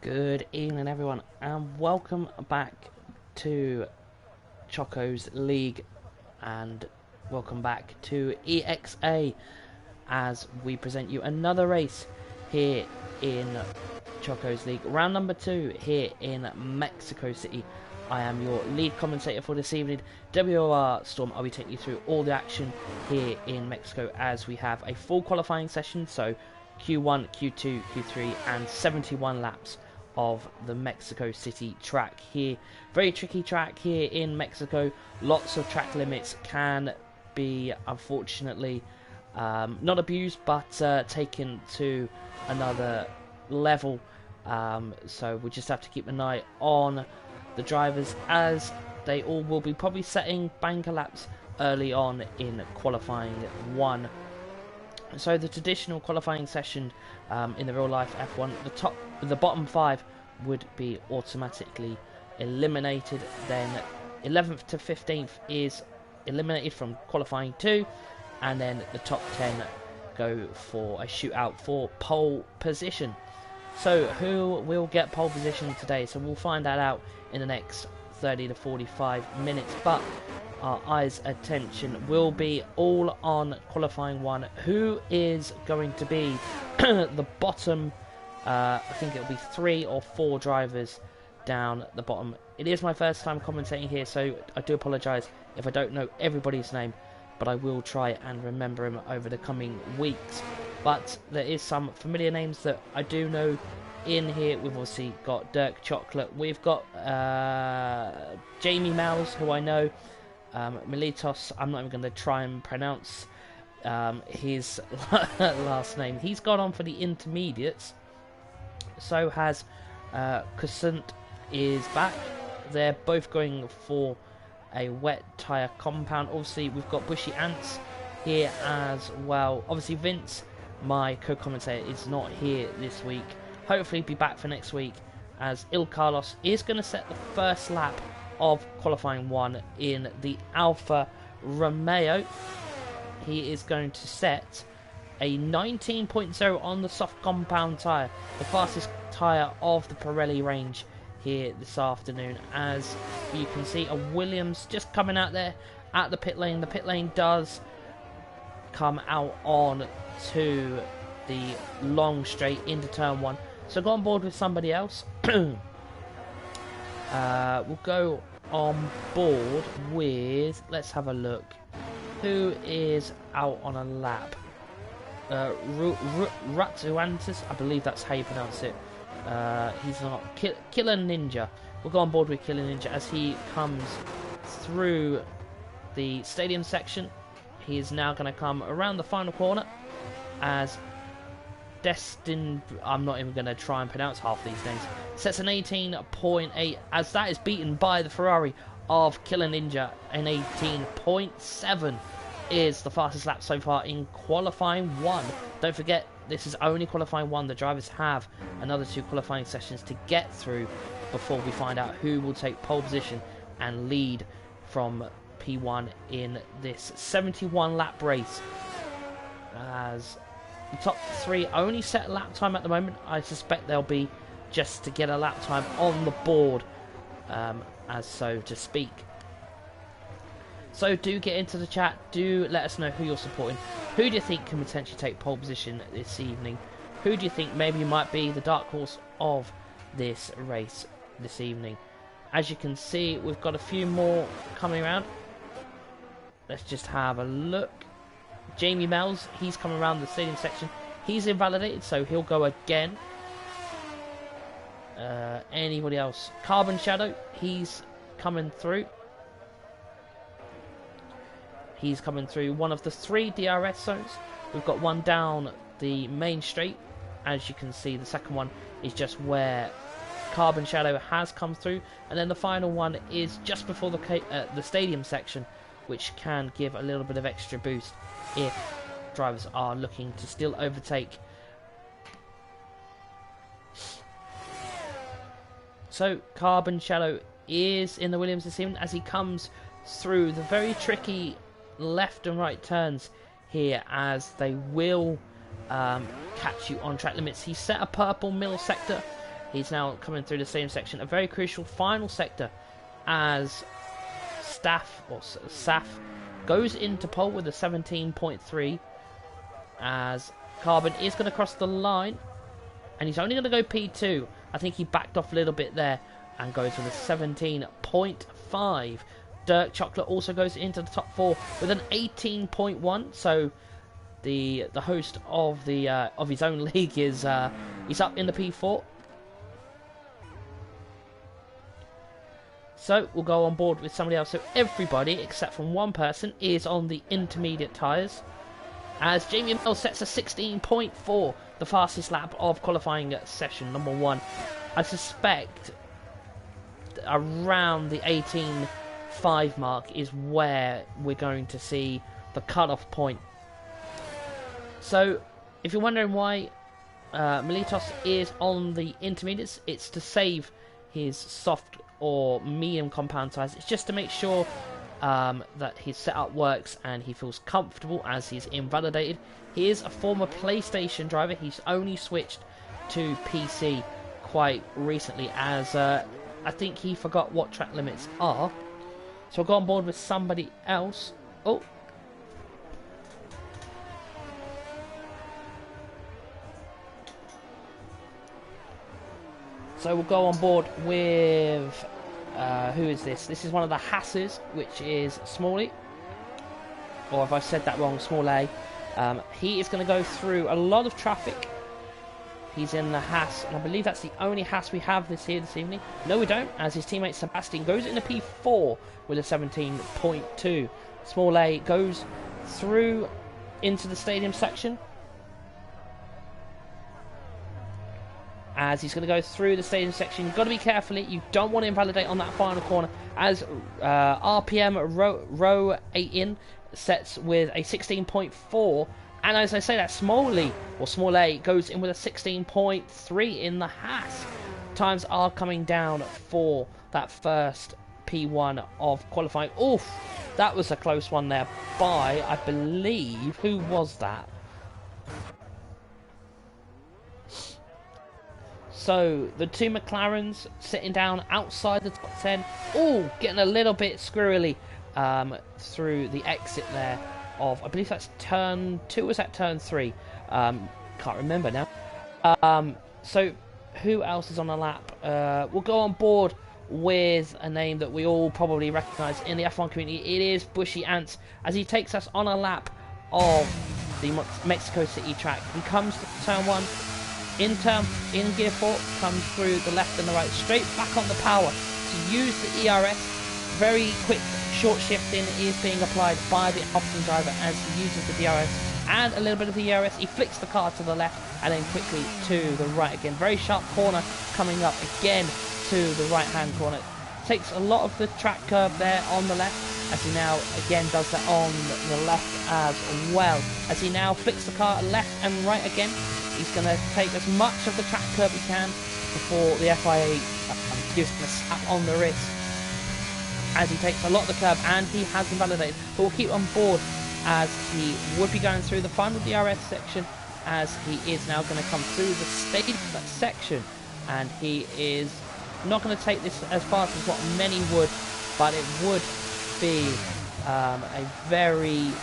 Good evening, everyone, and welcome back to Choco's League, and welcome back to EXA as we present you another race here in Choco's League, round number 2 here in Mexico City. I am your lead commentator for this evening, WOR Storm. I'll be taking you through all the action here in Mexico as we have a full qualifying session, so Q1, Q2, Q3 and 71 laps of the Mexico City track here. Very tricky track here in Mexico. Lots of track limits can be, unfortunately, not abused, but taken to another level. So we just have to keep an eye on the drivers, as they all will be probably setting banker laps early on in qualifying 1. So the traditional qualifying session in the real life F1, the bottom 5 would be automatically eliminated. Then 11th to 15th is eliminated from qualifying 2, and then the top 10 go for a shootout for pole position. So who will get pole position today? So we'll find that out in the next 30 to 45 minutes, but our eyes' attention will be all on qualifying 1. Who is going to be the bottom, I think it'll be 3 or 4 drivers down the bottom. It is my first time commentating here, so I do apologise if I don't know everybody's name, but I will try and remember him over the coming weeks. But there is some familiar names that I do know in here. We've obviously got Dirk Chocolate, we've got Jamie Mouse, who I know, Militos, I'm not even going to try and pronounce his last name. He's gone on for the intermediates. So has Crescent is back. They're both going for a wet tyre compound. Obviously, we've got Bushy Ants here as well. Obviously, Vince, my co-commentator, is not here this week. Hopefully, he'll be back for next week, as Il Carlos is going to set the first lap of qualifying 1 in the Alfa Romeo. He is going to set a 19.0 on the soft compound tyre, the fastest tyre of the Pirelli range here this afternoon. As you can see, a Williams just coming out there at the pit lane. The pit lane does come out on to the long straight into turn 1, so go on board with somebody else. We'll go on board with, let's have a look, who is out on a lap. Ratsuantis, I believe that's how you pronounce it. He's not. Killer Ninja. We'll go on board with Killer Ninja as he comes through the stadium section. He is now going to come around the final corner as Destin, I'm not even going to try and pronounce half these names, sets an 18.8 as that is beaten by the Ferrari of Killer Ninja. An 18.7 is the fastest lap so far in qualifying 1. Don't forget, this is only qualifying 1. The drivers have another 2 qualifying sessions to get through before we find out who will take pole position and lead from P1 in this 71 lap race. As the top 3 only set lap time at the moment, I suspect they'll be just to get a lap time on the board, as so to speak. So do get into the chat, do let us know who you're supporting. Who do you think can potentially take pole position this evening? Who do you think maybe might be the dark horse of this race this evening? As you can see, we've got a few more coming around. Let's just have a look. Jamie Mells, he's coming around the stadium section. He's invalidated, so he'll go again. Anybody else? Carbon Shadow, he's coming through. He's coming through one of the 3 DRS zones. We've got one down the main straight. As you can see, the second one is just where Carbon Shadow has come through. And then the final one is just before the stadium section, which can give a little bit of extra boost if drivers are looking to still overtake. So Carbon Shadow is in the Williams this evening as he comes through the very tricky left and right turns here, as they will catch you on track limits. He set a purple middle sector He's now coming through the stadium section. A very crucial final sector as Saf goes into pole with a 17.3 as Carbon is going to cross the line, and he's only going to go P2. I think he backed off a little bit there and goes with a 17.5. Dirk Chocolate also goes into the top 4 with an 18.1. So the host of the of his own league is he's up in the P4. So we'll go on board with somebody else. So everybody except from one person is on the intermediate tyres, as Jamie Mills sets a 16.4, the fastest lap of qualifying session number 1. I suspect around the 18.5 mark is where we're going to see the cut-off point. So if you're wondering why Miletos is on the intermediates, it's to save his soft or medium compound tyres. It's just to make sure that his setup works and he feels comfortable as he's invalidated. He is a former PlayStation driver. He's only switched to PC quite recently, as I think he forgot what track limits are. So I'll go on board with somebody else. Oh. So we'll go on board with who is this? This is one of the Hasses, which is Smalley, or if I said that wrong, Small A. He is going to go through a lot of traffic. He's in the Hass, and I believe that's the only Hass we have this evening. No, we don't, as his teammate Sebastian goes into P4 with a 17.2. Small A goes through into the stadium section, as he's going to go through the stadium section. You've got to be careful. You don't want to invalidate on that final corner, as RPM row 8 in sets with a 16.4, and as I say that, Small A goes in with a 16.3 in the Haas. Times are coming down for that first P1 of qualifying. Oof, that was a close one there by, I believe, who was that? So, the two McLarens sitting down outside the top 10. Oh, getting a little bit squirrely through the exit there of, I believe that's turn 2, or was that turn 3? Can't remember now. So, who else is on the lap? We'll go on board with a name that we all probably recognise in the F1 community. It is Bushy Ants, as he takes us on a lap of the Mexico City track. He comes to turn 1. In gear 4, comes through the left and the right, straight back on the power to use the ERS. Very quick short shifting is being applied by the option driver as he uses the DRS and a little bit of the ERS. He flicks the car to the left and then quickly to the right again. Very sharp corner coming up again to the right hand corner. Takes a lot of the track curve there on the left, as he now again does that on the left as well, as he now flicks the car left and right again. He's going to take as much of the track curve he can before the FIA gives him a slap on the wrist, as he takes a lot of the curve and he has invalidated. But we'll keep on board, as he would be going through the final DRS section, as he is now going to come through the stadium section, and he is not going to take this as fast as what many would, but it would be a very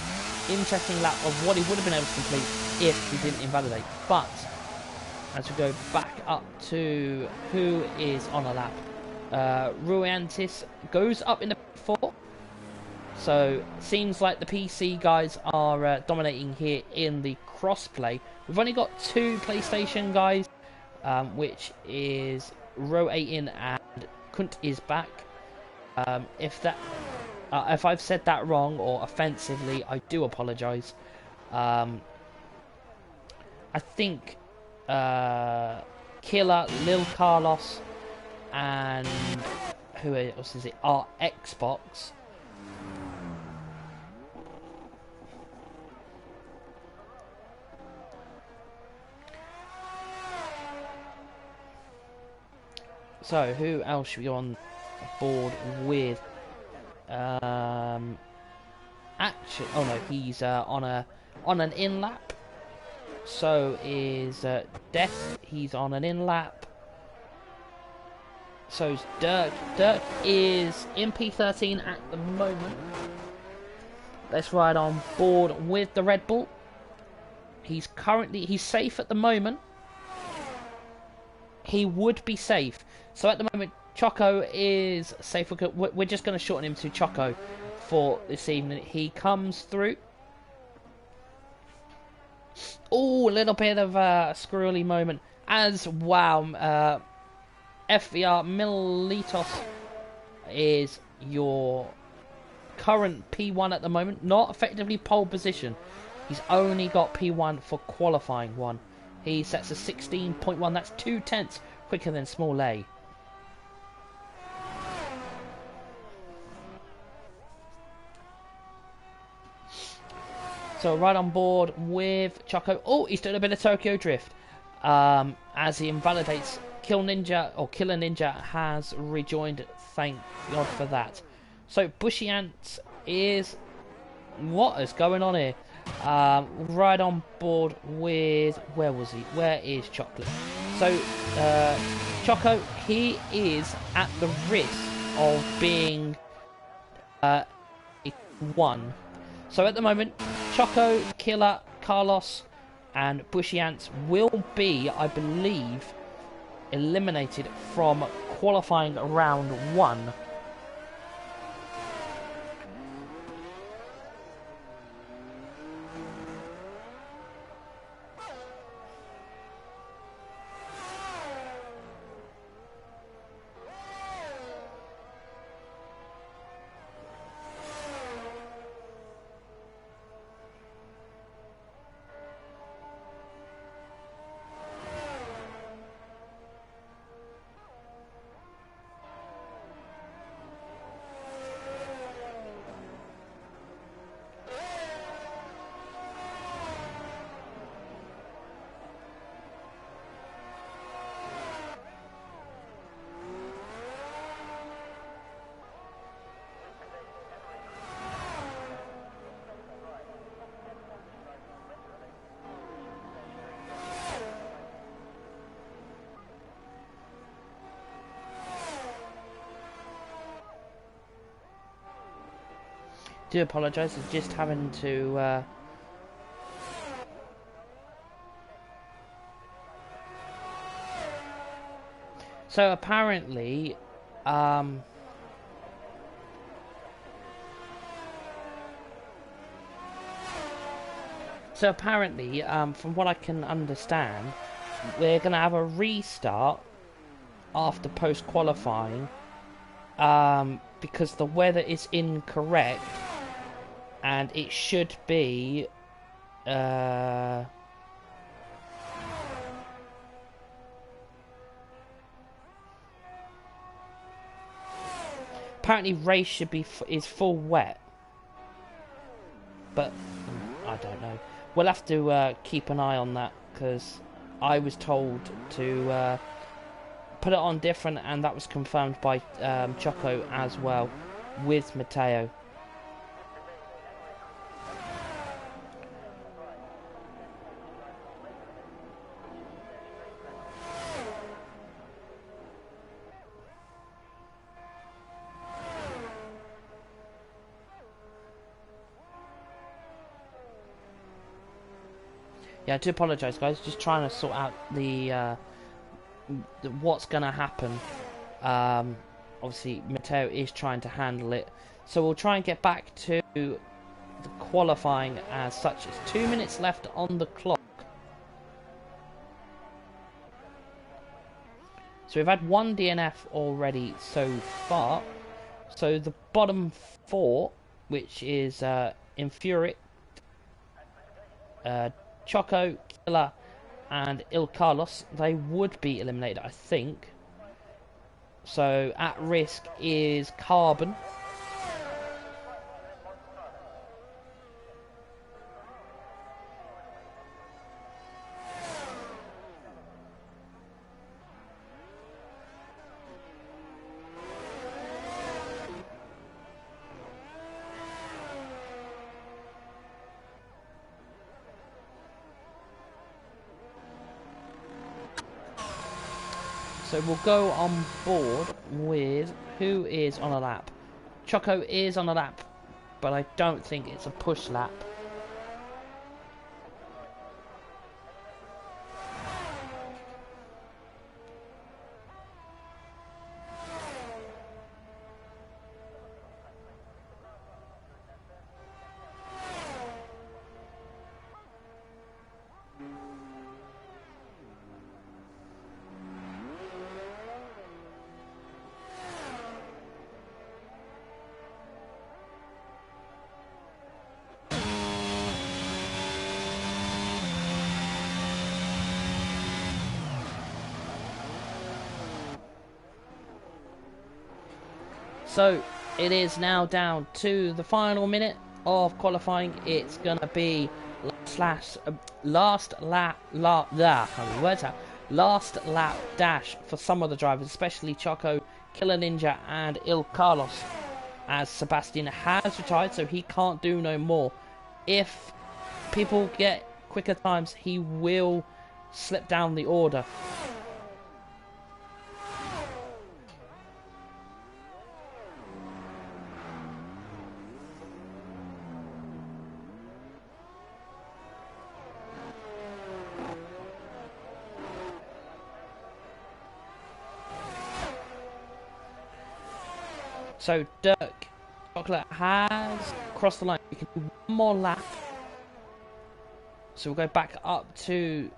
interesting lap of what he would have been able to complete if he didn't invalidate. But as we go back up to who is on a lap, Ruantis goes up in the 4. So seems like the PC guys are dominating here in the crossplay. We've only got 2 PlayStation guys, which is row 8 in and Kunt is back. If I've said that wrong or offensively, I do apologise. I think Killer, Lil Carlos, and who else is it? Our Xbox. So who else should be on board with? Actually, oh no, he's on an in lap. So is Death. He's on an in lap. So is Dirk. Dirk is in P13 at the moment. Let's ride on board with the Red Bull. He's safe at the moment. He would be safe. So at the moment, Choco is safe. We're just going to shorten him to Choco for this evening. He comes through. Oh, a little bit of a squirrely moment. As wow, FVR Militos is your current P1 at the moment. Not effectively pole position. He's only got P1 for qualifying one. He sets a 16.1. That's 0.2 quicker than Small A. So right on board with Choco. Oh, he's doing a bit of Tokyo Drift. As he invalidates Killer Ninja has rejoined. Thank God for that. So Bushy Ants is... What is going on here? Right on board with... Where was he? Where is Chocolate? So Choco, he is at the risk of being one. So at the moment, Choco, Killer, Carlos, and Bushy Ants will be, I believe, eliminated from qualifying round 1. Do apologise, I'm just having to So apparently from what I can understand, we're gonna have a restart after post qualifying because the weather is incorrect. And it should be apparently race should be is full wet, but I don't know. We'll have to keep an eye on that because I was told to put it on different, and that was confirmed by Choco as well with Matteo. Yeah, I do apologise, guys. Just trying to sort out the what's going to happen. Obviously, Matteo is trying to handle it. So we'll try and get back to the qualifying as such. It's 2 minutes left on the clock. So we've had one DNF already so far. So the bottom 4, which is Infuriate, Choco, Killer, and Il Carlos, they would be eliminated, I think. So at risk is Carbon. So we'll go on board with who is on a lap. Choco is on a lap, but I don't think it's a push lap. So it is now down to the final minute of qualifying. It's gonna be last lap dash for some of the drivers, especially Choco, Killer Ninja, and Il Carlos, as Sebastian has retired, so he can't do no more. If people get quicker times, he will slip down the order. So Dirk Chocolate has crossed the line. We can do one more lap. So we'll go back up to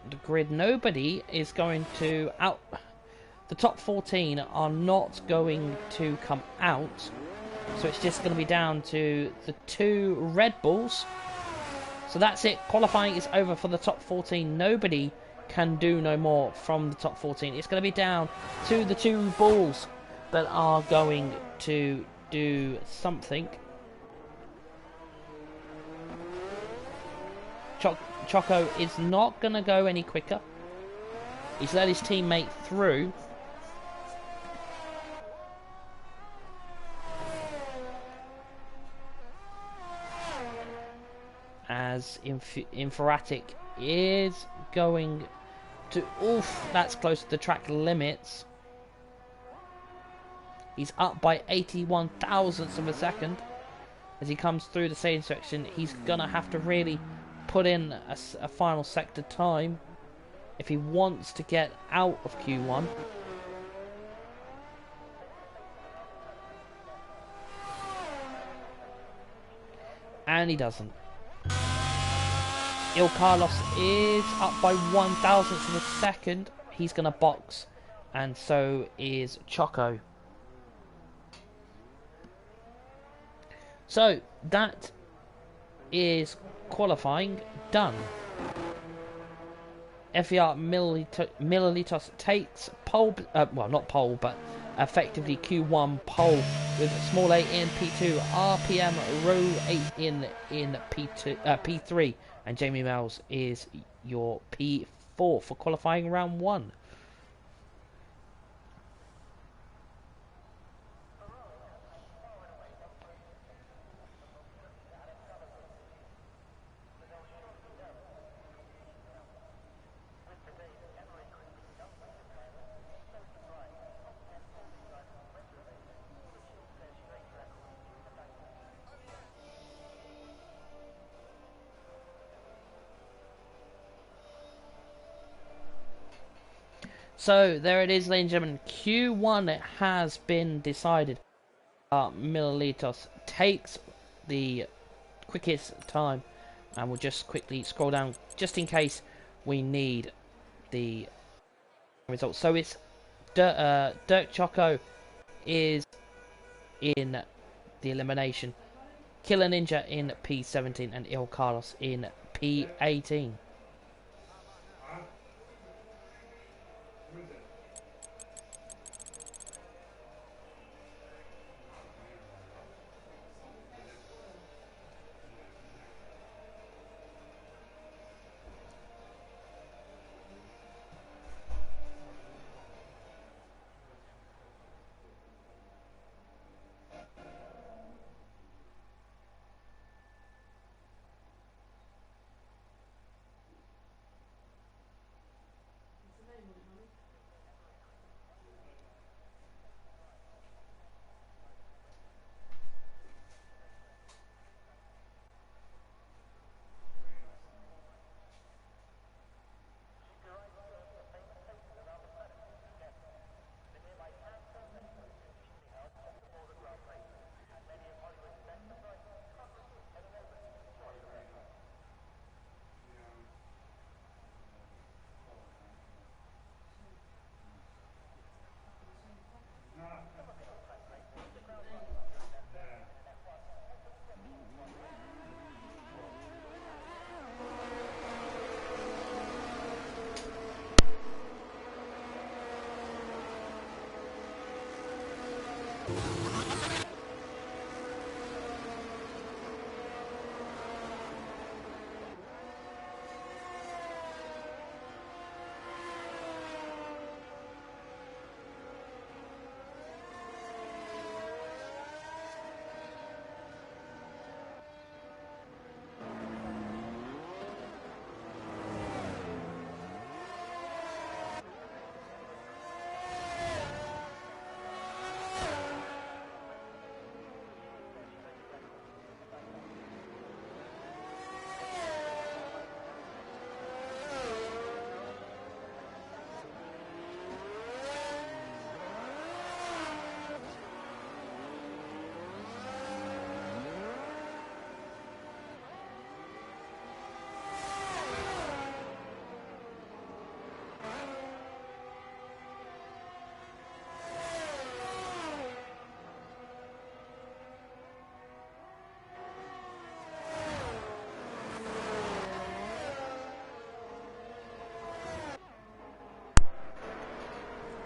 the grid. Nobody is going to out. The top 14 are not going to come out. So it's just going to be down to the 2 Red Bulls. So that's it. Qualifying is over for the top 14. Nobody can do no more from the top 14. It's going to be down to the 2 Bulls that are going to do something. Choco is not going to go any quicker. He's let his teammate through. As Inferatic is going to... Oof, that's close to the track limits. He's up by 81 thousandths of a second. As he comes through the staging section, he's going to have to really put in a final sector time if he wants to get out of Q1. And he doesn't. Il Carlos is up by 1 thousandth of a second. He's going to box. And so is Choco. So that is qualifying done. FER Millilitos takes pole, well not pole, but effectively Q1 pole with small A in P2, RPM row 8 in P3, and Jamie Mills is your P4 for qualifying round 1. So there it is, ladies and gentlemen. Q1 has been decided. Millilitos takes the quickest time, and we'll just quickly scroll down just in case we need the results. So it's Dirk Choco is in the elimination, Killer Ninja in P17, and Il Carlos in P18.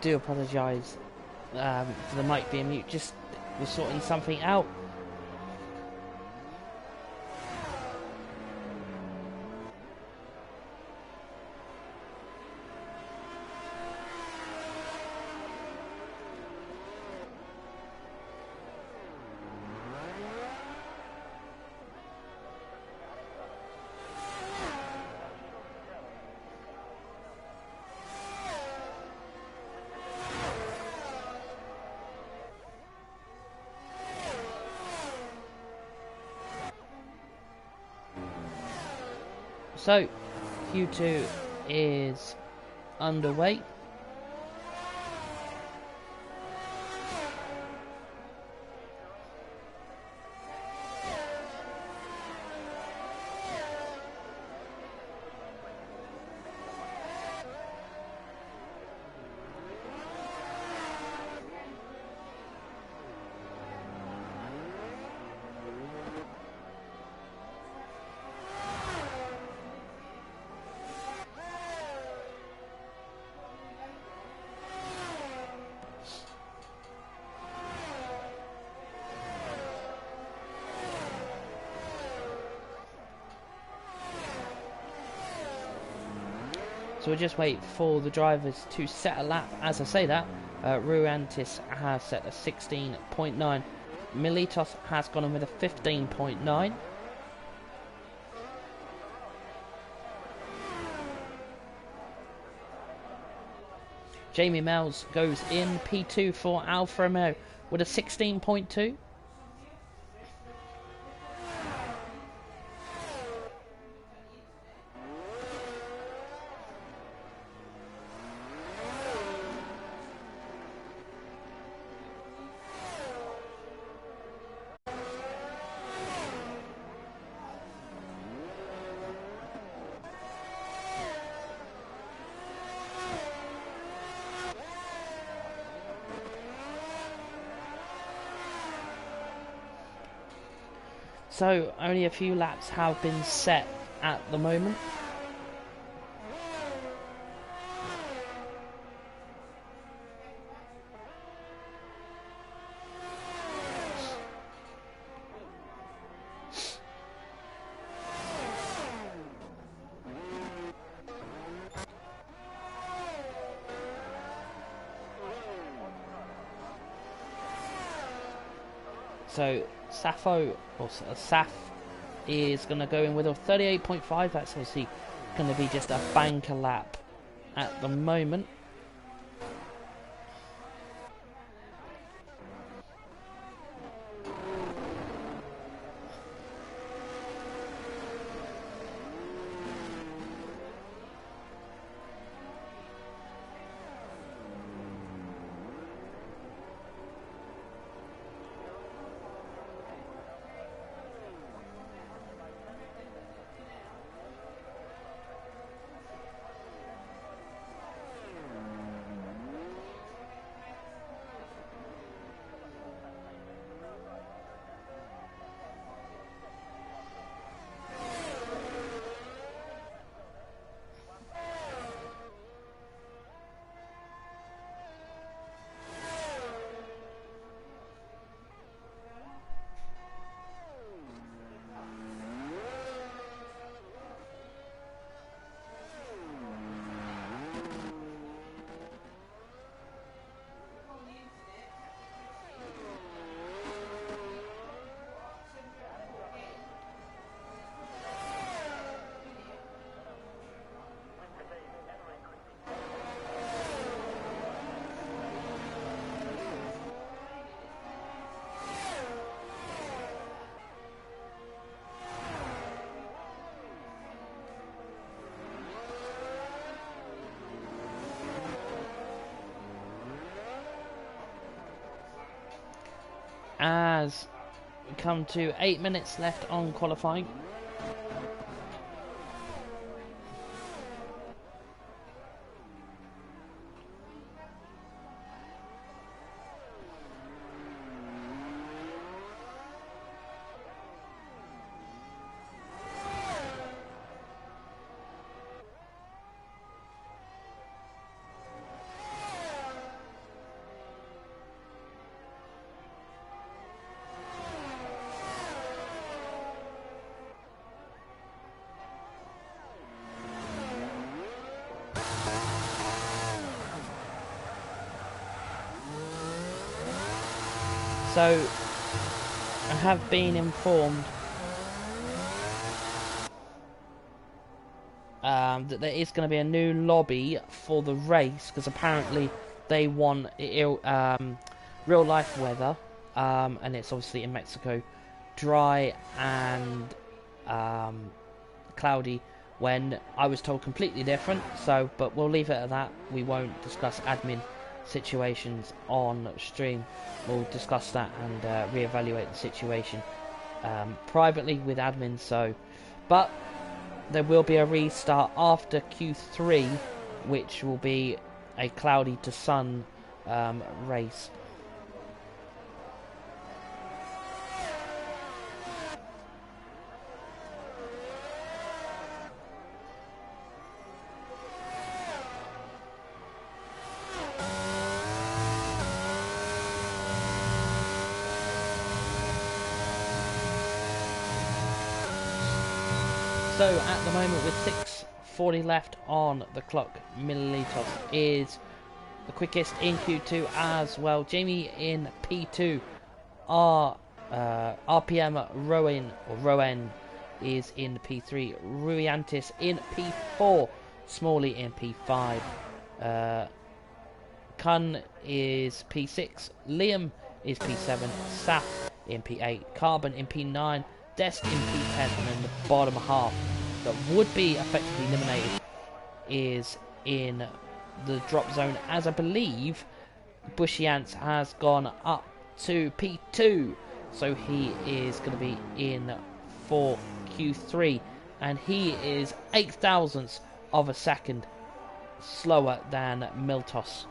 do apologise for the mic being mute. Just was sorting something out. So, Q2 is underway. So we'll just wait for the drivers to set a lap. As I say that, Ruantis has set a 16.9. Militos has gone in with a 15.9. Jamie Mells goes in P2 for Alfa Romeo with a 16.2. So only a few laps have been set at the moment. So Saf is going to go in with a 38.5. That's obviously going to be just a banker lap at the moment. As we come to 8 minutes left on qualifying. So I have been informed that there is going to be a new lobby for the race, because apparently they want real life weather, and it's obviously in Mexico, dry and cloudy, when I was told completely different. So, but we'll leave it at that. We won't discuss admin situations on stream. We'll discuss that and reevaluate the situation privately with admin. So, but there will be a restart after Q3, which will be a cloudy to sun race. So at the moment, with 6:40 left on the clock, Mililitos is the quickest in Q2 as well. Jamie in P2. RPM Rowan is in P3. Ruiantis in P4. Smalley in P5. Kun is P6. Liam is P7. Saf in P8. Carbon in P9. Dest in P10. And then the bottom half that would be effectively eliminated is in the drop zone, as I believe Bushiance has gone up to P2, so he is going to be in for Q3, and he is 8 thousandths of a second slower than Miltos.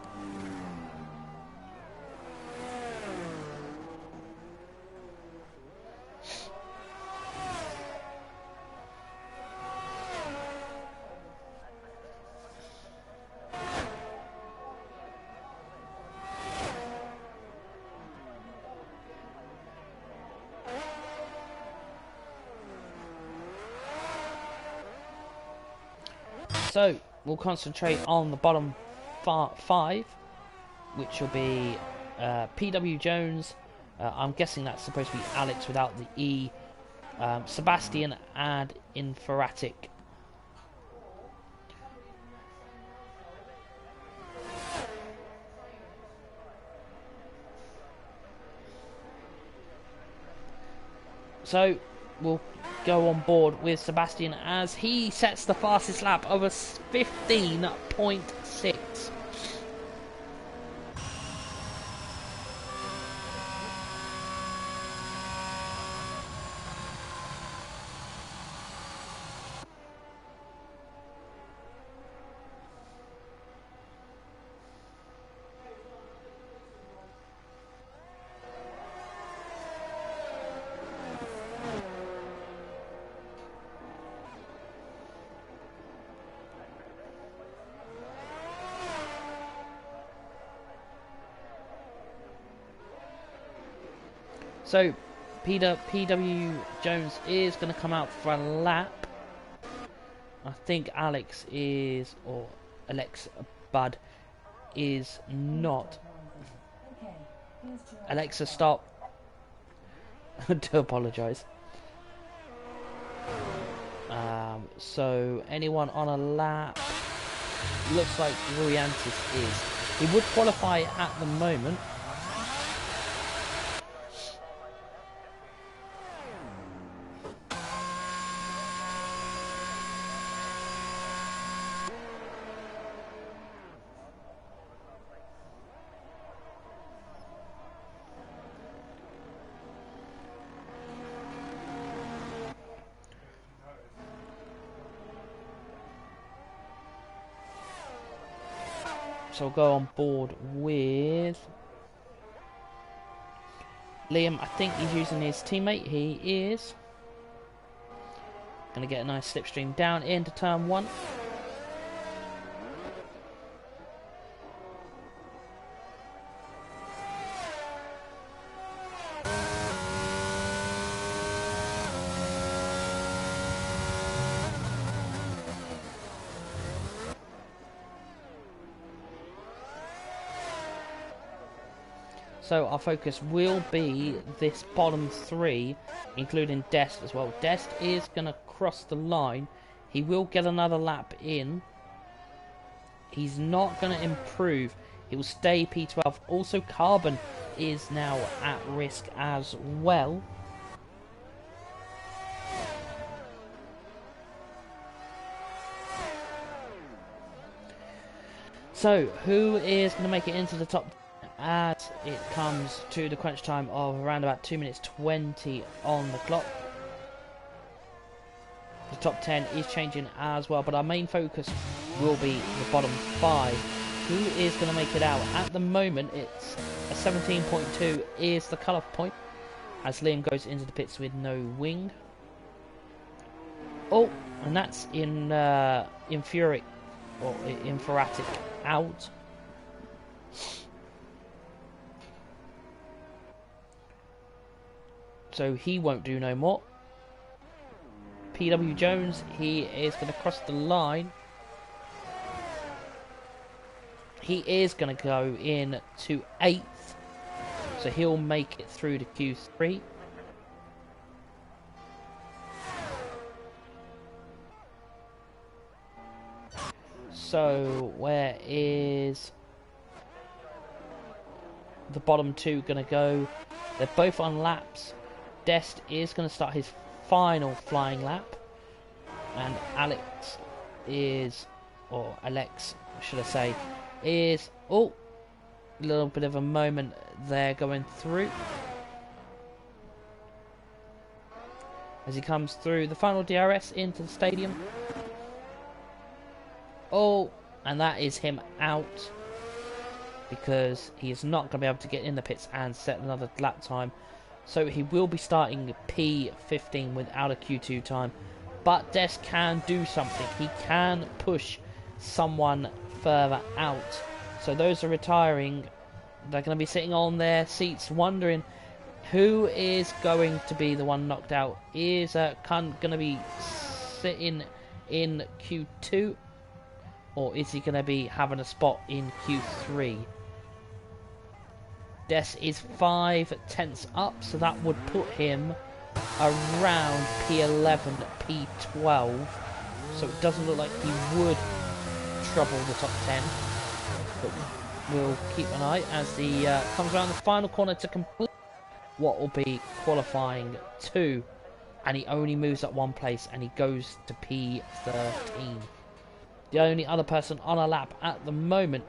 So we'll concentrate on the bottom 5, which will be PW Jones. I'm guessing that's supposed to be Alex without the E. Sebastian and Inferatic. So we'll go on board with Sebastian as he sets the fastest lap of a 15.6. So, PW Jones is going to come out for a lap. I think Alex is, or Alex Bud is not. Alexa, stop. I do apologise. So, anyone on a lap? Looks like Ruiantis is. He would qualify at the moment. So we'll go on board with Liam. I think he's using his teammate. He is. Going to get a nice slipstream down into turn 1. So our focus will be this bottom three, including Dest as well. Dest is going to cross the line. He will get another lap in. He's not going to improve. He will stay P12. Also, Carbon is now at risk as well. So, who is going to make it into the top as it comes to the crunch time of around about 2 minutes 20 on the clock? The top 10 is changing as well, but our main focus will be the bottom 5. Who is going to make it out? At the moment, it's a 17.2 is the cut-off point as Liam goes into the pits with no wing. Oh, and that's infuric or inferatic out. So he won't do no more. PW Jones, he is going to cross the line. He is going to go in to 8th. So he'll make it through to Q3. So where is the bottom two going to go? They're both on laps. Dest is going to start his final flying lap. And Alex is, or Alex should I say, is, oh, a little bit of a moment there going through. As he comes through the final DRS into the stadium. Oh, and that is him out. Because he is not going to be able to get in the pits and set another lap time. So he will be starting P15 without a Q2 time. But Des can do something. He can push someone further out. So those are retiring. They're going to be sitting on their seats wondering who is going to be the one knocked out. Is Khan going to be sitting in Q2? Or is he going to be having a spot in Q3? Des is 5 tenths up, so that would put him around P11, P12. So it doesn't look like he would trouble the top 10. But we'll keep an eye as he comes around the final corner to complete what will be qualifying 2. And he only moves up one place and he goes to P13. The only other person on a lap at the moment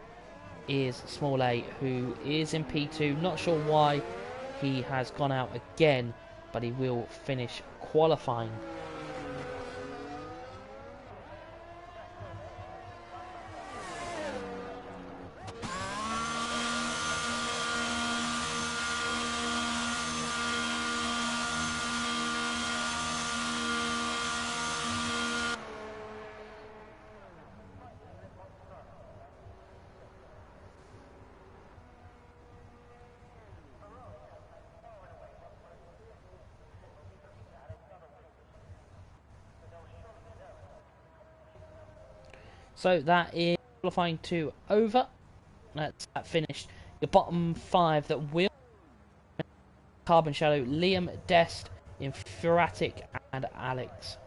is Small A, who is in P2. Not sure why he has gone out again, but he will finish qualifying. So that is qualifying 2 over. That's that finished. Your bottom 5 that will Carbon Shadow, Liam, Dest, Inferatic, and Alex.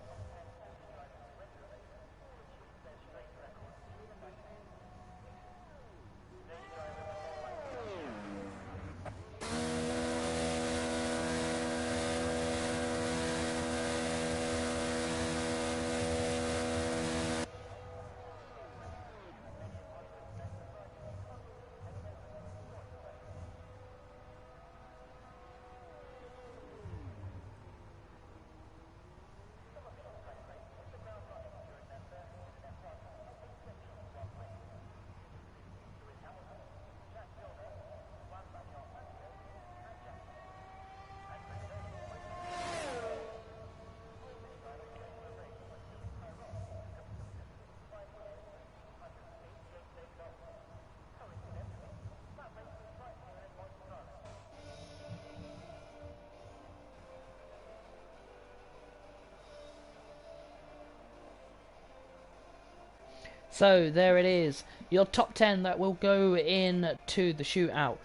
So there it is, your top 10 that will go in to the shootout.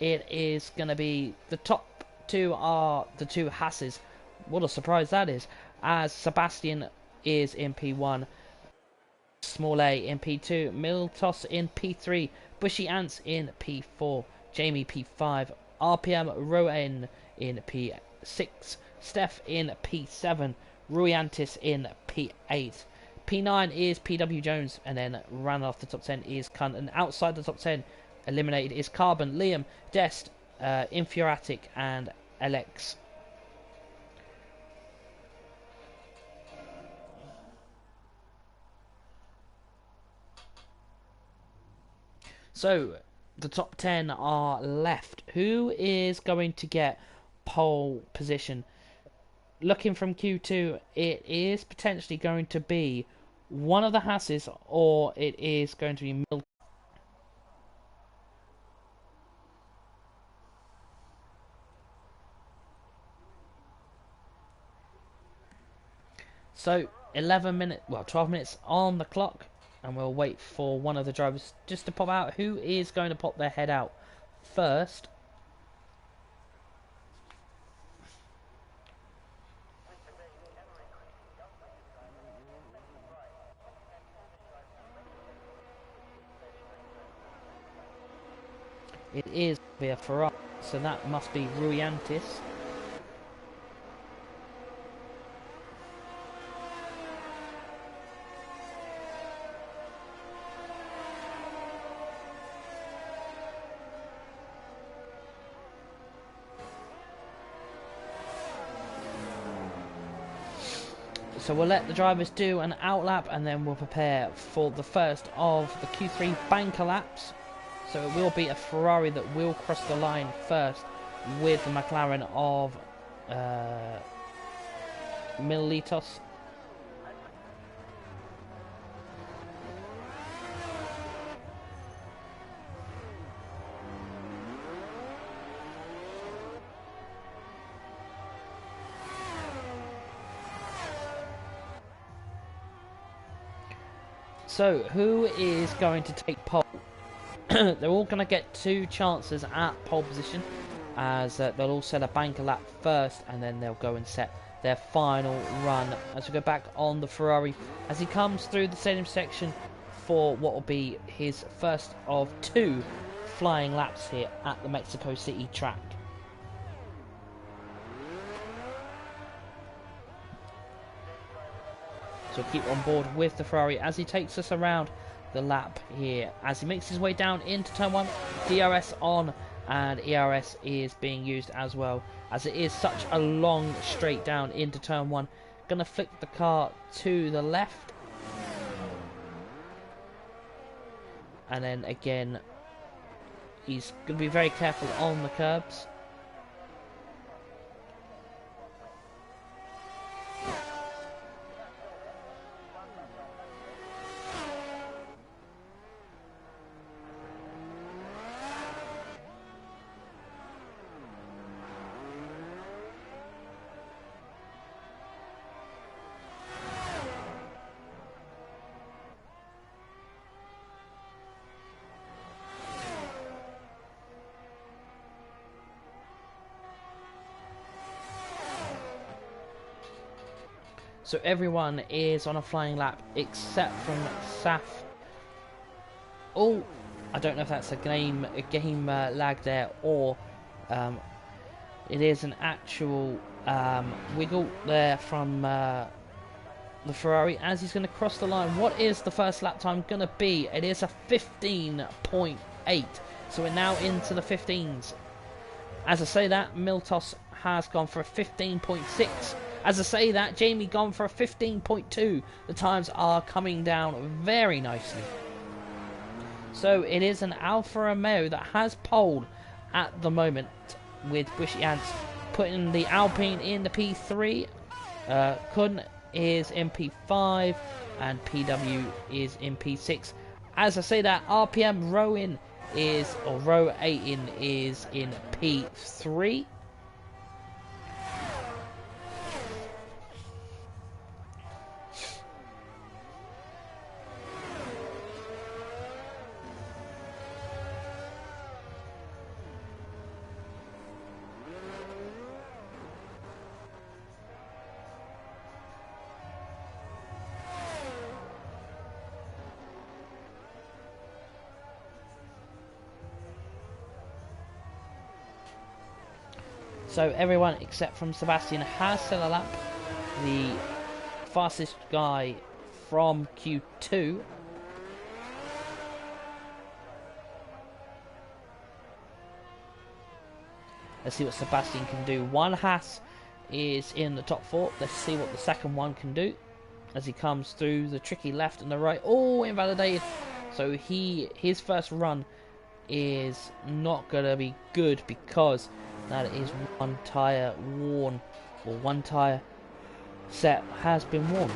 it is going to be the top two are the two Hasses. What a surprise that is, as Sebastian is in P1, Small A in P2, Miltos in P3, Bushy Ants in P4, Jamie P5, RPM Rowan in P6, Steph in P7, Ruyantis in P8. P9 is PW Jones, and then round off the top 10 is Cunt, and outside the top 10 eliminated is Carbon, Liam, Dest, Infuriatic, and Alex. So the top 10 are left. Who is going to get pole position? Looking from Q2, it is potentially going to be one of the Hasses, or it is going to be Milton. So 12 minutes on the clock, and we'll wait for one of the drivers just to pop out. Who is going to pop their head out first? It is via Ferrari, so that must be Ruyantis. So we'll let the drivers do an outlap, and then we'll prepare for the first of the Q3 banker laps. So it will be a Ferrari that will cross the line first, with the McLaren of Militos. So who is going to take pole? They're all going to get 2 chances at pole position, as they'll all set a banker lap first, and then they'll go and set their final run. As we go back on the Ferrari, as he comes through the stadium section for what will be his first of 2 flying laps here at the Mexico City track. So keep on board with the Ferrari as he takes us around the lap here. As he makes his way down into turn 1, DRS on, and ERS is being used as well, as it is such a long straight down into turn 1. Gonna flick the car to the left, and then again he's gonna be very careful on the curbs. So everyone is on a flying lap except from Saf. Oh, I don't know if that's a game lag there, or it is an actual wiggle there from the Ferrari as he's going to cross the line. What is the first lap time going to be? It is a 15.8. So we're now into the 15s. As I say that, Miltos has gone for a 15.6. As I say that, Jamie gone for a 15.2. The times are coming down very nicely. So it is an Alfa Romeo that has poled at the moment, with Bushy Ants putting the Alpine in the P3. Kun is in P5 and PW is in P6. As I say that, RPM Rowan is, or Row 8 is in P3. So everyone except from Sebastian has set a lap. The fastest guy from Q2. Let's see what Sebastian can do. One Haas is in the top 4. Let's see what the second one can do as he comes through the tricky left and the right. Oh, invalidated. So his first run is not going to be good because that is one tyre worn, or one tyre set has been worn.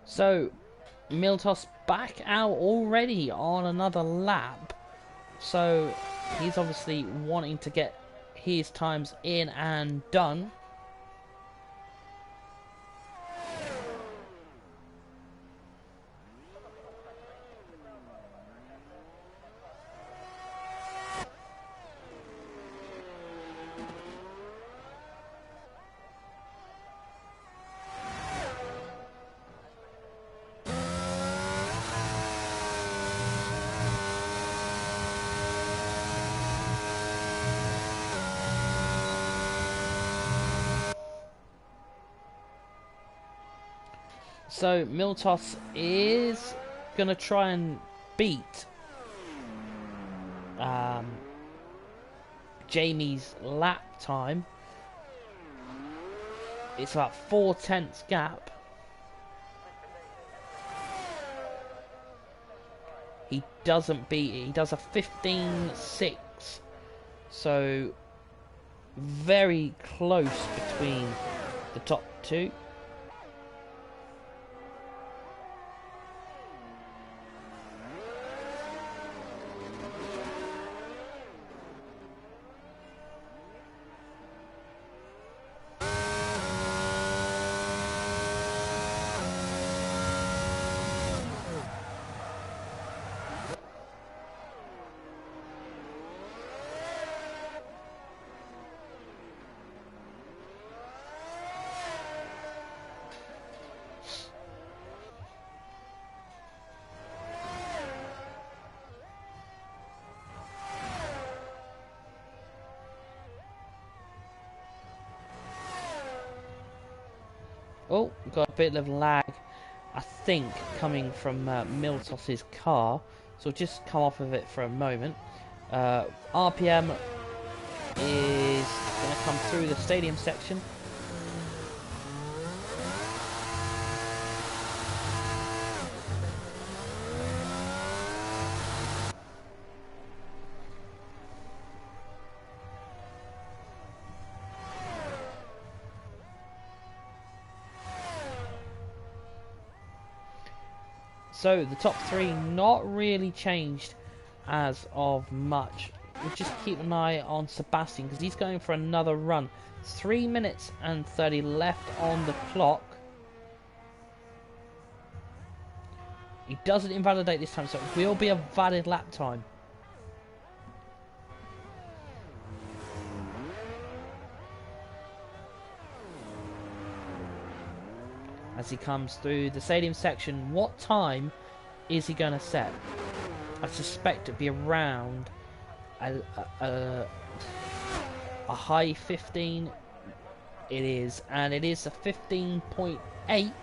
So, Miltos back out already on another lap. So, he's obviously wanting to get his times in and done. So Miltos is gonna try and beat Jamie's lap time. It's about 4/10 gap. He doesn't beat it. He does a 15.6. So very close between the top two. Oh, got a bit of lag, I think, coming from Miltos's car. So just come off of it for a moment. RPM is going to come through the stadium section. So the top three not really changed as of much. We'll just keep an eye on Sebastian because he's going for another run. 3 minutes and 30 left on the clock. He doesn't invalidate this time, so it will be a valid lap time. As he comes through the stadium section, what time is he going to set? I suspect it'd be around a high 15. It is, and it is a 15.8.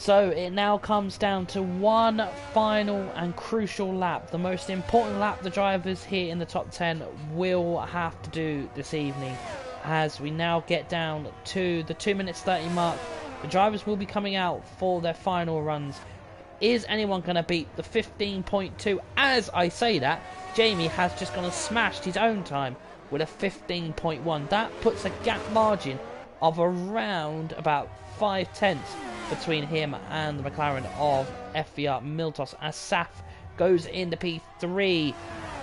So it now comes down to one final and crucial lap. The most important lap the drivers here in the top 10 will have to do this evening. As we now get down to the 2 minutes 30 mark, the drivers will be coming out for their final runs. Is anyone going to beat the 15.2? As I say that, Jamie has just gone and smashed his own time with a 15.1. That puts a gap margin of around about 5/10 between him and the McLaren of FVR Miltos, as Saf goes into P3,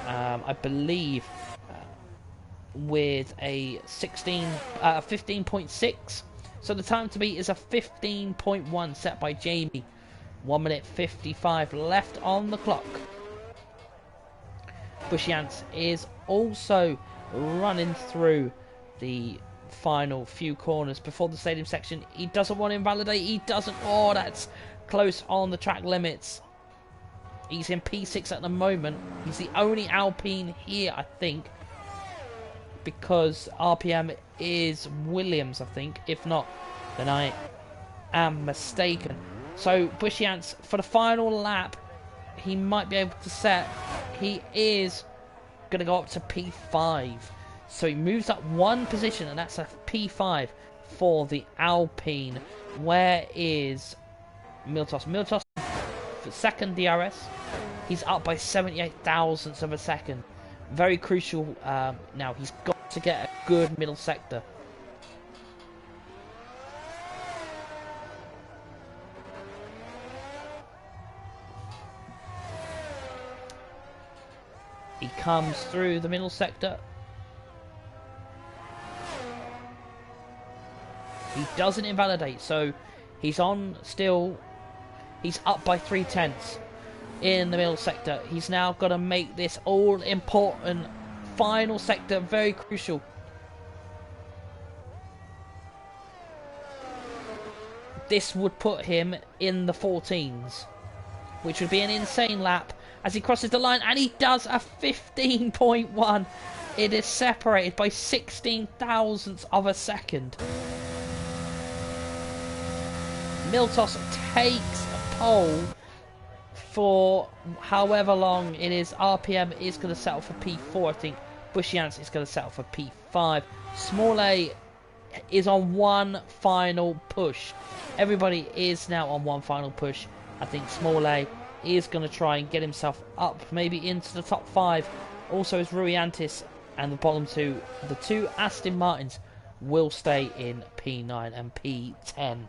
I believe, with a 15.6. So the time to beat is a 15.1 set by Jamie. 1 minute 55 left on the clock. Bushiance is also running through the final few corners before the stadium section. He doesn't want to invalidate. He doesn't. Oh, that's close on the track limits. He's in P6 at the moment. He's the only Alpine here, I think, because RPM is Williams, I think. If not, then I am mistaken. So Bushiance, for the final lap, he might be able to set. He is going to go up to P5. So he moves up one position, and that's a P5 for the Alpine. Where is Miltos? Miltos for second DRS. He's up by 78 thousandths of a second. Very crucial now. He's got to get a good middle sector. He comes through the middle sector. He doesn't invalidate, so he's on still. He's up by 3/10 in the middle sector. He's now got to make this all important final sector very crucial. This would put him in the 14s, which would be an insane lap as he crosses the line, and he does a 15.1. It is separated by 16 thousandths of a second. Miltos takes a pole for however long it is. RPM is going to settle for P4, I think. Bushiance is going to settle for P5. Small A is on one final push. Everybody is now on one final push. I think Small A is going to try and get himself up, maybe into the top 5. Also is Ruiantis, and the bottom two, the two Aston Martins, will stay in P9 and P10.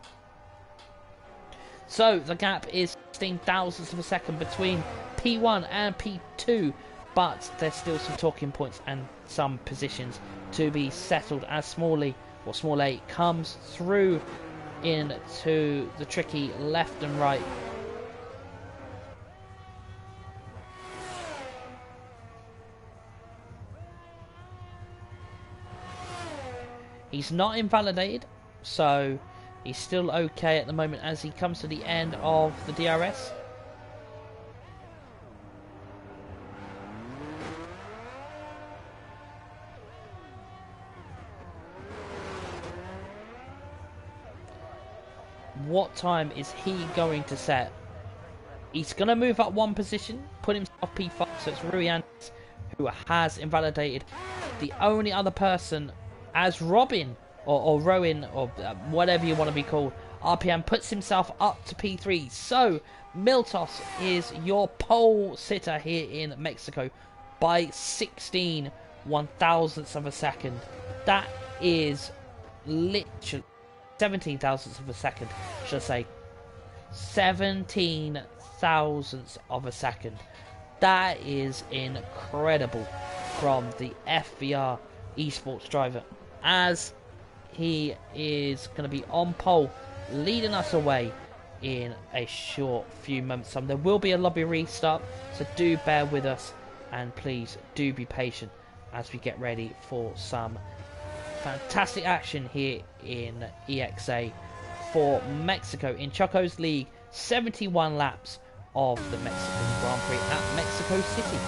So the gap is 16 thousandths of a second between P1 and P2, but there's still some talking points and some positions to be settled as Small A comes through into the tricky left and right. He's not invalidated, so he's still okay at the moment as he comes to the end of the DRS. What time is he going to set? He's going to move up one position, put himself P5, so it's Ruiantis who has invalidated. The only other person, as Robin or Rowan or whatever you want to be called, RPM puts himself up to P3. So Miltos is your pole sitter here in Mexico by 16 1,000ths of a second. That is literally 17 thousandths of a second, should I say. 17 thousandths of a second. That is incredible from the FVR esports driver, as he is going to be on pole, leading us away in a short few moments. There will be a lobby restart, so do bear with us, and please do be patient as we get ready for some fantastic action here in EXA for Mexico in Choco's League. 71 laps of the Mexican Grand Prix at Mexico City.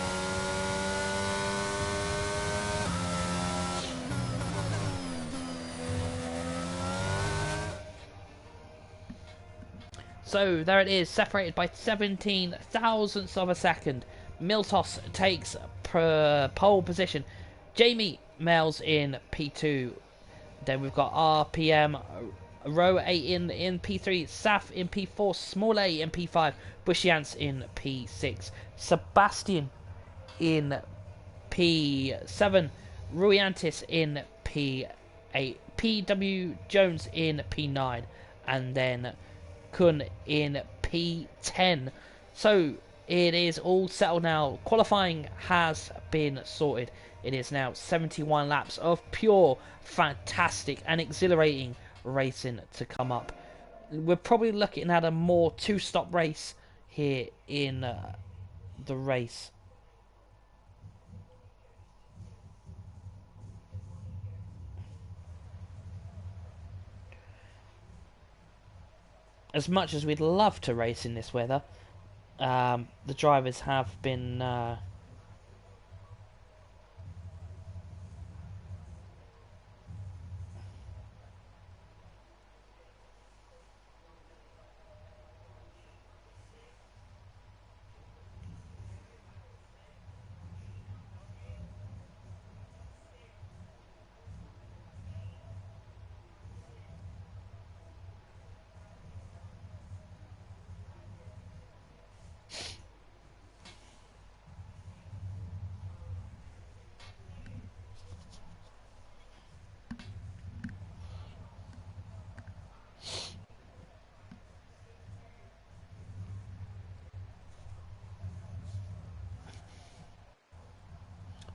So there it is, separated by 17 thousandths of a second. Miltos takes pole position. Jamie Mel's in P2. Then we've got RPM, Row 8 in P3, Saf in P4, Small A in P5, Bushiance in P6, Sebastian in P7, Ruiantis in P8, PW Jones in P9, and then Kun in P10. So it is all settled now. Qualifying has been sorted. It is now 71 laps of pure, fantastic and exhilarating racing to come up. We're probably looking at a more two-stop race here in the race. As much as we'd love to race in this weather, the drivers have been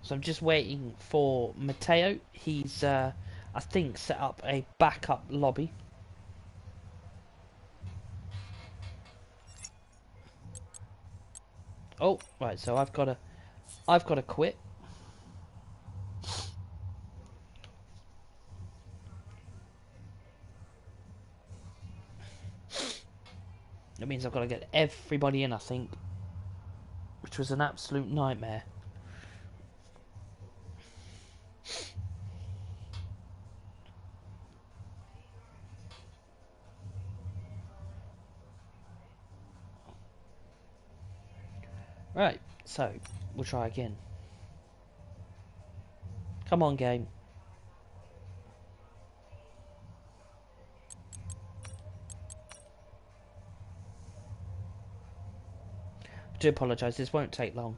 so I'm just waiting for Matteo. He's, I think, set up a backup lobby. Oh, right. So I've got to quit. That means I've got to get everybody in, I think, which was an absolute nightmare. Right, so we'll try again. Come on, game. I do apologise, this won't take long.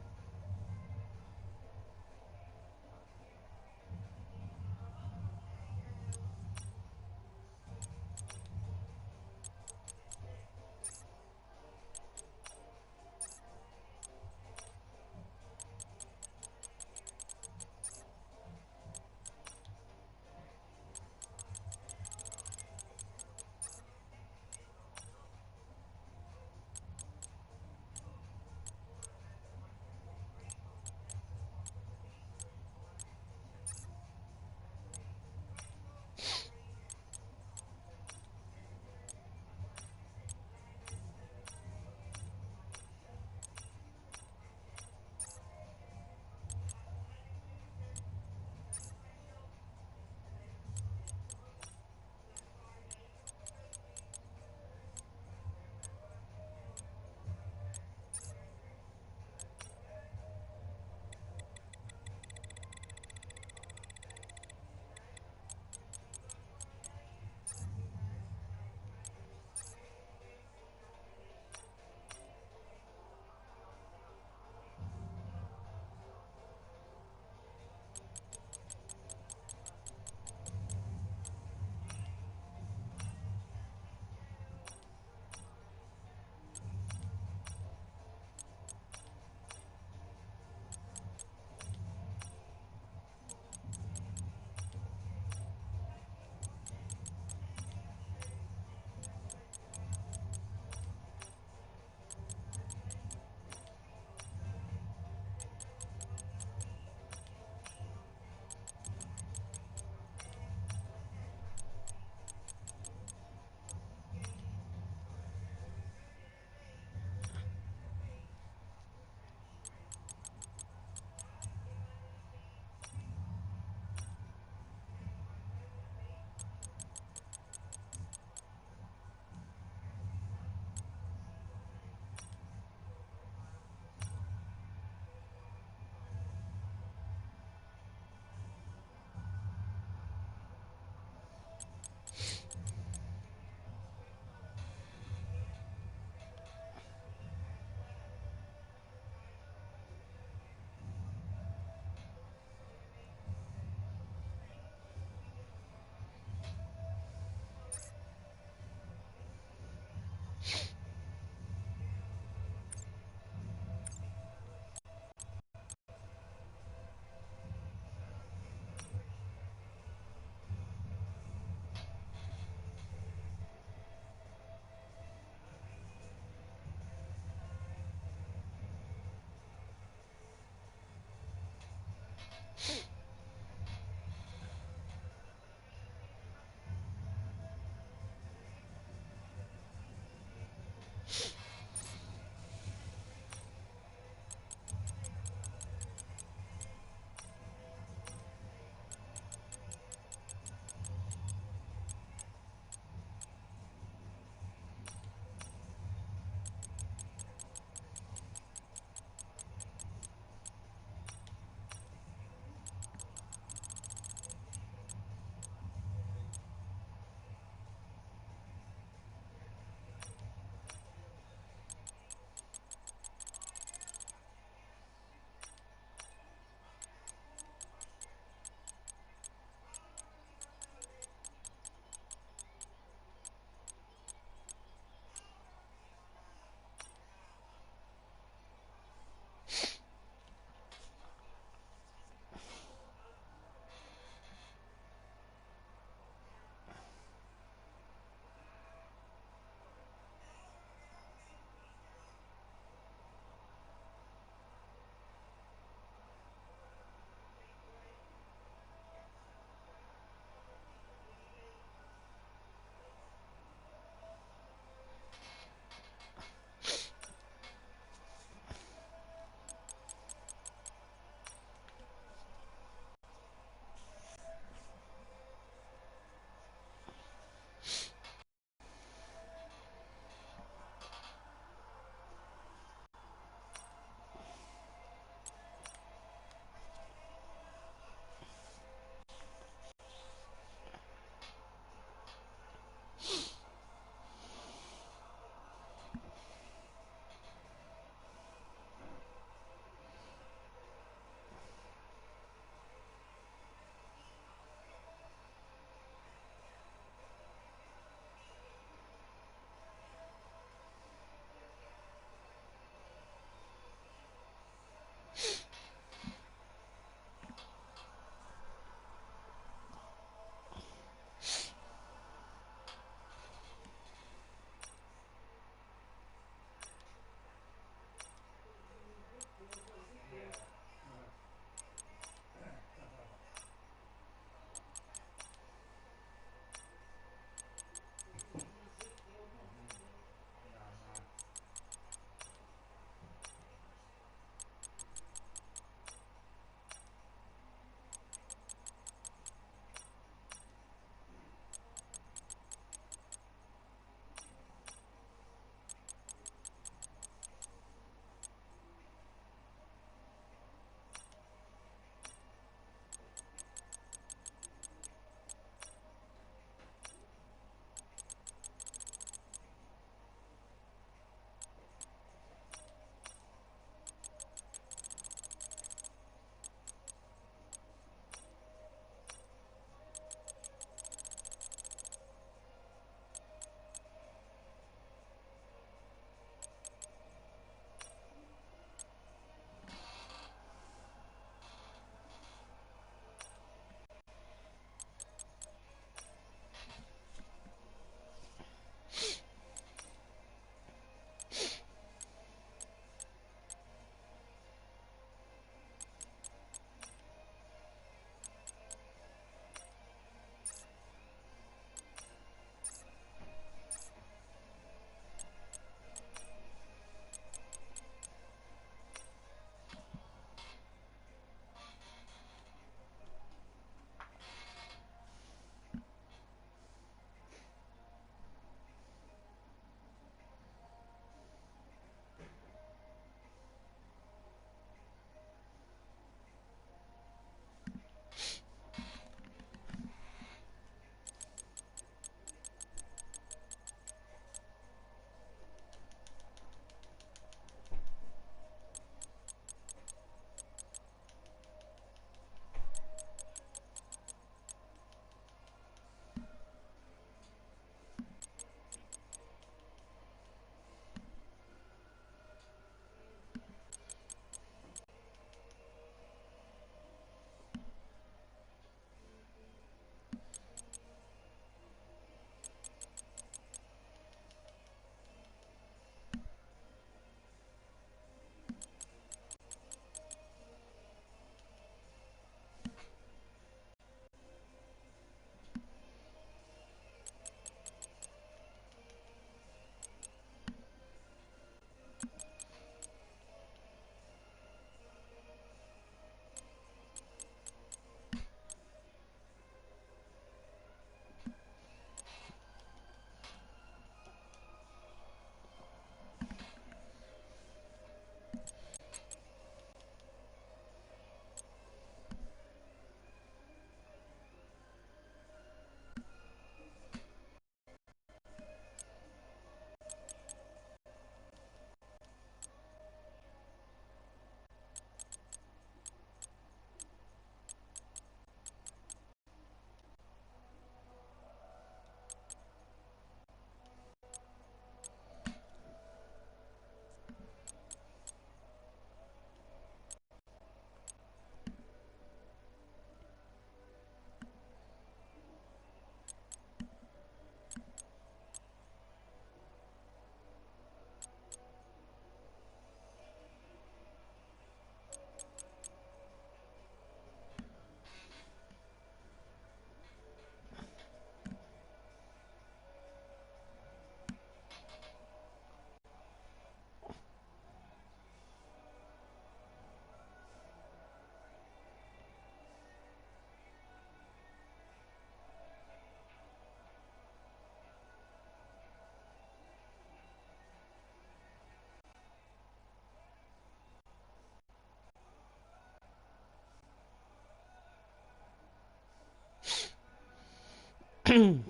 Do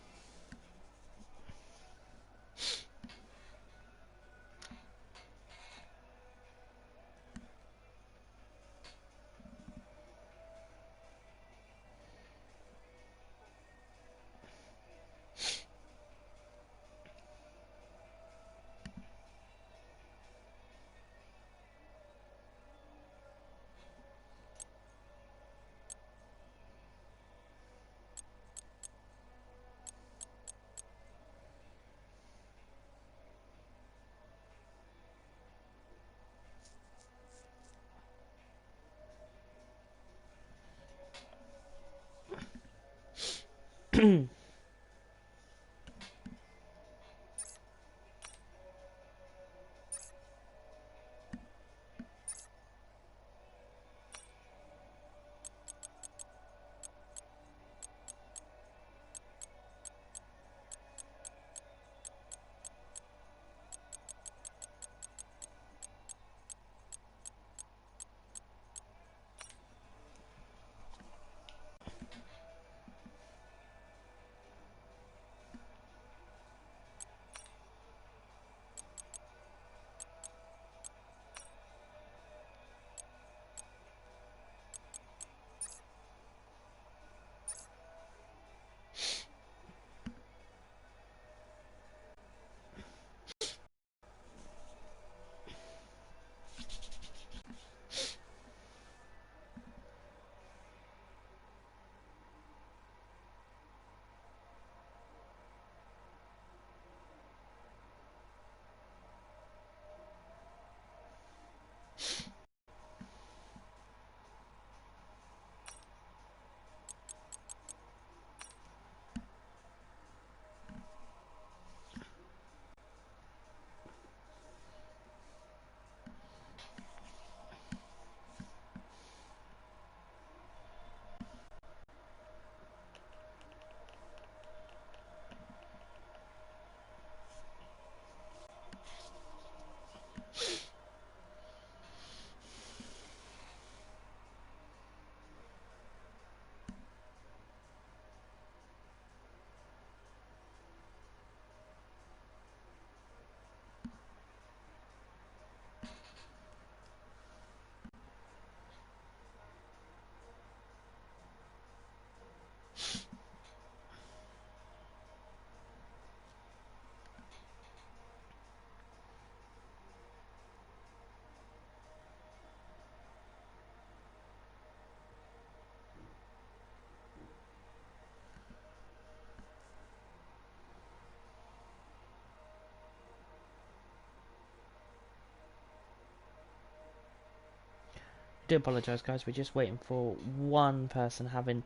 apologise, guys. We're just waiting for one person having,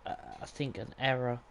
I think, an error.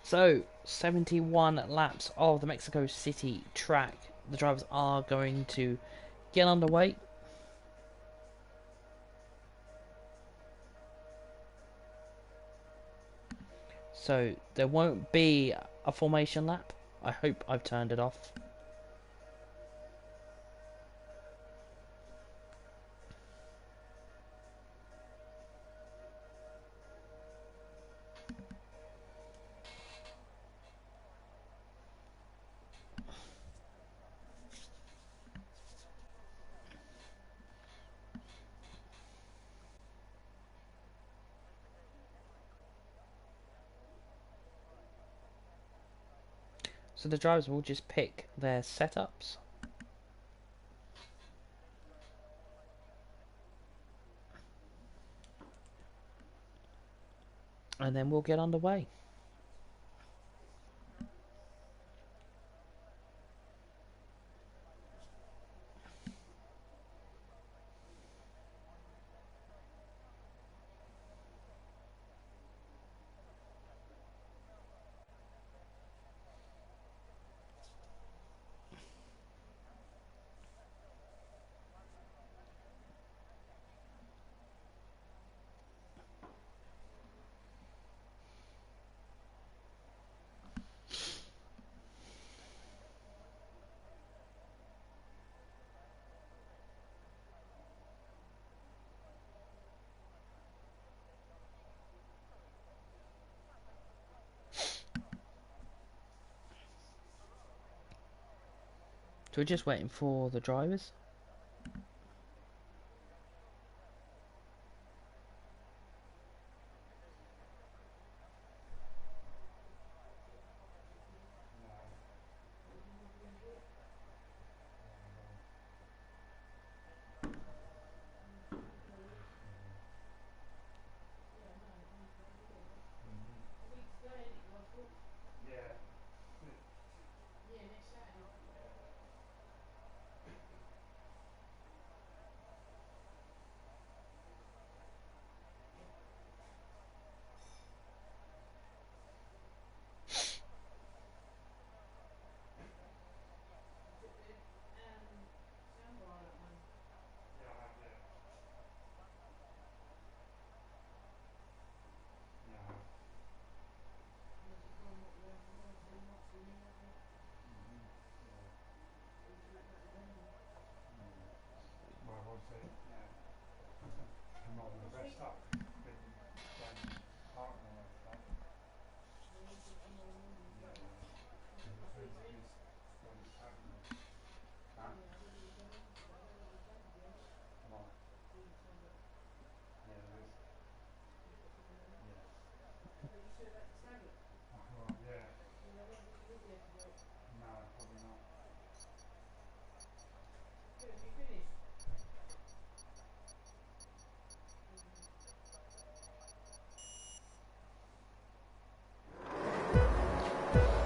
So, 71 laps of the Mexico City track. The drivers are going to get underway. So, there won't be a formation lap. I hope I've turned it off. So the drivers will just pick their setups. And then we'll get underway. So we're just waiting for the drivers.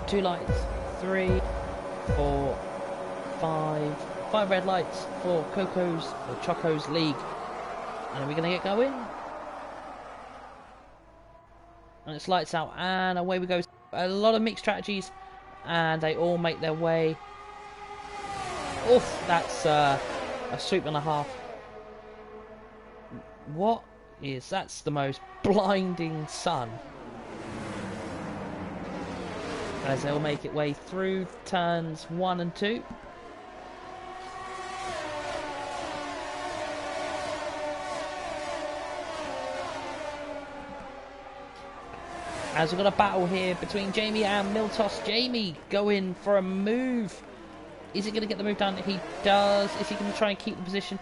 Two lights, 3, 4, 5. 5 red lights for Coco's or Choco's League. And are we going to get going? And it's lights out and away we go. A lot of mixed strategies and they all make their way. Oof, that's a swoop and a half. What is... That's the most blinding sun. As they'll make it way through turns 1 and 2. As we've got a battle here between Jamie and Miltos. Jamie going for a move. Is he going to get the move done? He does. Is he going to try and keep the position?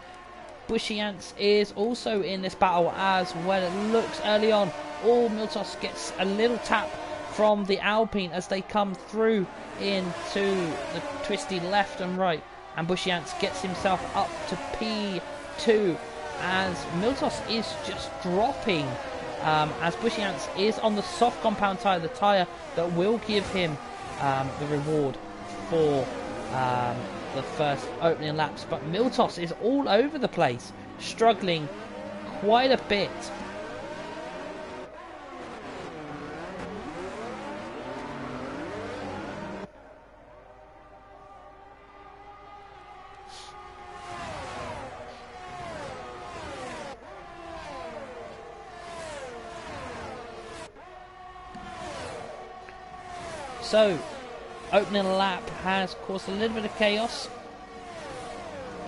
Bushy Ants is also in this battle as well. It looks early on. Oh, Miltos gets a little tap from the Alpine as they come through into the twisty left and right. And Bushiance gets himself up to P2 as Miltos is just dropping. As Bushiance is on the soft compound tyre, the tyre that will give him the reward for the first opening laps. But Miltos is all over the place, struggling quite a bit. So, opening lap has caused a little bit of chaos,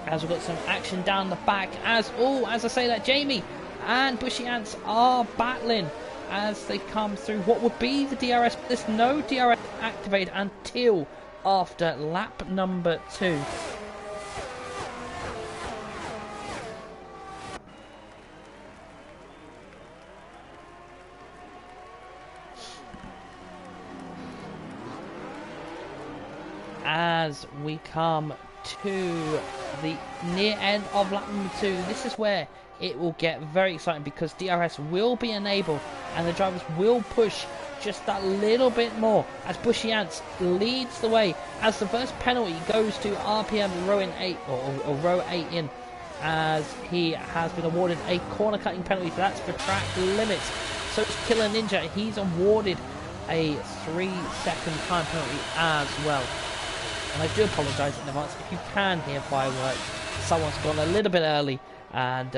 as we've got some action down the back. As I say that, Jamie and Bushiance are battling as they come through what would be the DRS. There's no DRS activated until after lap number 2. As we come to the near end of lap number 2, this is where it will get very exciting, because DRS will be enabled and the drivers will push just that little bit more as Bushiance leads the way, as the first penalty goes to RPM row in 8 or row 8 in, as he has been awarded a corner cutting penalty. So that's for track limits. So it's Killer Ninja, he's awarded a 3-second time penalty as well. And I do apologise in advance if you can hear fireworks. Someone's gone a little bit early and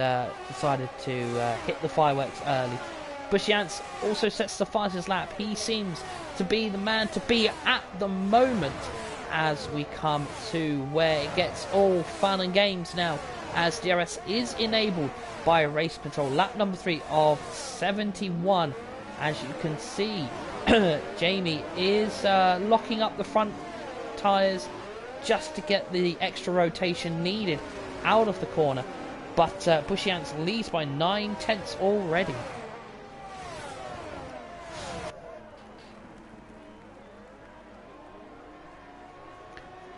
decided to hit the fireworks early. Bushiance also sets the fastest lap. He seems to be the man to be at the moment, as we come to where it gets all fun and games now, as DRS is enabled by race control. Lap number 3 of 71. As you can see, Jamie is locking up the front tyres just to get the extra rotation needed out of the corner, but Bushiance leads by 9/10 already.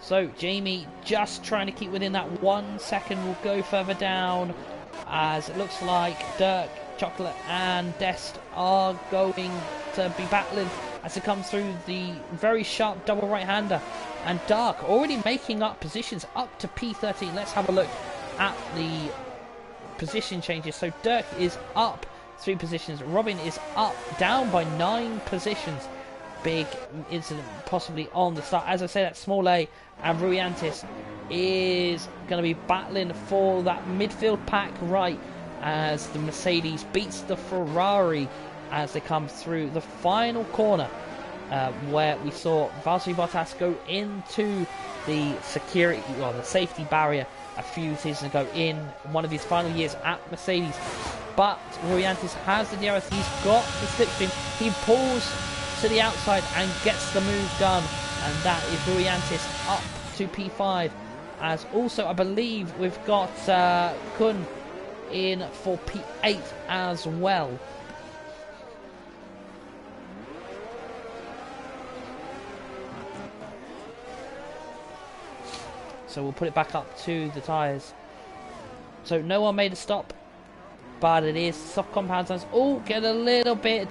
So Jamie just trying to keep within that 1 second. Will go further down, as it looks like Dirk, Chocolate and Dest are going to be battling as it comes through the very sharp double right-hander. And Dark already making up positions up to P13. Let's have a look at the position changes. So Dirk is up 3 positions. Robin is up, down by 9 positions. Big incident possibly on the start. As I say, that Small A and Ruiantis is going to be battling for that midfield pack right, as the Mercedes beats the Ferrari as they come through the final corner, where we saw Valtteri Bottas go into the the safety barrier a few seasons ago in one of his final years at Mercedes. But Ruiantis has the DRS, he's got the slipstream, he pulls to the outside and gets the move done, and that is Ruiantis up to P5. As also, I believe we've got Kun in for P8 as well. So we'll put it back up to the tyres. So no one made a stop, but it is soft compound tyres. Oh, get a little bit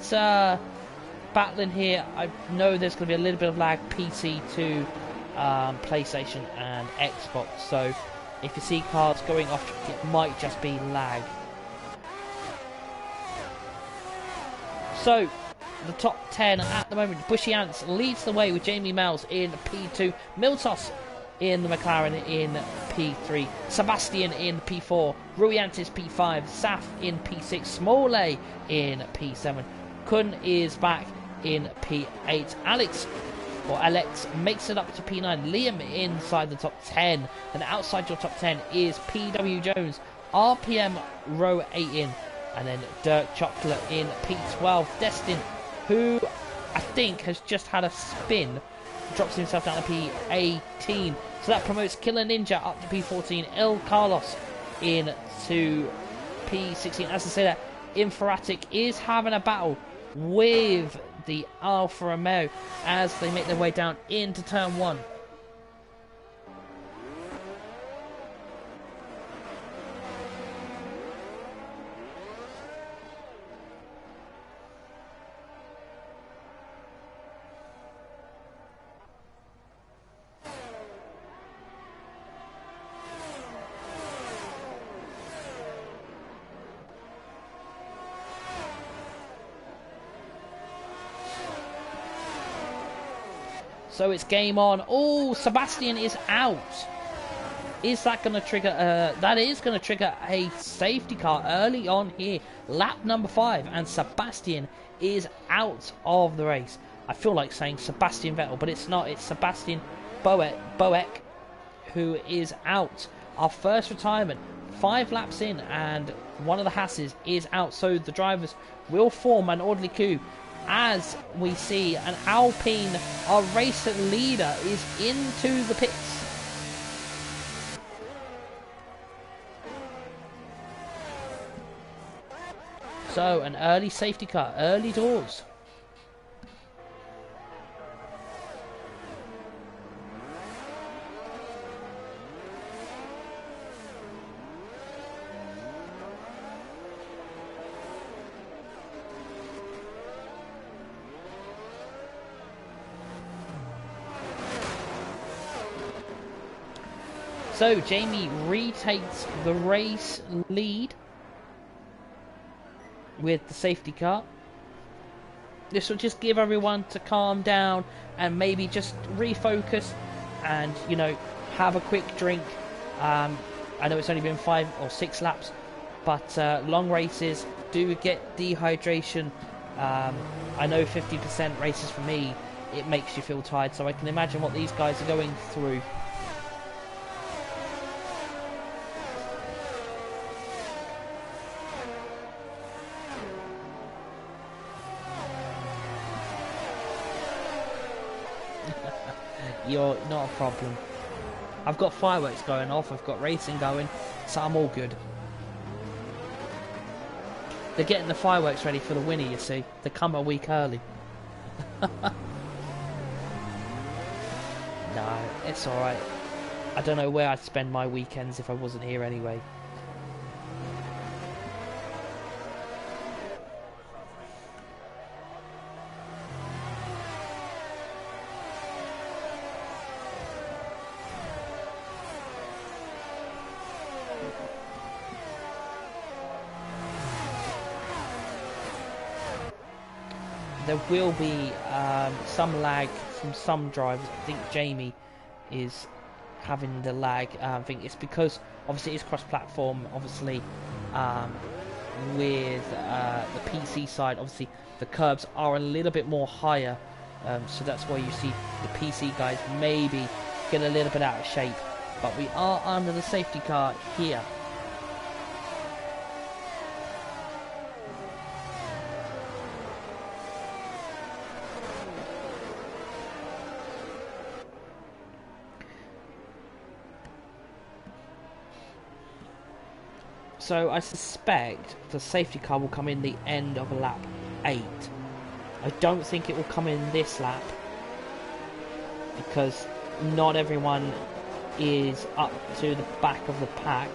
battling here. I know there's going to be a little bit of lag, PC to PlayStation and Xbox. So if you see cars going off, it might just be lag. So the top 10 at the moment, Bushiance leads the way with Jamie Mells in P2, Miltos in the McLaren in P3, Sebastian in P4, Ruiantis P5, Saf in P6, Small A in P7, Kun is back in P8, Alex makes it up to P9, Liam inside the top 10, and outside your top 10 is PW Jones, RPM row 8 in, and then Dirk Chocolate in P12, Destin, who I think has just had a spin, drops himself down to P18, so that promotes Killer Ninja up to P14, El Carlos into P16. As I say that, Inferatic is having a battle with the Alfa Romeo as they make their way down into turn 1. So it's game on. Oh, Sebastian is out. Is that going to trigger... that is going to trigger a safety car early on here. Lap number 5. And Sebastian is out of the race. I feel like saying Sebastian Vettel, but it's not. It's Sebastian Boeck who is out. Our first retirement. 5 laps in and one of the Hasses is out. So the drivers will form an orderly queue. As we see an Alpine, our race leader, is into the pits. So an early safety car, early doors. So Jamie retakes the race lead with the safety car. This will just give everyone to calm down and maybe just refocus and, you know, have a quick drink. I know it's only been 5 or 6 laps, but long races do get dehydration. I know 50% races for me, it makes you feel tired, so I can imagine what these guys are going through. You're not a problem. I've got fireworks going off, I've got racing going, so I'm all good. They're getting the fireworks ready for the winner, you see. They come a week early. No, it's alright. I don't know where I'd spend my weekends if I wasn't here anyway. There will be some lag from some drivers. I think Jamie is having the lag. I think it's because obviously it's cross-platform. Obviously, with the PC side, obviously the curbs are a little bit more higher, so that's why you see the PC guys maybe get a little bit out of shape. But we are under the safety car here. So I suspect the safety car will come in the end of lap 8. I don't think it will come in this lap because not everyone is up to the back of the pack.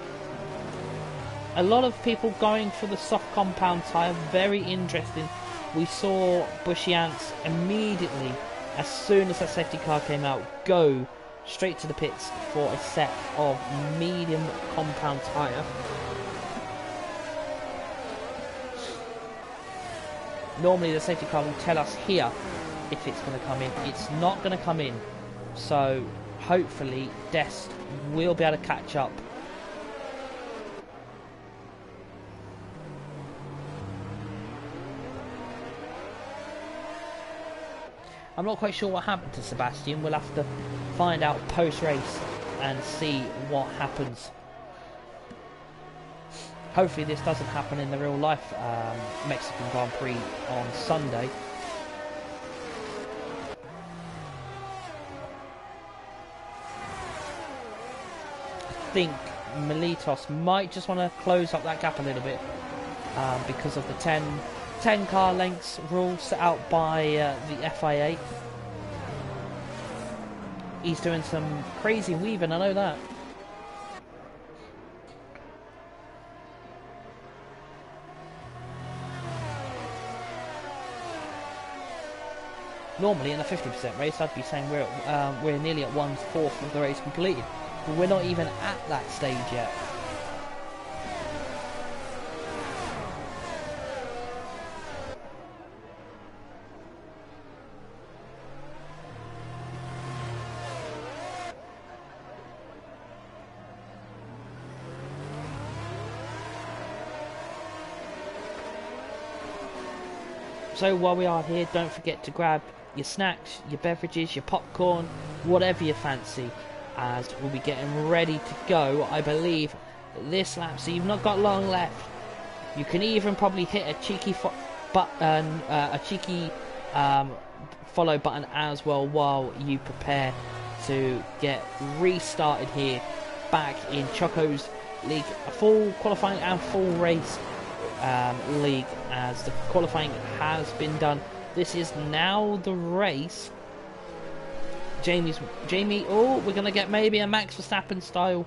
A lot of people going for the soft compound tyre, very interesting. We saw Bushiance immediately, as soon as that safety car came out, go straight to the pits for a set of medium compound tyre. Normally the safety car will tell us here if it's going to come in. It's not going to come in. So hopefully Dest will be able to catch up. I'm not quite sure what happened to Sebastian. We'll have to find out post-race and see what happens. Hopefully this doesn't happen in the real life Mexican Grand Prix on Sunday. I think Militos might just want to close up that gap a little bit because of the 10 10 car lengths rule set out by the FIA. He's doing some crazy weaving, I know that. Normally in a 50% race, I'd be saying we're nearly at 1/4 of the race completed, but we're not even at that stage yet. So while we are here, don't forget to grab your snacks, your beverages, your popcorn, whatever you fancy, as we'll be getting ready to go, I believe, this lap. So you've not got long left. You can even probably hit a cheeky follow button as well while you prepare to get restarted here back in Choco's League, a full qualifying and full race league, as the qualifying has been done. This is now the race. Jamie, oh, we're going to get maybe a Max Verstappen style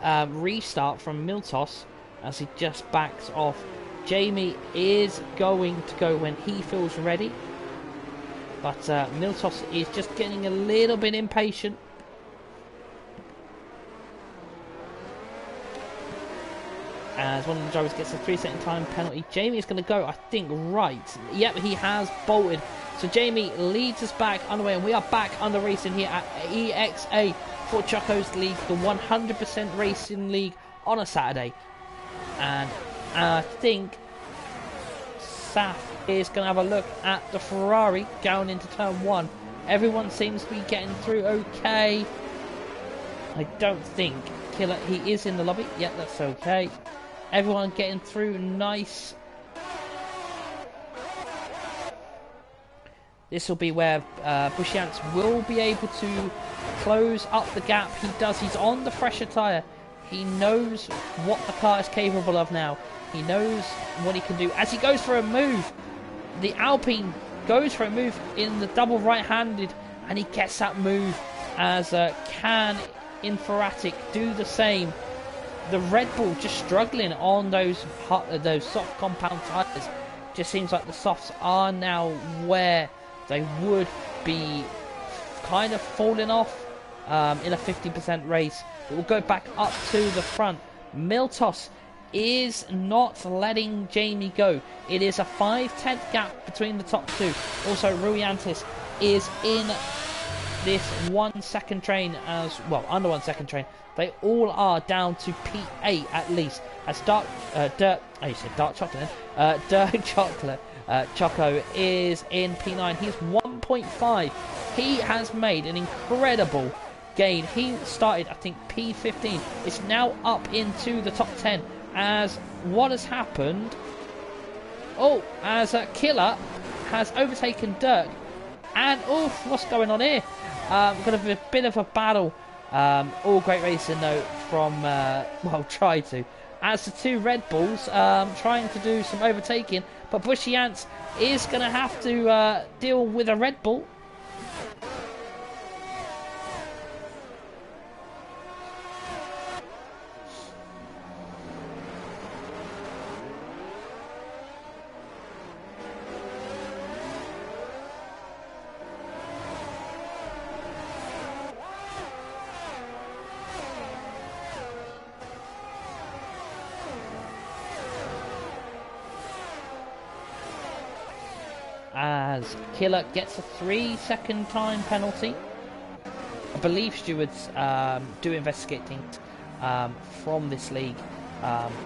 restart from Miltos as he just backs off. Jamie is going to go when he feels ready, but Miltos is just getting a little bit impatient. As one of the drivers gets a 3-second time penalty, Jamie is going to go, I think, right. Yep, he has bolted. So Jamie leads us back underway, and we are back under racing here at EXA for Choco's League, the 100% racing league on a Saturday. And I think Saf is going to have a look at the Ferrari going into turn 1. Everyone seems to be getting through okay. I don't think Killer, he is in the lobby. Yep, that's okay. Everyone getting through nice. This will be where Bushiance will be able to close up the gap. He does. He's on the fresher tyre. He knows what the car is capable of now. He knows what he can do. As he goes for a move, the Alpine goes for a move in the double right-handed, and he gets that move, as can Inferatic do the same. The Red Bull just struggling on those soft compound tyres. Just seems like the softs are now where they would be kind of falling off in a 50% race. It will go back up to the front. Miltos is not letting Jamie go. It is a 5/10 gap between the top two. Also, Ruiantis is in this 1 second train as well, under 1 second train. They all are down to P8 at least. As Dark Chocolate Choco is in P9. He's 1.5. He has made an incredible gain. He started, I think, P15. It's now up into the top 10. As what has happened? Oh, as Killer has overtaken Dirk. And oh, what's going on here? Got a bit of a battle. All great racing though from try to. As the two Red Bulls trying to do some overtaking, but Bushy Ants is going to have to deal with a Red Bull. As Killer gets a 3-second time penalty. I believe stewards do investigate things from this league,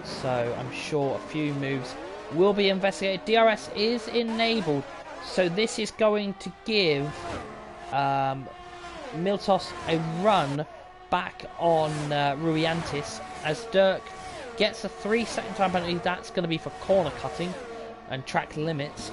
so I'm sure a few moves will be investigated. DRS is enabled, so this is going to give Miltos a run back on Ruiantis, as Dirk gets a 3-second time penalty. That's going to be for corner cutting and track limits.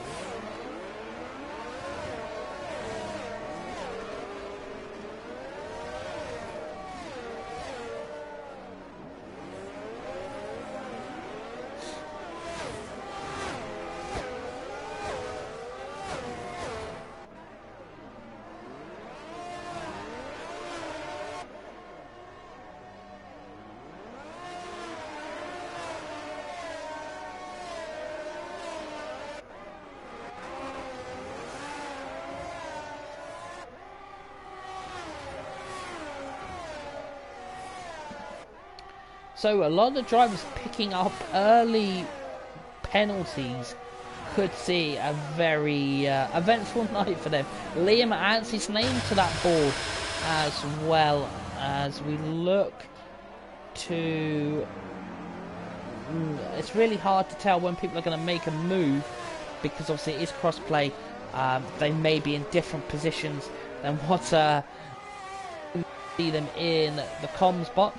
So a lot of the drivers picking up early penalties could see a very eventful night for them. Liam adds his name to that board as well as we look to... It's really hard to tell when people are going to make a move because obviously it is cross-play. They may be in different positions than what see them in the comms box.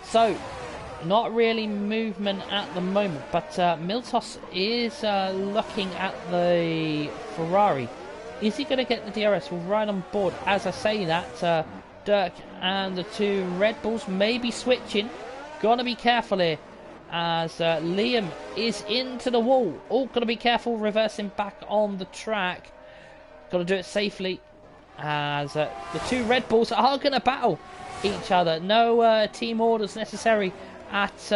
So, not really movement at the moment, but Miltos is looking at the Ferrari. Is he going to get the DRS? Well, right on board. As I say that, Dirk and the two Red Bulls may be switching. Got to be careful here, as Liam is into the wall. Oh, got to be careful reversing back on the track. Got to do it safely, as the two Red Bulls are going to battle each other. No team orders necessary at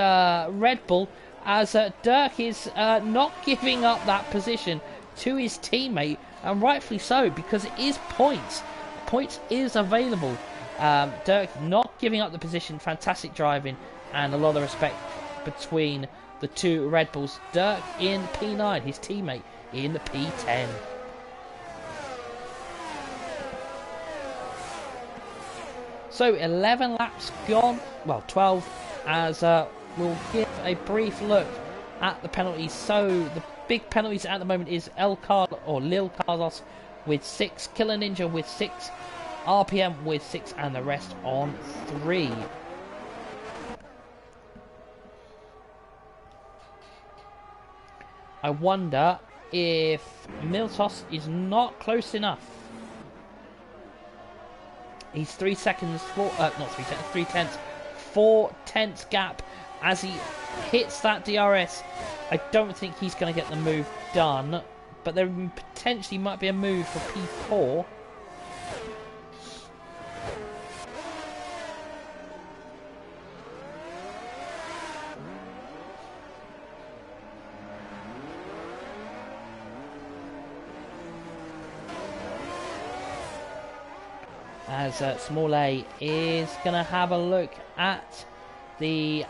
Red Bull, as Dirk is not giving up that position to his teammate, and rightfully so, because it is points. Points is available. Dirk not giving up the position. Fantastic driving and a lot of respect between the two Red Bulls. Dirk in P9, his teammate in the P10. So 11 laps gone, well 12, as we'll give a brief look at the penalties. So the big penalties at the moment is Lil Carlos with 6, Killer Ninja with 6, RPM with 6, and the rest on 3. I wonder if Miltos is not close enough. He's 3 seconds, not 3 seconds, 3 tenths, 4 tenths gap as he hits that DRS. I don't think he's going to get the move done, but there potentially might be a move for P4. As Small A is going to have a look at the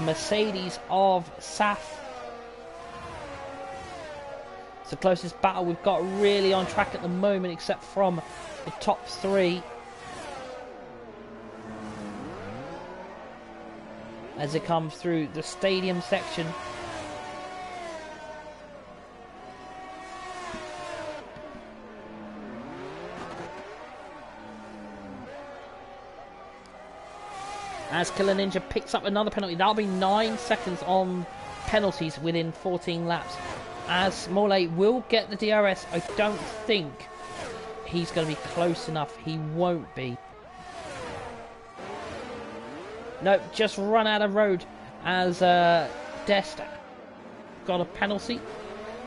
Mercedes of Saf. It's the closest battle we've got really on track at the moment, except from the top 3. As it comes through the stadium section. As Killer Ninja picks up another penalty. That'll be 9 seconds on penalties within 14 laps. As Morley will get the DRS, I don't think he's going to be close enough. He won't be. Nope, just run out of road as Dest got a penalty.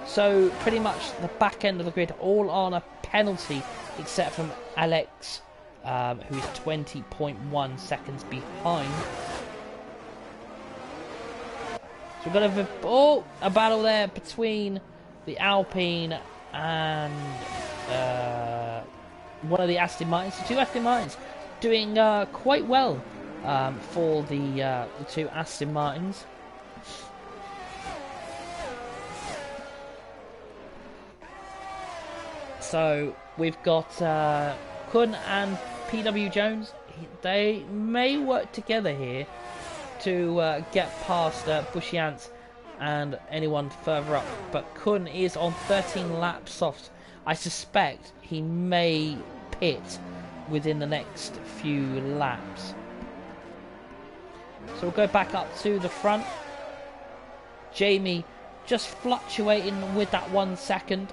So pretty much the back end of the grid all on a penalty, except from Alex, who is 20.1 seconds behind. So we've got a battle there between the Alpine and one of the Aston Martins. The two Aston Martins doing quite well for the two Aston Martins. So we've got Kun and PW Jones. They may work together here to get past Bushiance and anyone further up, but Kun is on 13 laps soft. I suspect he may pit within the next few laps. So we'll go back up to the front. Jamie just fluctuating with that 1 second.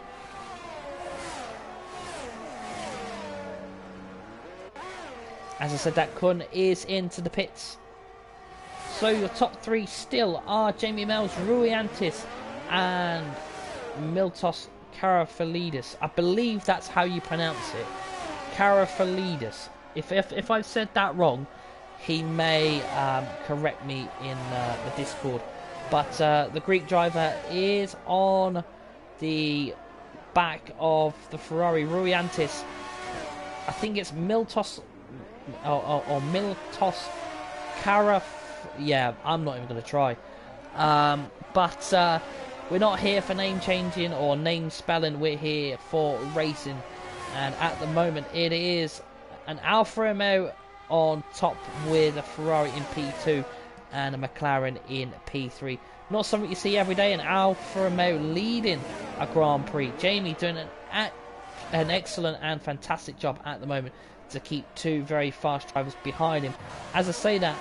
As I said, that Kun is into the pits. So your top 3 still are Jamie Mells, Ruiantis and Miltos Karafalidis. I believe that's how you pronounce it. Karafalidis. If I've said that wrong, he may correct me in the Discord. But the Greek driver is on the back of the Ferrari. Ruiantis, I think it's Miltos or Miltos Caraf. Yeah, I'm not even going to try. But we're not here for name changing or name spelling. We're here for racing, and at the moment it is an Alfa Romeo on top with a Ferrari in P2 and a McLaren in P3. Not something you see every day. An Alfa Romeo leading a Grand Prix. Jamie doing an excellent and fantastic job at the moment to keep two very fast drivers behind him. As I say that,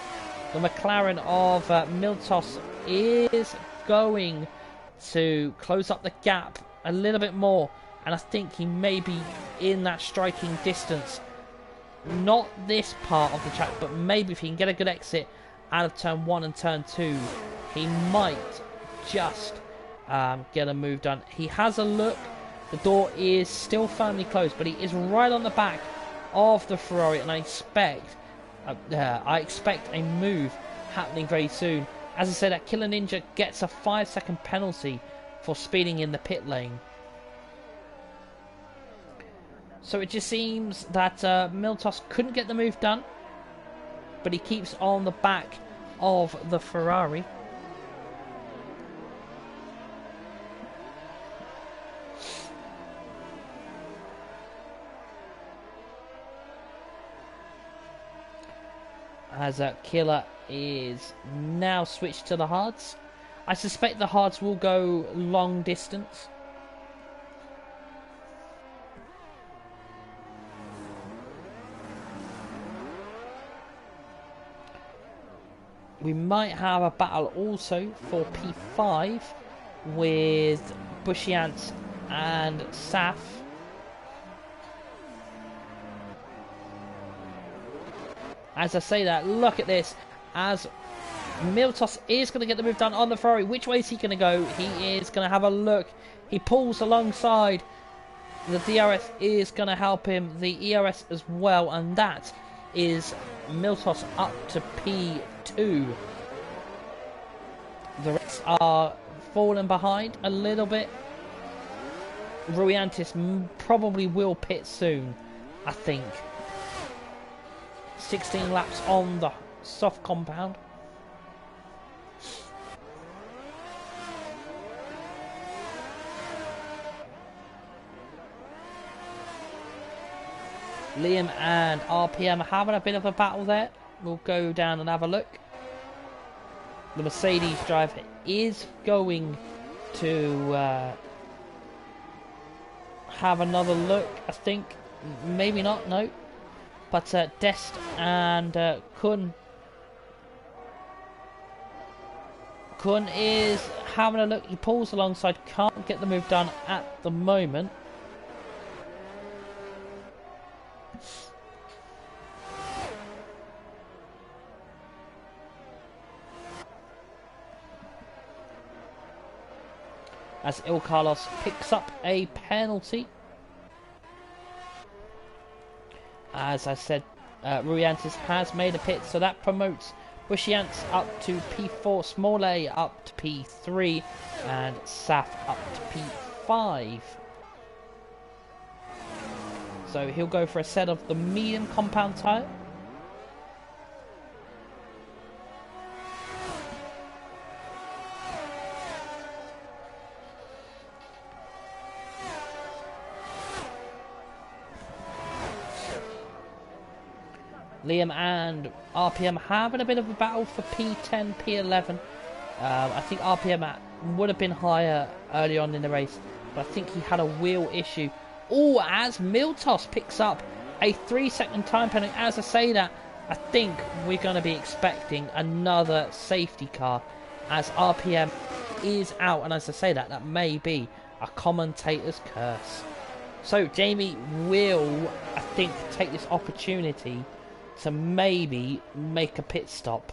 the McLaren of Miltos is going to close up the gap a little bit more, and I think he may be in that striking distance. Not this part of the track, but maybe if he can get a good exit out of turn 1 and turn 2, he might just get a move done. He has a look. The door is still firmly closed, but he is right on the back of the Ferrari, and I expect a move happening very soon. As I said, that Killer Ninja gets a 5-second penalty for speeding in the pit lane. So it just seems that Miltos couldn't get the move done, but he keeps on the back of the Ferrari. As Killer is now switched to the hards. I suspect the hards will go long distance. We might have a battle also for P5 with Bushiant and Saf. As I say that, look at this. As Miltos is going to get the move done on the Ferrari. Which way is he going to go? He is going to have a look. He pulls alongside. The DRS is going to help him. The ERS as well. And that is Miltos up to P2. The rest are falling behind a little bit. Ruiantis probably will pit soon, I think. 16 laps on the soft compound. Liam and RPM having a bit of a battle there. We'll go down and have a look. The Mercedes driver is going to have another look, I think. Maybe not, no. But Dest and Kun is having a look. He pulls alongside, can't get the move done at the moment. As Il Carlos picks up a penalty. As I said, Ruiantis has made a pit, so that promotes Bushiant's up to P4, Small A up to P3, and Saf up to P5. So he'll go for a set of the medium compound tyre. Liam and RPM having a bit of a battle for P10, P11. I think RPM would have been higher early on in the race, but I think he had a wheel issue. Oh, as Miltos picks up a 3-second time penalty. As I say that, I think we're going to be expecting another safety car as RPM is out. And as I say that, that may be a commentator's curse. So Jamie will, I think, take this opportunity to maybe make a pit stop.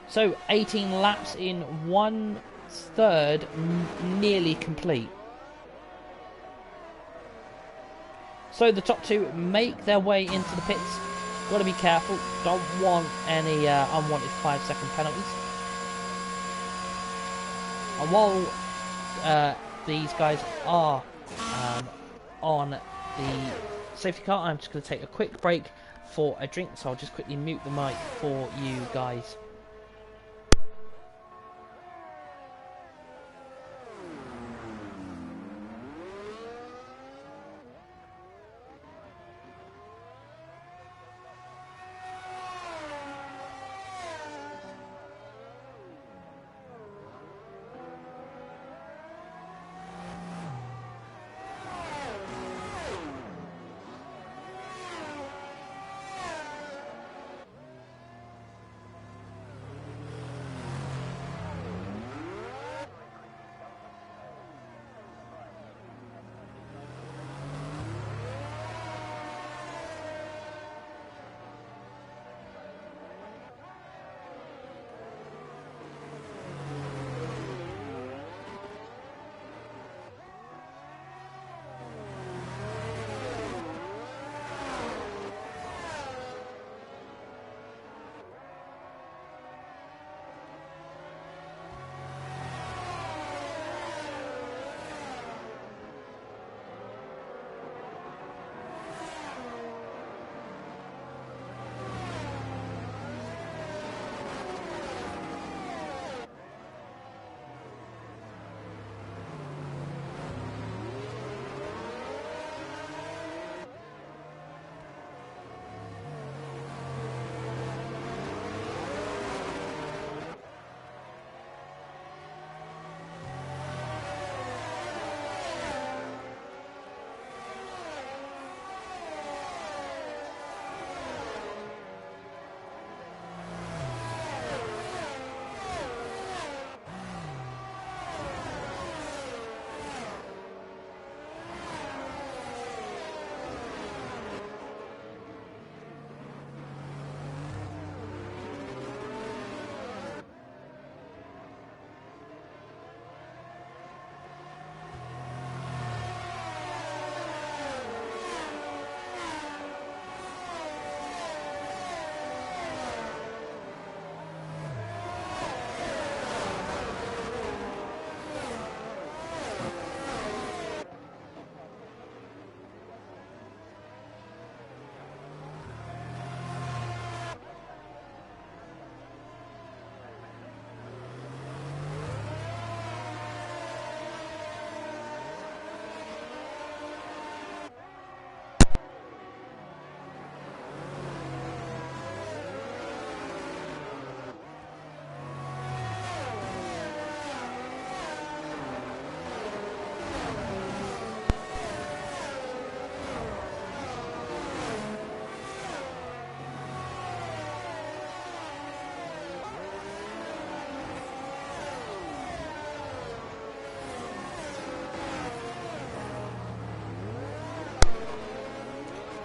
So 18 laps in 1/3, nearly complete. So the top two make their way into the pits. Got to be careful. Don't want any unwanted 5-second penalties. And while these guys are on the safety car, I'm just going to take a quick break for a drink, so I'll just quickly mute the mic for you guys.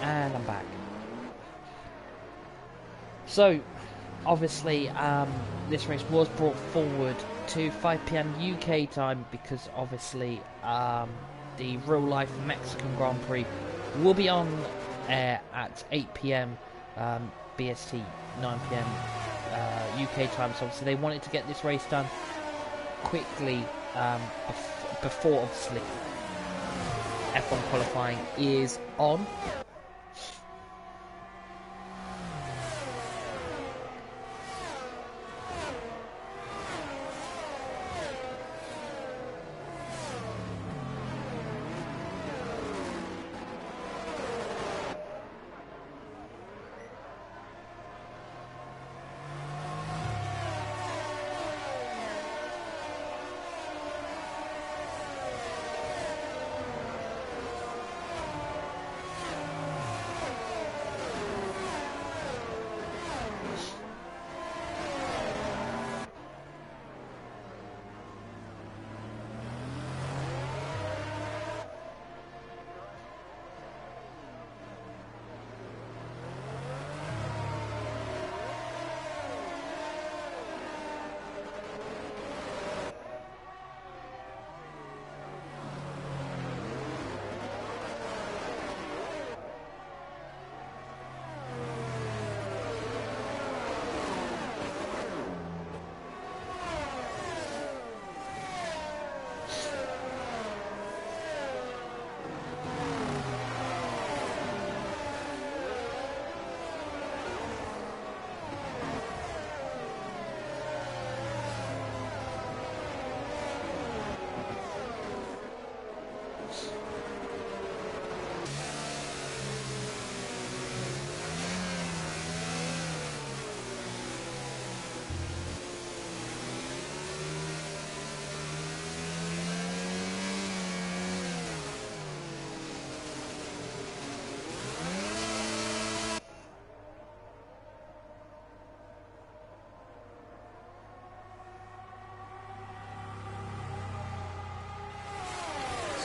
And I'm back. So, obviously, this race was brought forward to 5 PM UK time because obviously the real life Mexican Grand Prix will be on air at 8 PM BST, 9 PM UK time. So obviously they wanted to get this race done quickly before obviously F1 qualifying is on.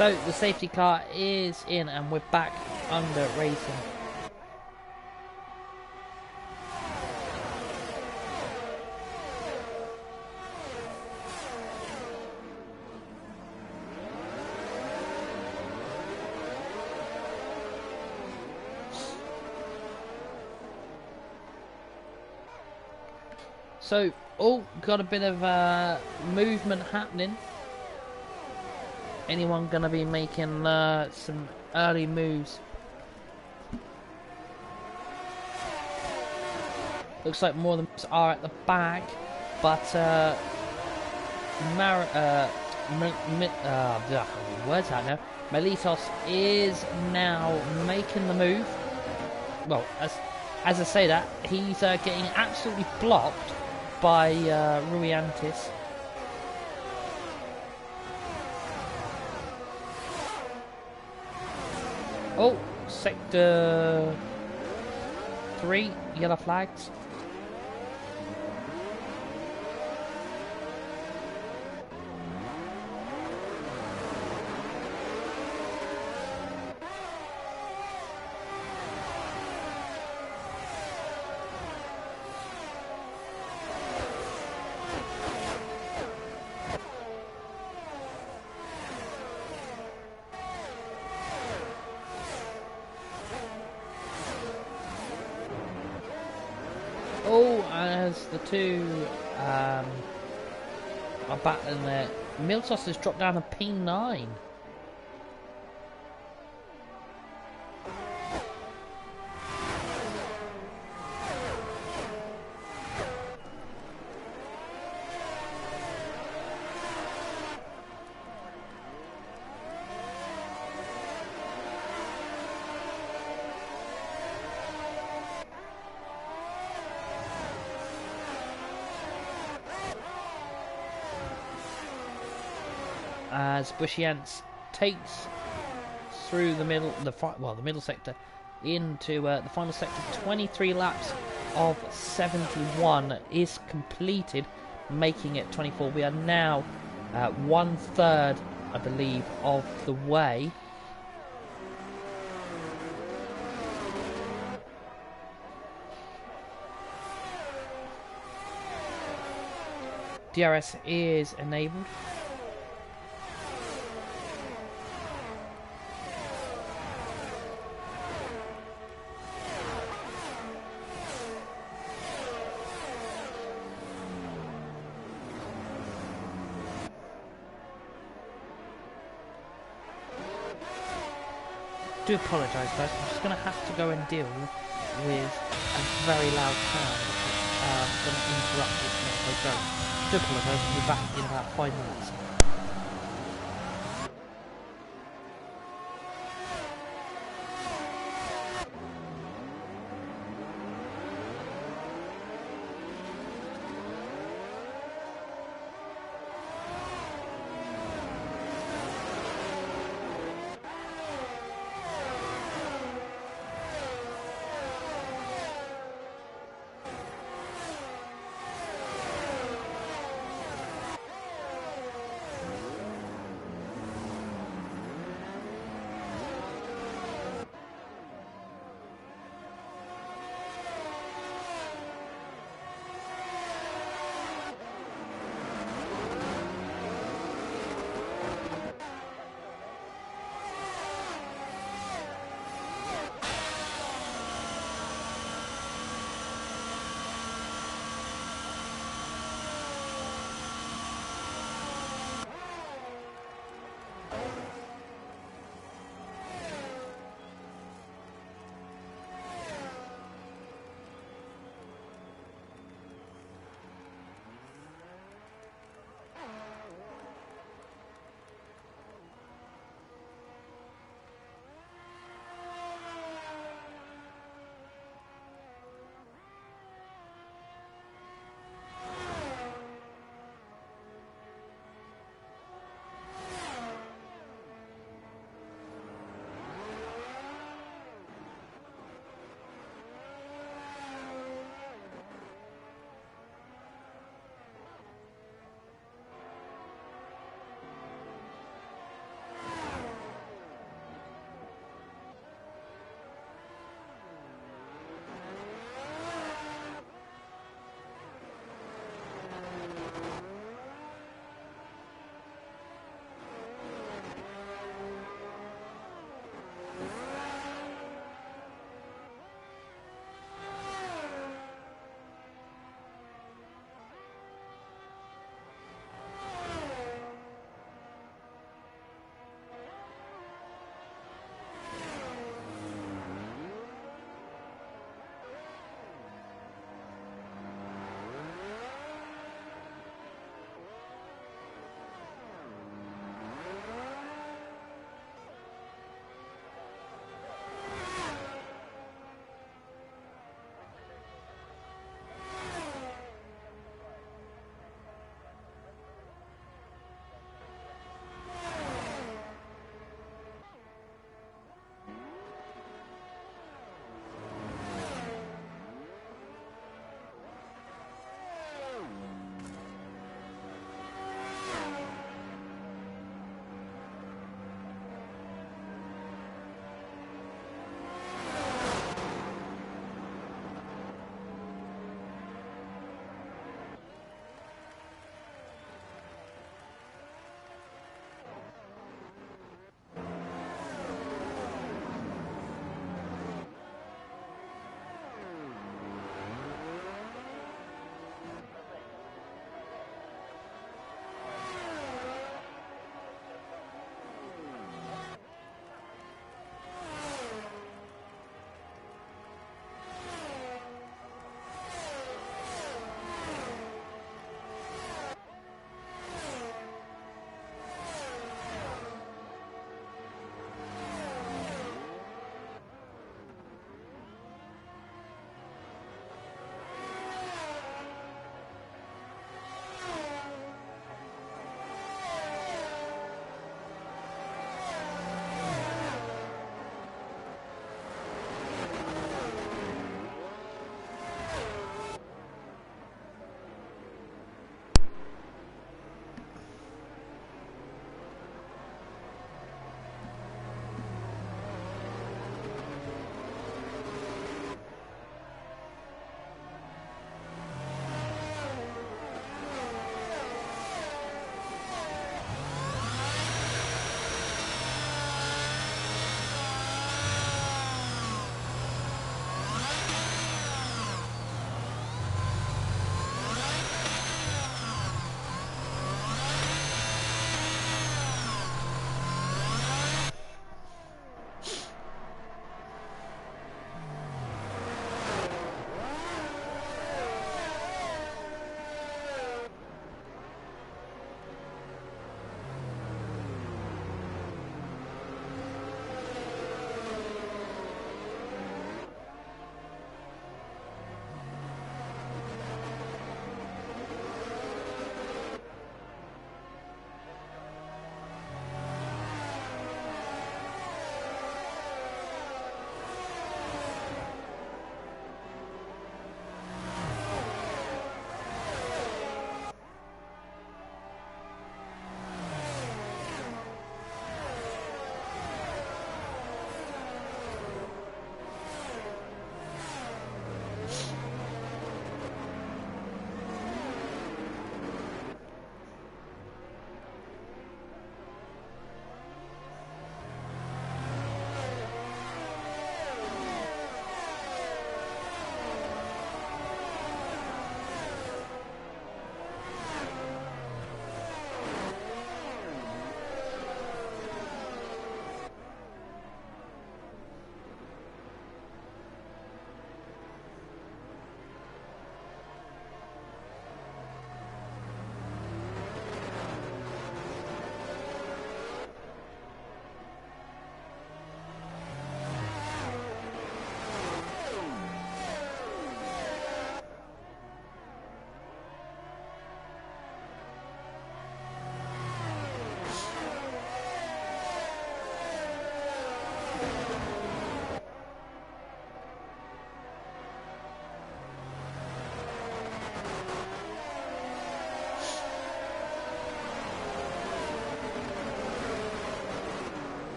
So the safety car is in and we're back under racing. So, oh, got a bit of movement happening. Anyone gonna be making some early moves? Looks like more of them are at the back, but words out now. Melitos is now making the move. Well, as I say that, he's getting absolutely blocked by Ruiantis. Oh, sector 3, yellow flags. Oh, as the two are battling there, Miltos has dropped down to P9. As Bushiance takes through the middle, the middle sector into the final sector. 23 laps of 71 is completed, making it 24. We are now 1/3, I believe, of the way. DRS is enabled. I do apologise guys, I'm just going to have to go and deal with a very loud sound that's going to interrupt this next go. I do apologise, I'll be back in about 5 minutes.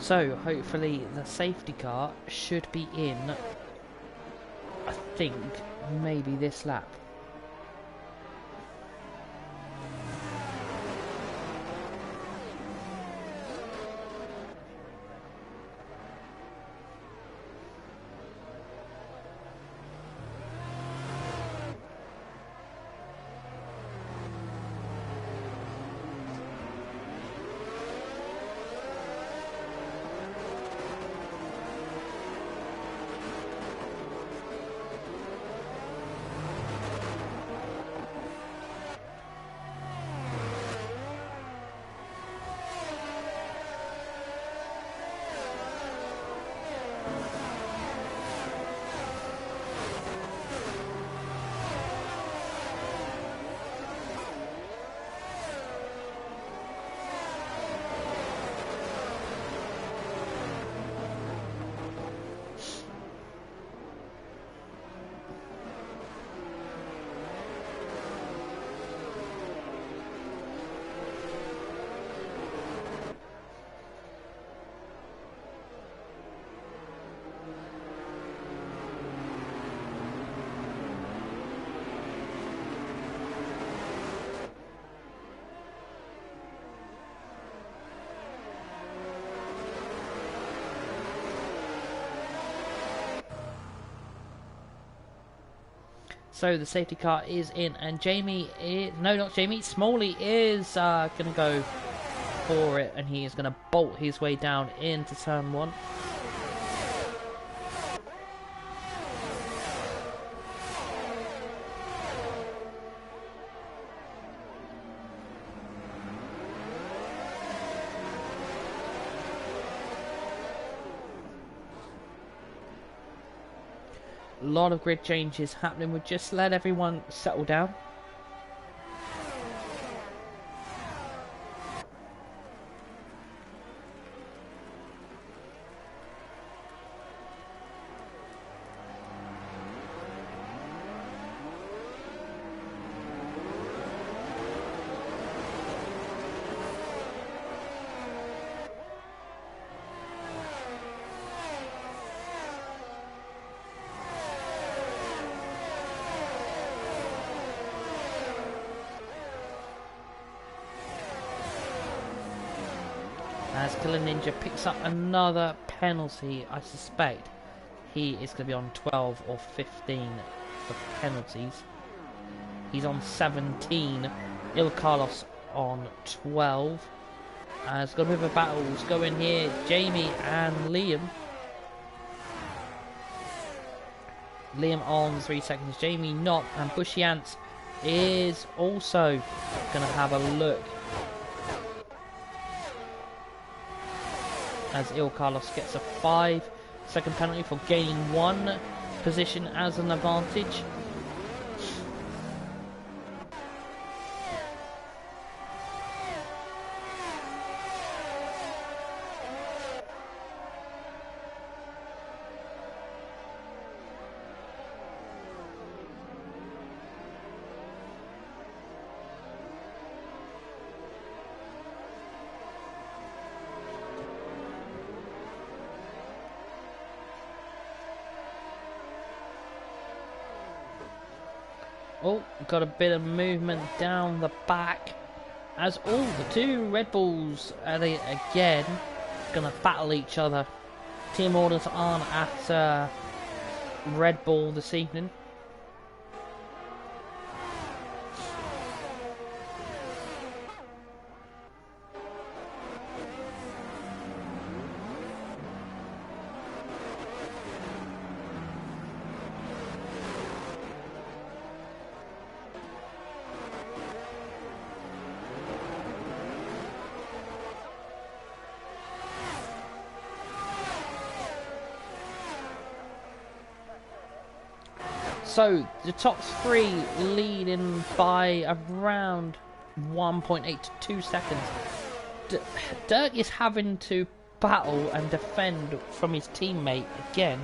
So hopefully the safety car should be in, I think, maybe this lap. So the safety car is in, and Jamie is, no, not Jamie, Smalley is going to go for it, and he is going to bolt his way down into turn 1. A lot of grid changes happening. We'll just let everyone settle down. As Killer Ninja picks up another penalty, I suspect he is going to be on 12 or 15 for penalties. He's on 17. Il Carlos on 12. It's got a bit of a battles going here. Jamie and Liam. Liam on 3 seconds. Jamie not. And Bushy Ants is also going to have a look. As Il Carlos gets a 5-second penalty for gaining 1 position as an advantage. Oh, got a bit of movement down the back. As all the 2 Red Bulls are again going to battle each other. Team orders on at Red Bull this evening. So the top 3 leading by around 1.8 to 2 seconds. Dirk is having to battle and defend from his teammate again.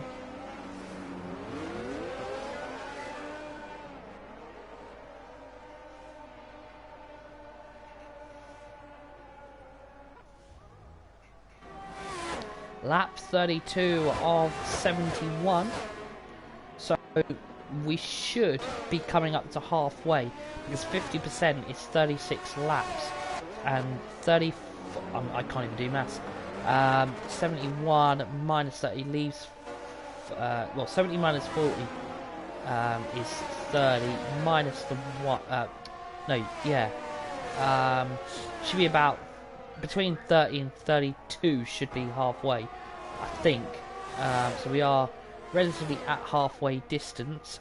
Lap 32 of 71. So we should be coming up to halfway, because 50% is 36 laps, and 30. I can't even do maths. 71 minus 30 leaves. Well, 70 minus 40 is 30 minus the what? No, yeah. Should be about between 30 and 32. Should be halfway, I think. So we are relatively at halfway distance.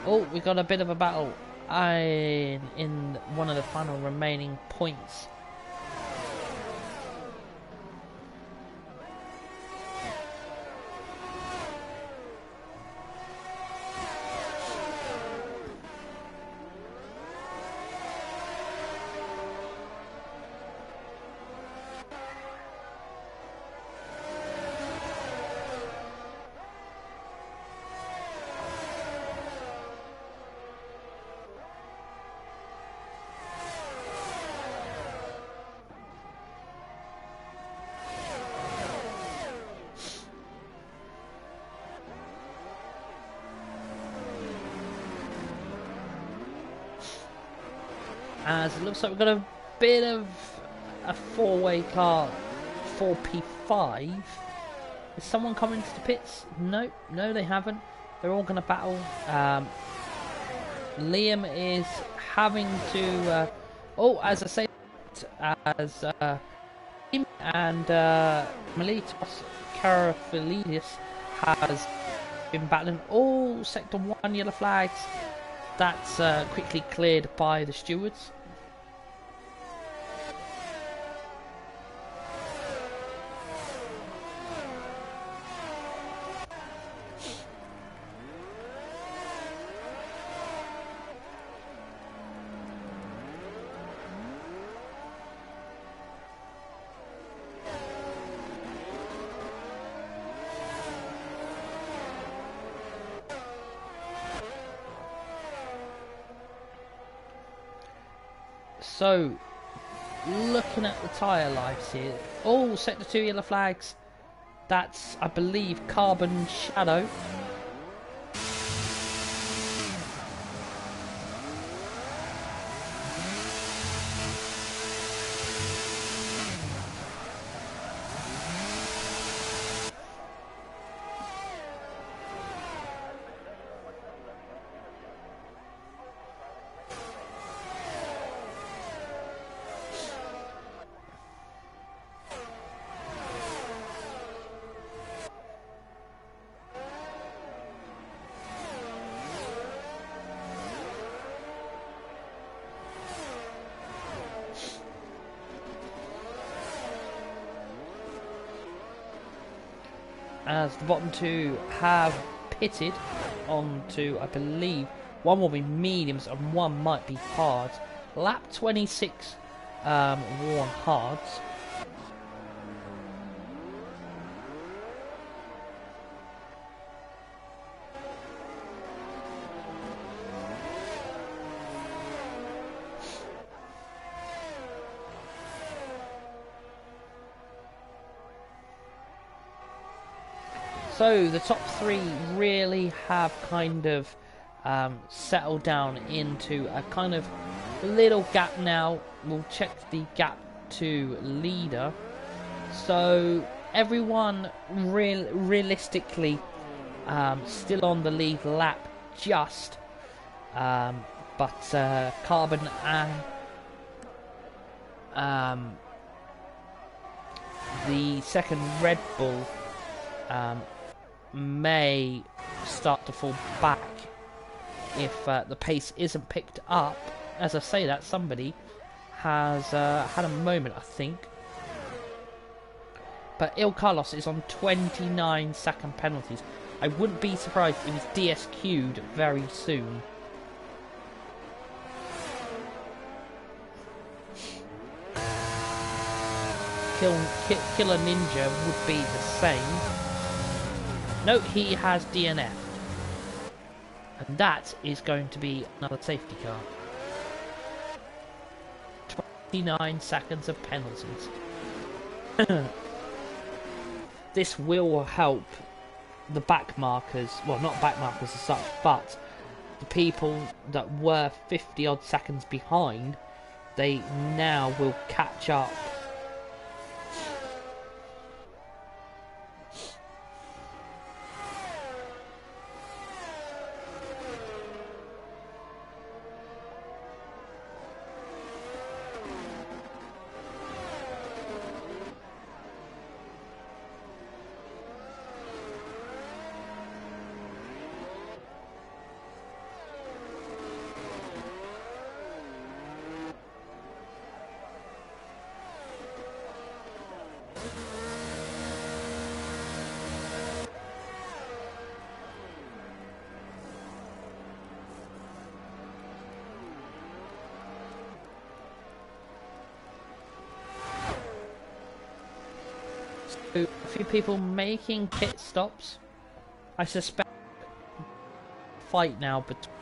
Oh, we got a bit of a battle in one of the final remaining points. As it looks like we've got a bit of a four-way car, 4P5. Is someone coming to the pits? No, they haven't. They're all going to battle. Liam is having to... as I say, as and Miletos Karafilidis has been battling all Sector 1 yellow flags. That's quickly cleared by the stewards. So, looking at the tyre lives here, all Sector 2 yellow flags. That's, I believe, Carbon Shadow. As the bottom two have pitted onto, I believe, one will be mediums and one might be hards. Lap 26 worn hards. So the top three really have kind of settled down into a kind of little gap now. We'll check the gap to leader. So everyone realistically still on the lead lap just. But Carbon and the second Red Bull may start to fall back if the pace isn't picked up as I say that, somebody has had a moment, I think. But Il Carlos is on 29 second penalties. I wouldn't be surprised if he's DSQ'd very soon. Killer Ninja would be the same. No, he has DNF. And that is going to be another safety car. 29 seconds of penalties. This will help the back markers, well, not back markers as such, but the people that were 50 odd seconds behind, they now will catch up. A few people making pit stops. I suspect fight now between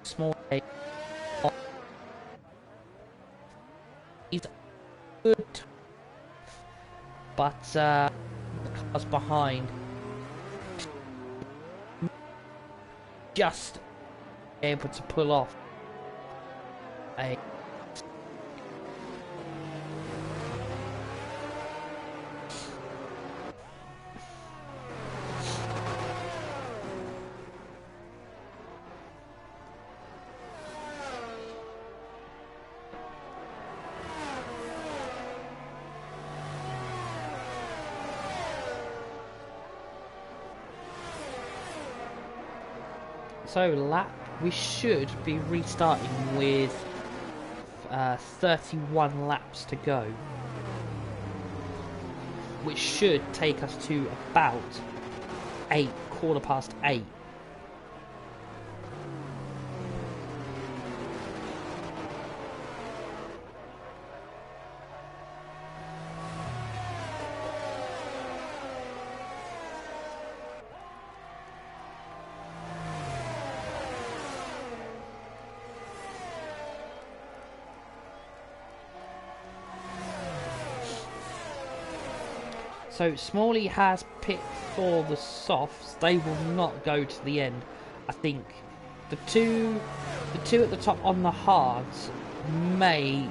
small A. He's good, but the cars behind just able to pull off a so we should be restarting with 31 laps to go, which should take us to about 8:15. So Smalley has pit for the softs. They will not go to the end. I think the two at the top on the hards may,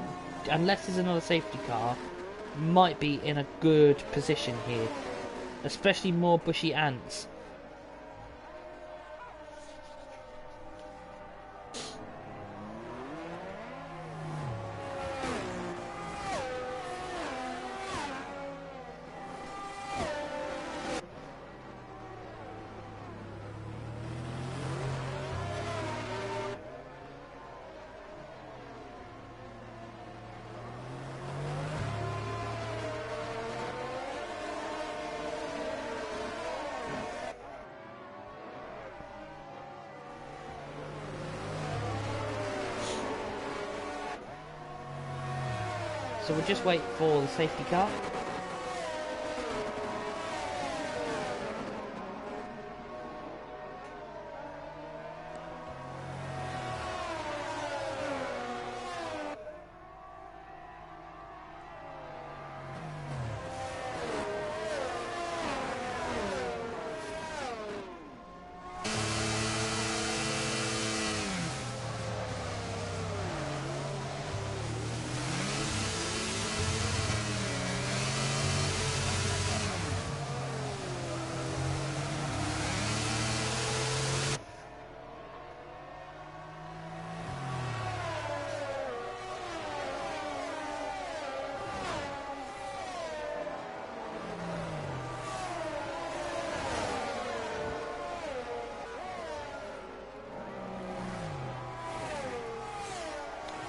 unless there's another safety car, might be in a good position here. Especially more bushy ants. So we'll just wait for the safety car.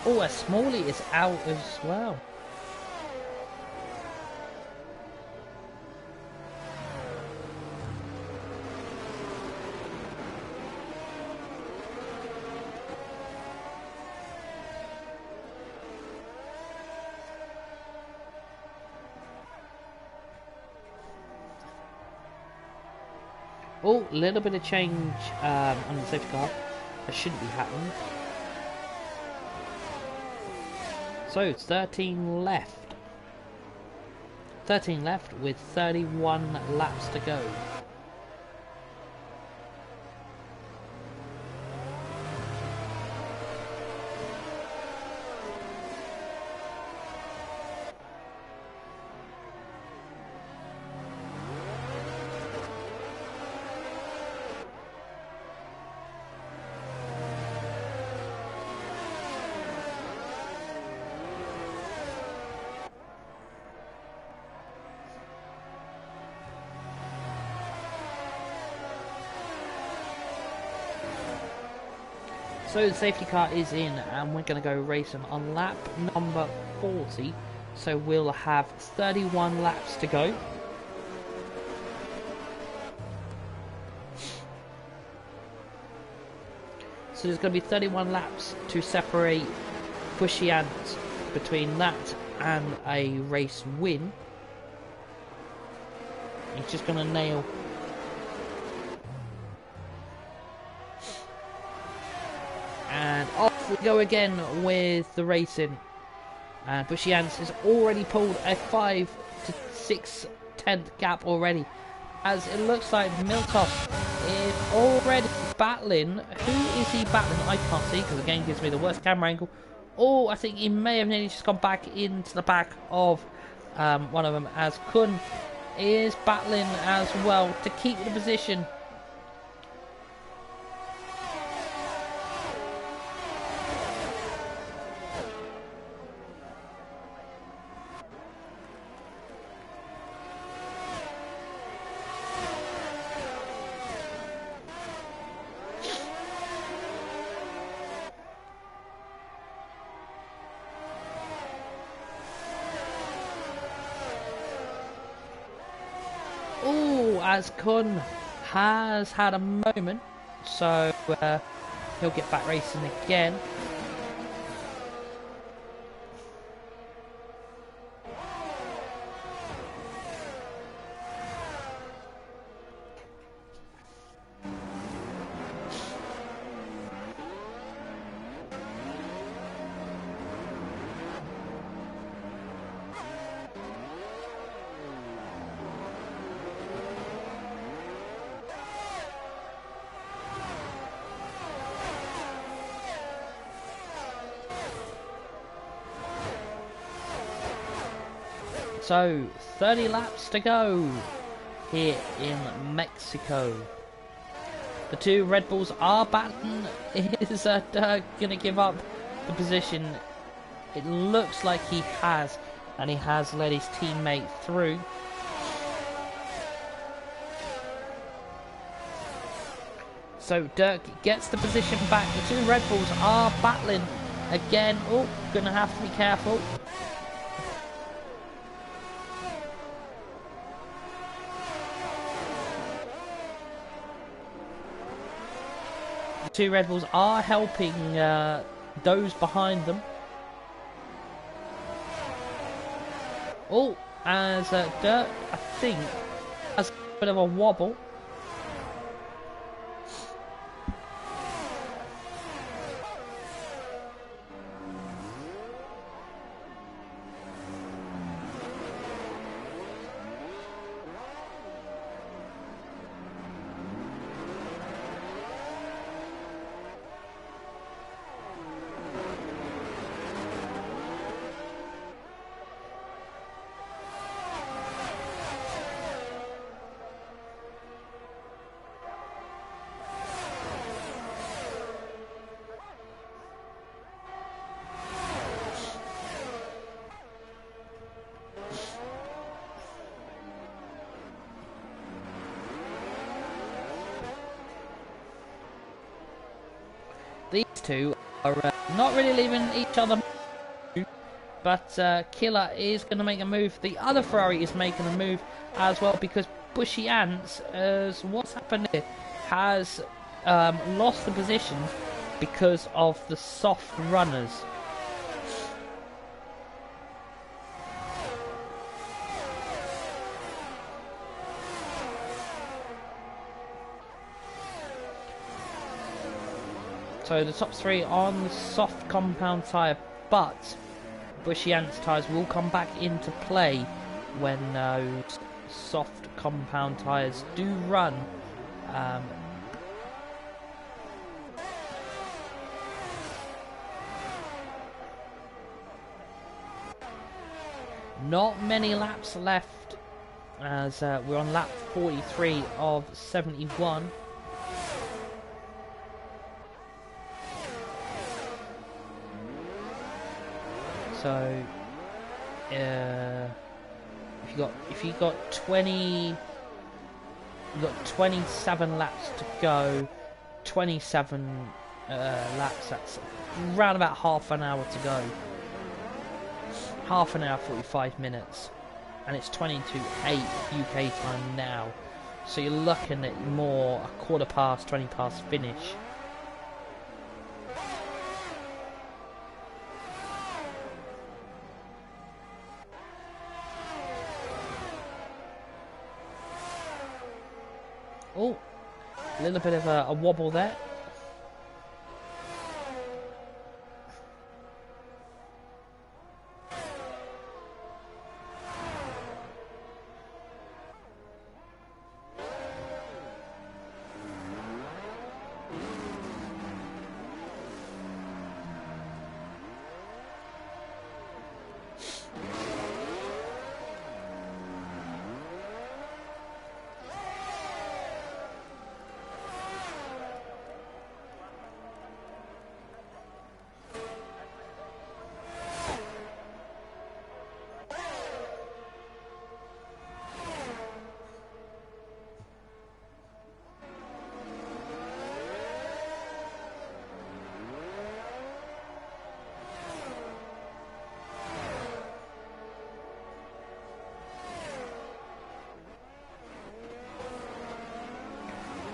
Oh, a Smalley is out as well. Oh, a little bit of change on the safety car. That shouldn't be happening. So it's 13 left. 13 left with 31 laps to go. So the safety car is in and we're going to go racing on lap number 40. So we'll have 31 laps to go. So there's going to be 31 laps to separate Bushy Ant between that and a race win. He's just going to nail. And off we go again with the racing. And Bushy Ants has already pulled a 5 to 6/10 gap already. As it looks like Miltoff is already battling. Who is he battling? I can't see because the game gives me the worst camera angle. Oh, I think he may have nearly just gone back into the back of one of them, as Kun is battling as well to keep the position. As Kun has had a moment, so he'll get back racing again. So 30 laps to go here in Mexico. The two Red Bulls are battling. Is going to give up the position? It looks like he has, and he has let his teammate through. So Dirk gets the position back. The two Red Bulls are battling again. Oh, gonna have to be careful. The two Red Bulls are helping those behind them. Oh, as Dirk, I think, has a bit of a wobble. These two are not really leaving each other, but Killer is going to make a move. The other Ferrari is making a move as well, because Bushy Ants, as what's happened here, has lost the position because of the soft runners. So the top three on the soft compound tyre, but Bushy Ants tyres will come back into play when those soft compound tyres do run. Not many laps left, as we're on lap 43 of 71. So, if you got 27 laps to go, 27 laps. That's around about half an hour to go. Half an hour, 45 minutes, and it's 22:08 UK time now. So you're looking at more a quarter past, 20 past finish. Oh, a little bit of a wobble there.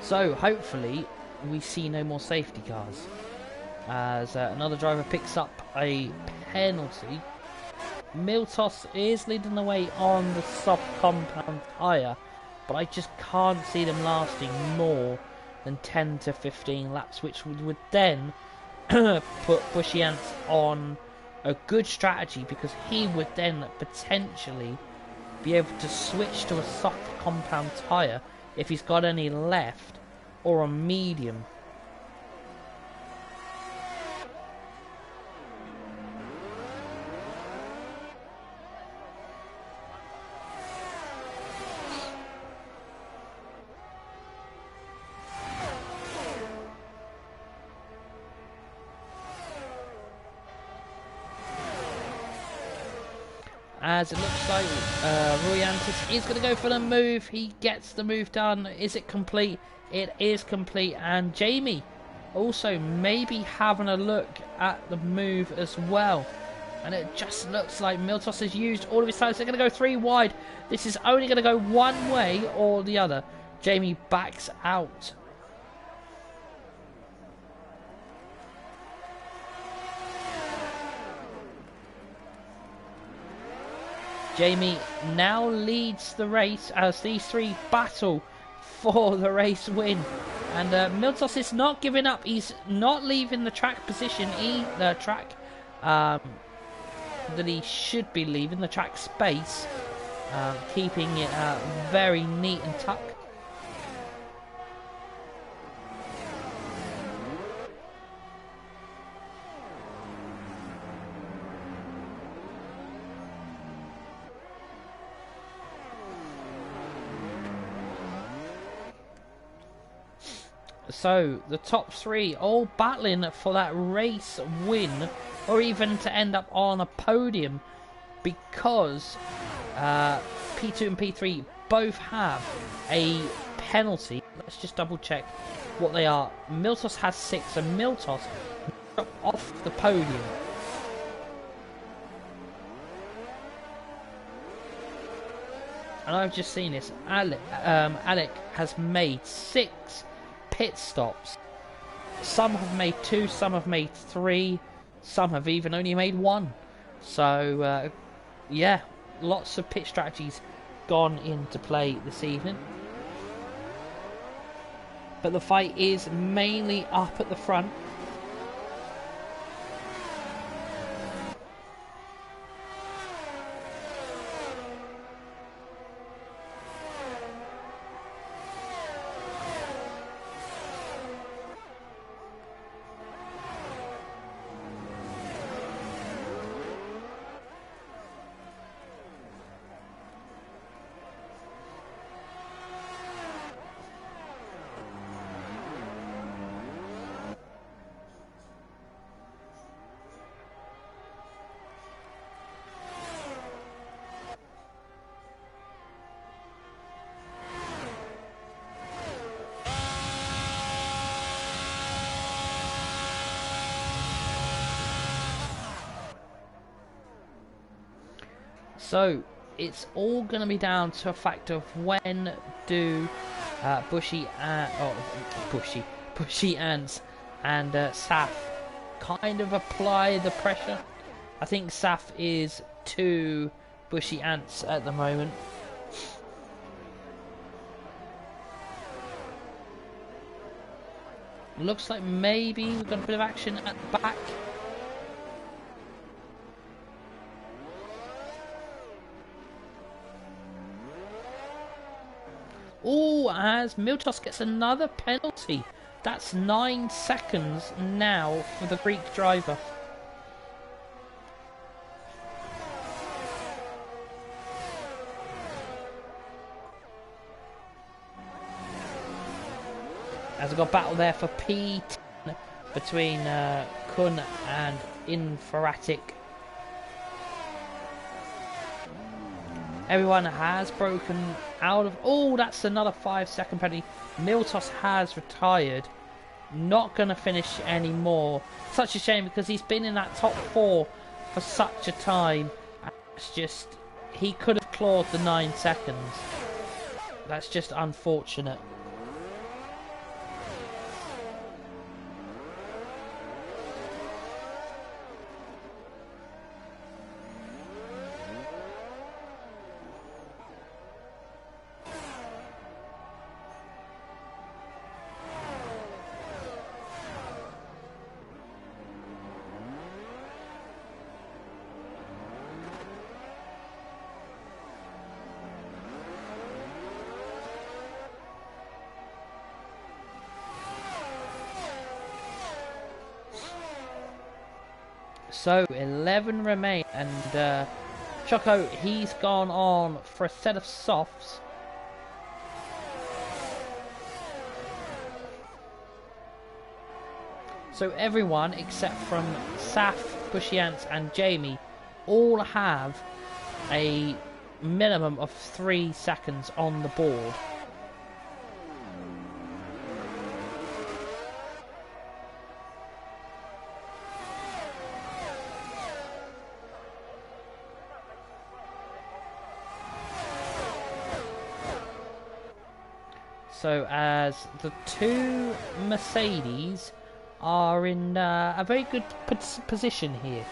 So hopefully we see no more safety cars, as another driver picks up a penalty. Miltos is leading the way on the soft compound tyre, but I just can't see them lasting more than 10 to 15 laps, which would then put Bushy Ants on a good strategy, because he would then potentially be able to switch to a soft compound tyre if he's got any left, or a medium. As it looks like Ruyantis is going to go for the move. He gets the move done. Is it complete? It is complete. And Jamie also maybe having a look at the move as well. And it just looks like Miltos has used all of his tyres. They're going to go 3 wide. This is only going to go one way or the other. Jamie backs out. Jamie now leads the race as these three battle for the race win. And Miltos is not giving up. He's not leaving the track position, the track that he should be leaving, the track space, keeping it very neat and tucked. So the top three all battling for that race win, or even to end up on a podium, because P2 and P3 both have a penalty. Let's just double check what they are. Miltos has 6, and Miltos off the podium. And I've just seen this. Alec has made 6 pit stops. Some have made 2, some have made 3, some have even only made 1. So, yeah, lots of pit strategies gone into play this evening. But the fight is mainly up at the front. So it's all going to be down to a fact of when do Bushy Ants and Saf kind of apply the pressure. I think Saf is too Bushy Ants at the moment. Looks like maybe we've got a bit of action at the back. Oh, as Miltos gets another penalty. That's 9 seconds now for the Greek driver. As we've got a battle there for P10 between Kun and Inferatic. Everyone has broken out of... Oh, that's another 5-second penalty. Miltos has retired. Not going to finish anymore. Such a shame because he's been in that top 4 for such a time. It's just... He could have clawed the 9 seconds. That's just unfortunate. So 11 remain, and Choco, he's gone on for a set of softs. So everyone except from Saf, Bushy Ants and Jamie all have a minimum of 3 seconds on the board. So as the 2 Mercedes are in a very good position here.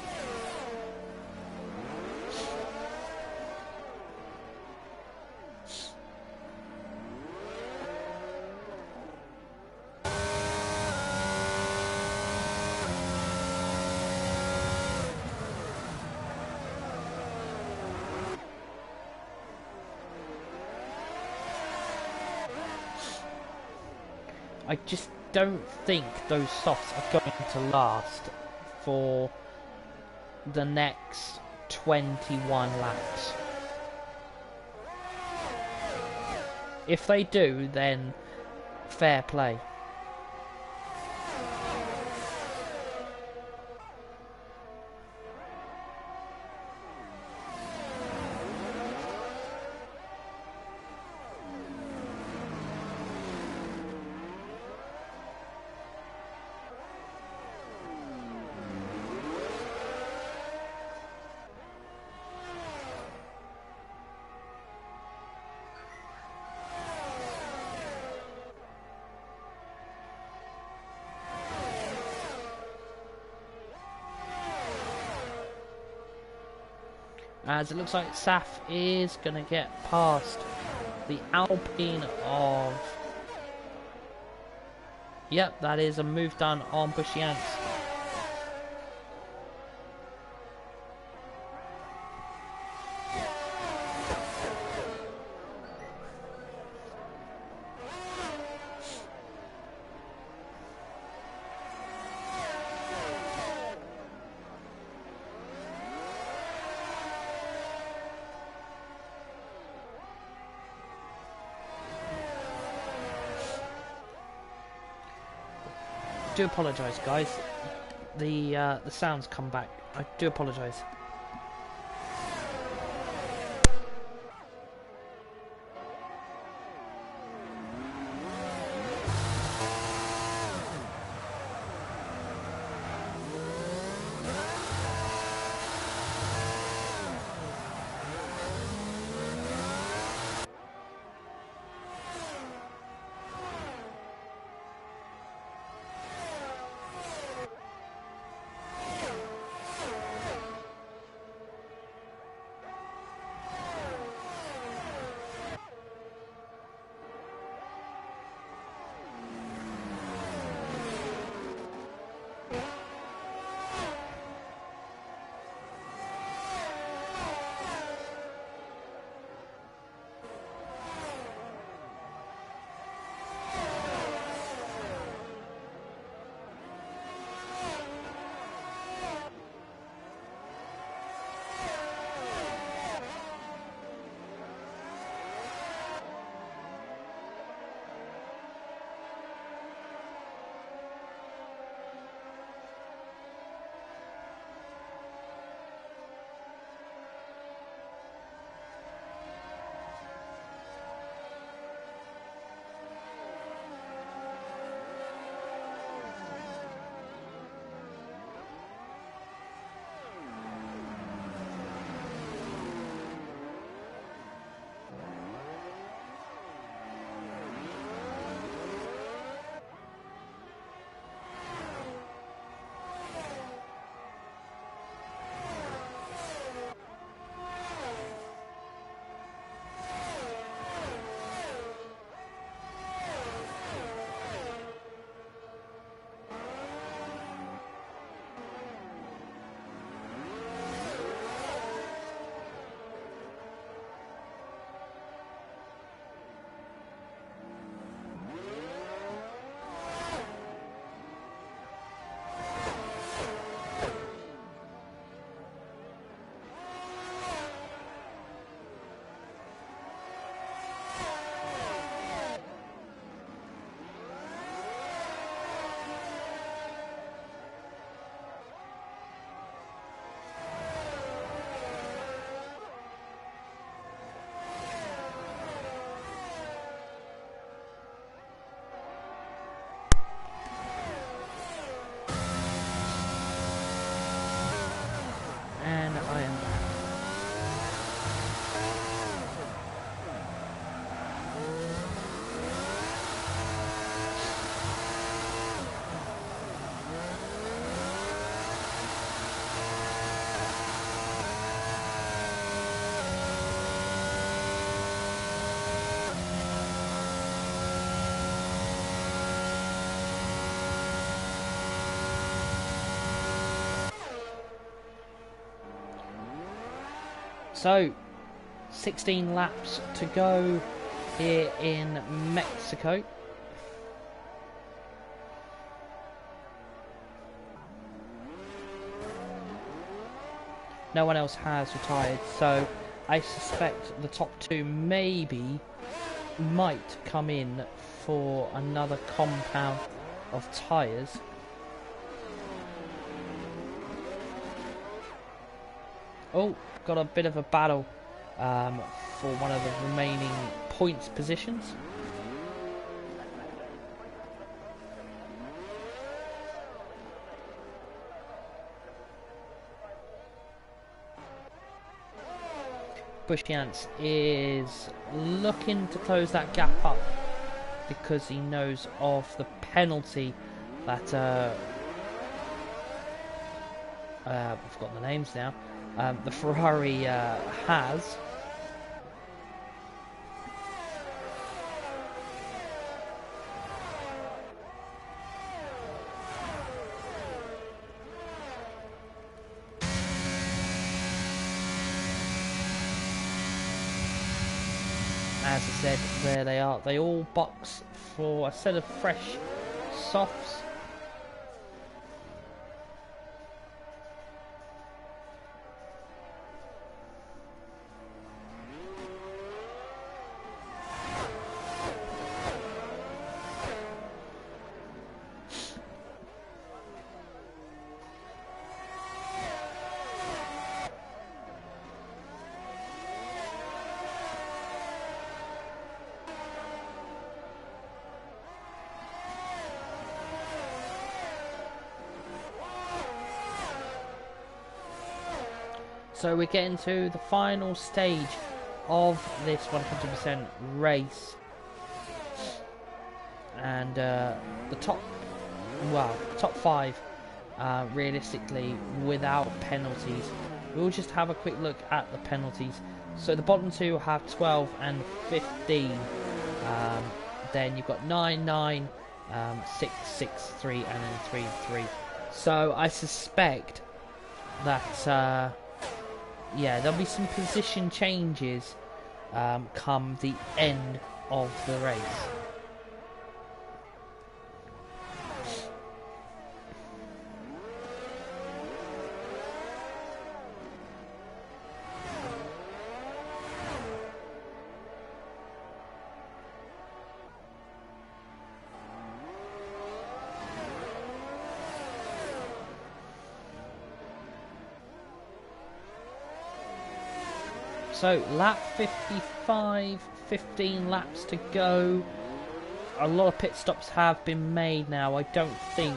I just don't think those softs are going to last for the next 21 laps. If they do, then fair play. as it looks like Saf is going to get past the Alpine of... Yep, that is a move done on Bushiance. I do apologise, guys. The sounds come back. I do apologise. And I am back. So, 16 laps to go here in Mexico. No one else has retired, so I suspect the top two maybe might come in for another compound of tyres. Oh, got a bit of a battle for one of the remaining points positions. Bushiance is looking to close that gap up because he knows of the penalty that I've forgotten the names now. the Ferrari has. As I said, there they are. They all box for a set of fresh softs. So we're getting to the final stage of this 100% race, and the top five, realistically, without penalties. We'll just have a quick look at the penalties. So the bottom two have 12 and 15. Then you've got 9, 9, 6, 6, 3, and then 3, 3. So I suspect that. Yeah, there'll be some position changes come the end of the race. So, lap 55, 15 laps to go. A lot of pit stops have been made now. I don't think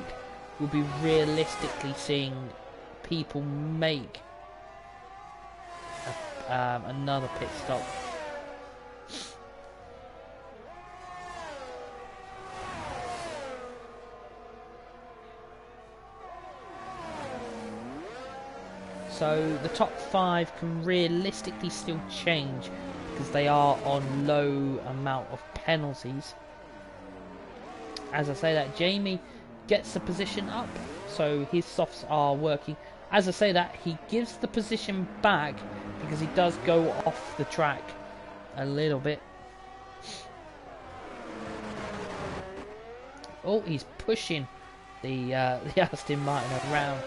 we'll be realistically seeing people make another pit stop. So the top five can realistically still change because they are on low amount of penalties. As I say that, Jamie gets the position up, so his softs are working. As I say that, he gives the position back because he does go off the track a little bit. Oh, he's pushing the Aston Martin around.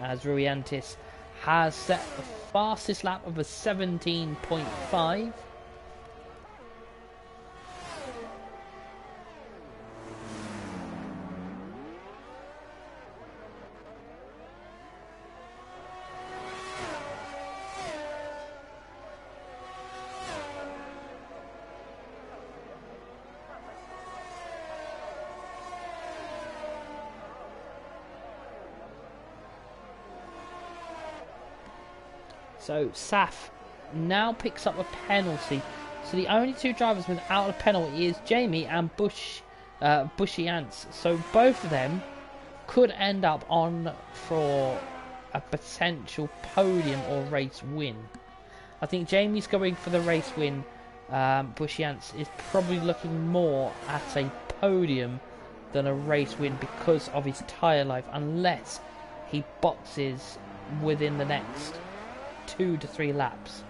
As Ruiantis has set the fastest lap of a 17.5. So Saf now picks up a penalty. So the only two drivers without a penalty is Jamie and Bushy Ants. So both of them could end up on for a potential podium or race win. I think Jamie's going for the race win. Bushy Ants is probably looking more at a podium than a race win because of his tyre life, unless he boxes within the next 2 to 3 laps.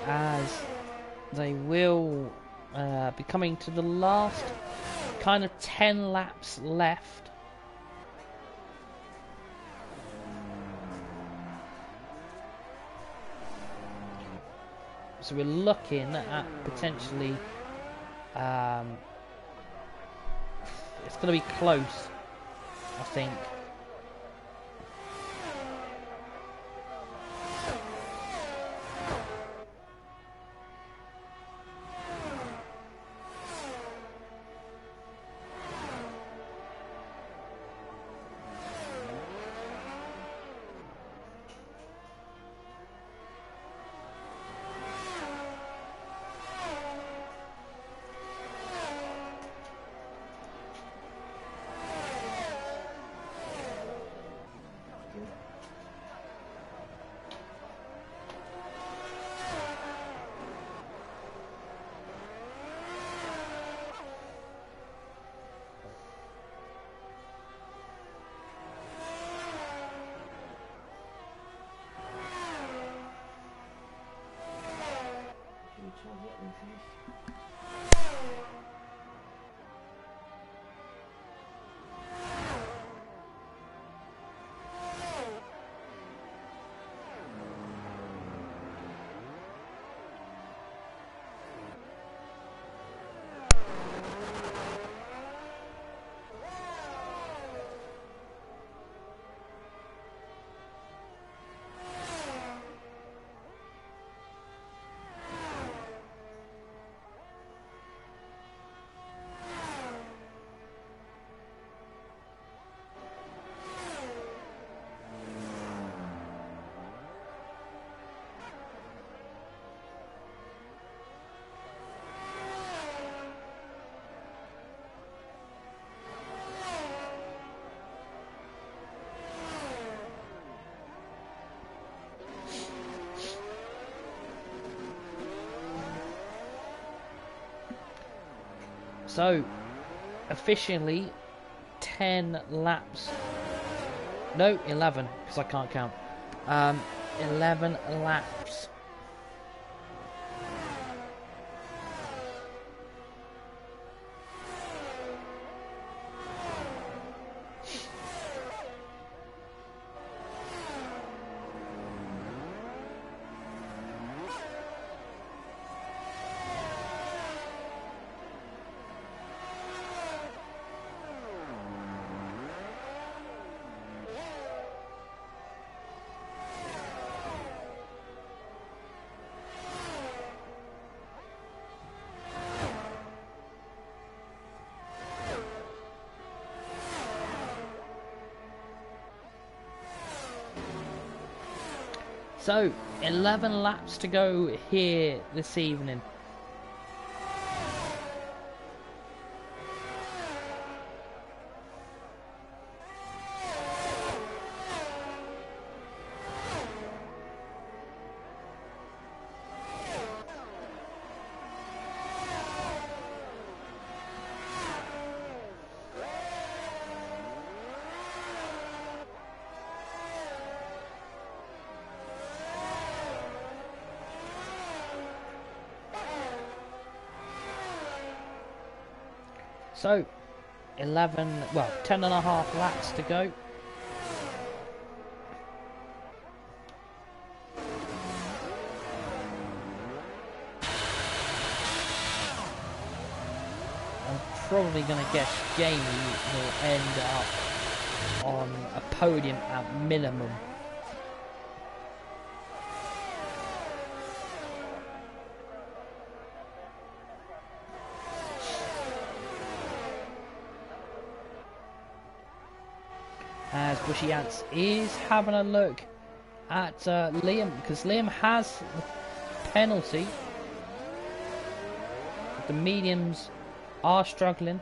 as they will be coming to the last kind of 10 laps left. So we're looking at potentially it's going to be close, I think. So, officially, 10 laps. No, 11, because I can't count. 11 laps. So, 11 laps to go here this evening. So, 11, well, 10 and a half laps to go. I'm probably going to guess Jamie will end up on a podium at minimum. As Bushy Ants is having a look at Liam, because Liam has the penalty. The mediums are struggling.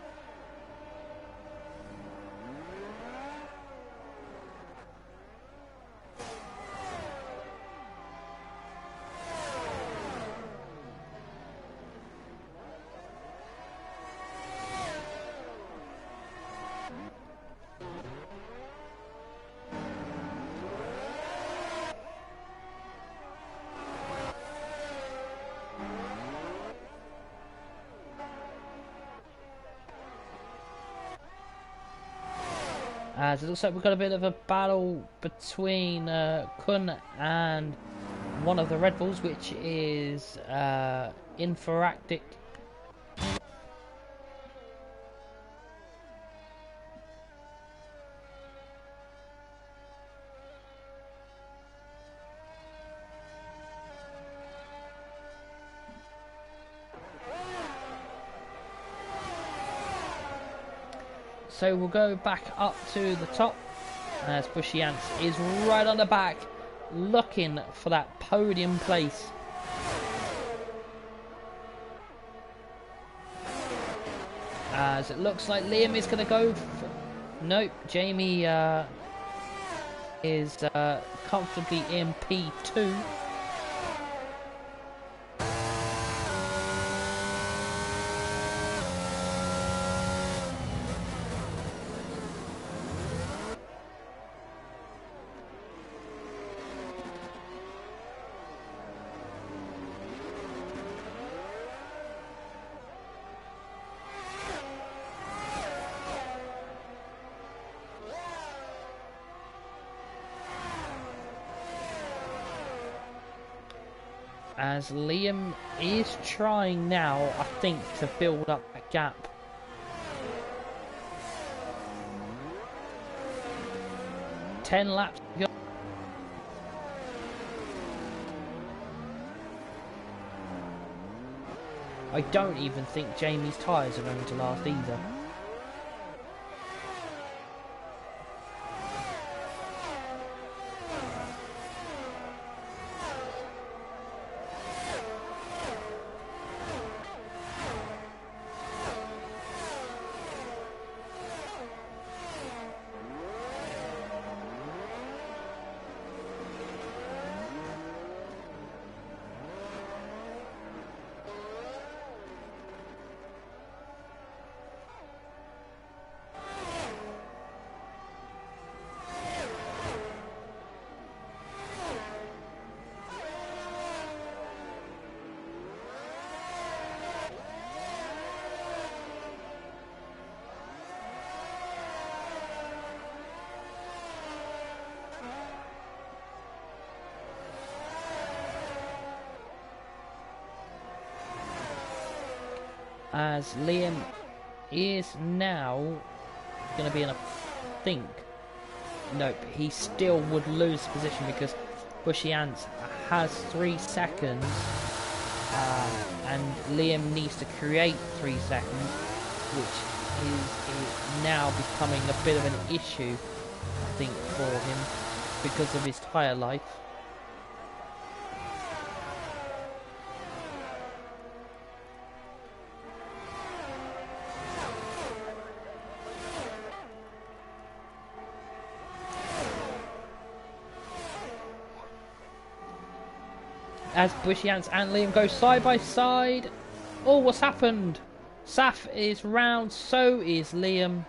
As it looks like we've got a bit of a battle between Kun and one of the Red Bulls, which is Infractic. So we'll go back up to the top as Bushy Ants is right on the back looking for that podium place. As it looks like Liam is going to go for... Nope, Jamie is comfortably in P2. As Liam is trying now, I think, to build up a gap. Ten laps to go. I don't even think Jamie's tyres are going to last either. As Liam is now going to be in a think. Nope, he still would lose position because Bushy Ants has 3 seconds and Liam needs to create 3 seconds, which is now becoming a bit of an issue, I think, for him because of his tyre life. As Bushy Ants and Liam go side by side. Oh, what's happened? Saf is round, so is Liam.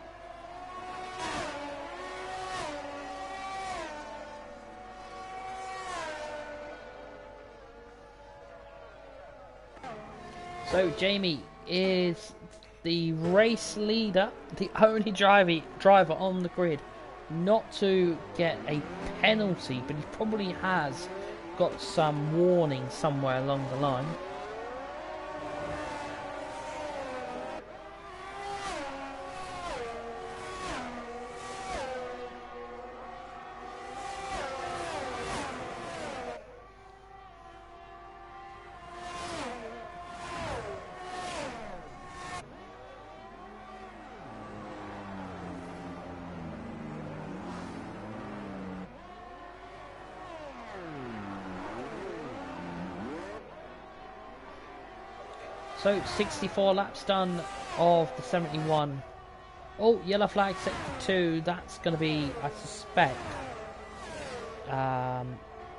So Jamie is the race leader, the only driver on the grid not to get a penalty, but he probably has got some warning somewhere along the line. So 64 laps done of the 71. Oh, yellow flag sector 2. That's going to be, I suspect,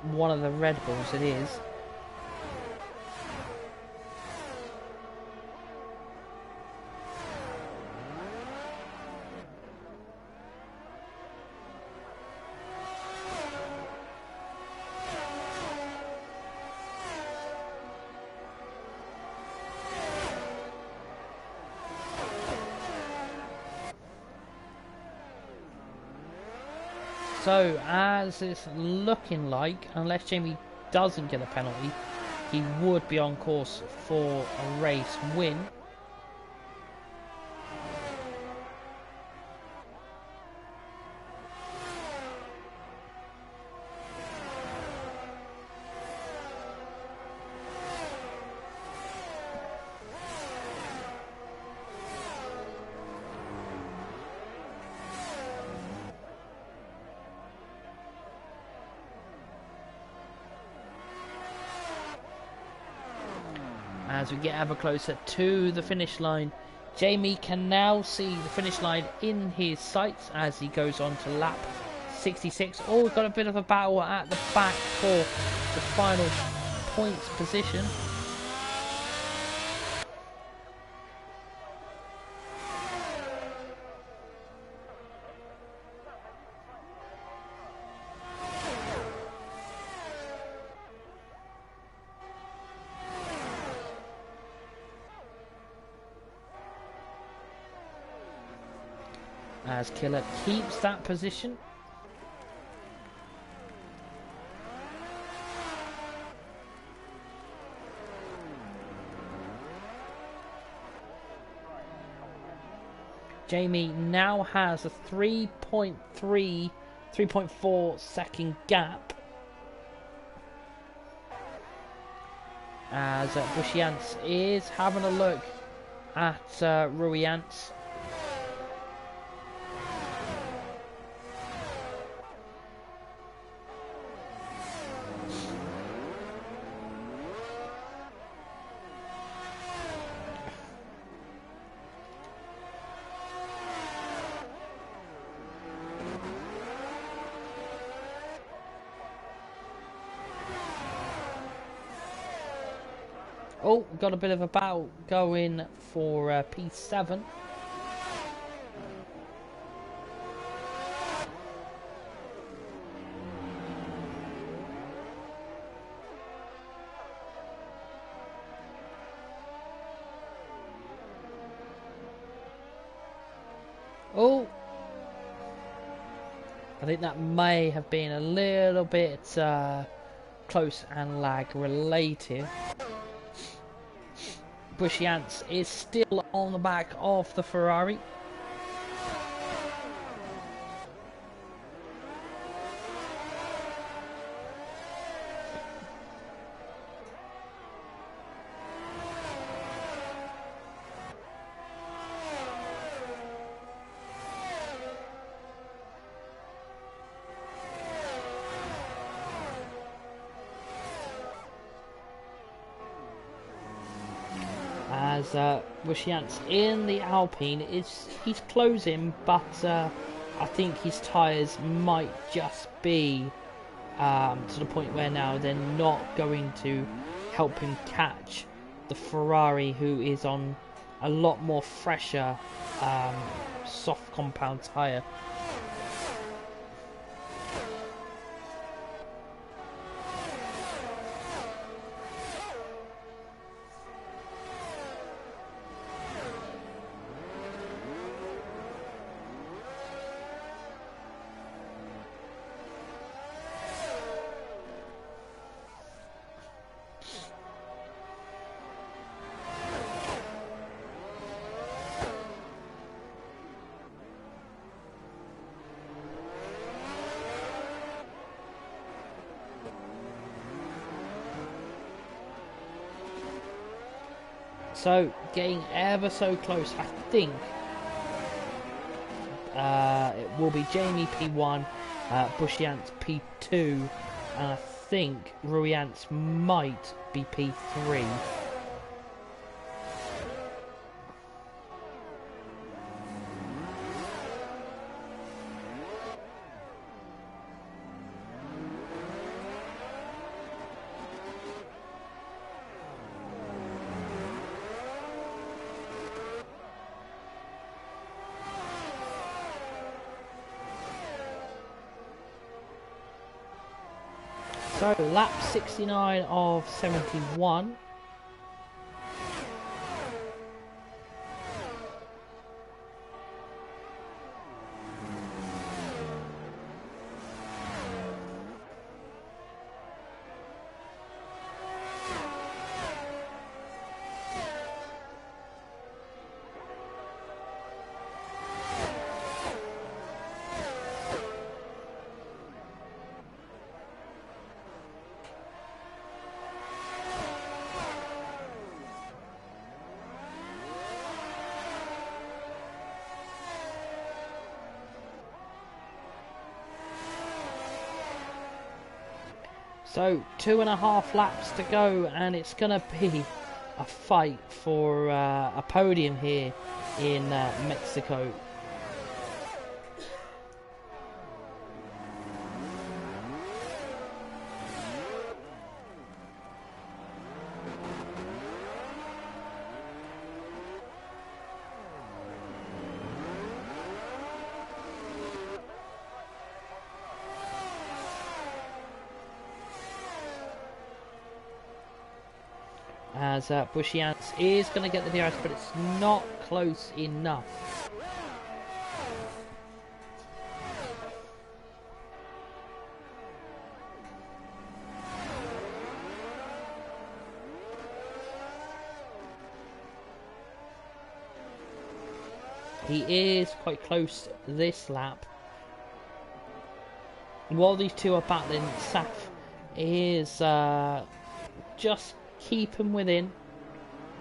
one of the Red Bulls. It is. So, as it's looking like, unless Jamie doesn't get a penalty, he would be on course for a race win. As we get ever closer to the finish line, Jamie can now see the finish line in his sights as he goes on to lap 66. Oh, we've got a bit of a battle at the back for the final points position. As Killer keeps that position. Jamie now has a 3.4 second gap. As Bushiance is having a look at Ruiance. Oh, got a bit of a battle going for P7. Oh, I think that may have been a little bit close and lag related. Bushiance is still on the back of the Ferrari. As Bushiance in the Alpine, he's closing, but I think his tyres might just be to the point where now they're not going to help him catch the Ferrari, who is on a lot more fresher soft compound tyre. So, getting ever so close, I think it will be Jamie P1, Bushiance P2, and I think Ruiance might be P3. So, lap 69 of 71. So 2.5 laps to go, and it's going to be a fight for a podium here in Mexico. As Bushiance is going to get the DRS, but it's not close enough. He is quite close this lap. While these two are battling, Saf is just keep him within,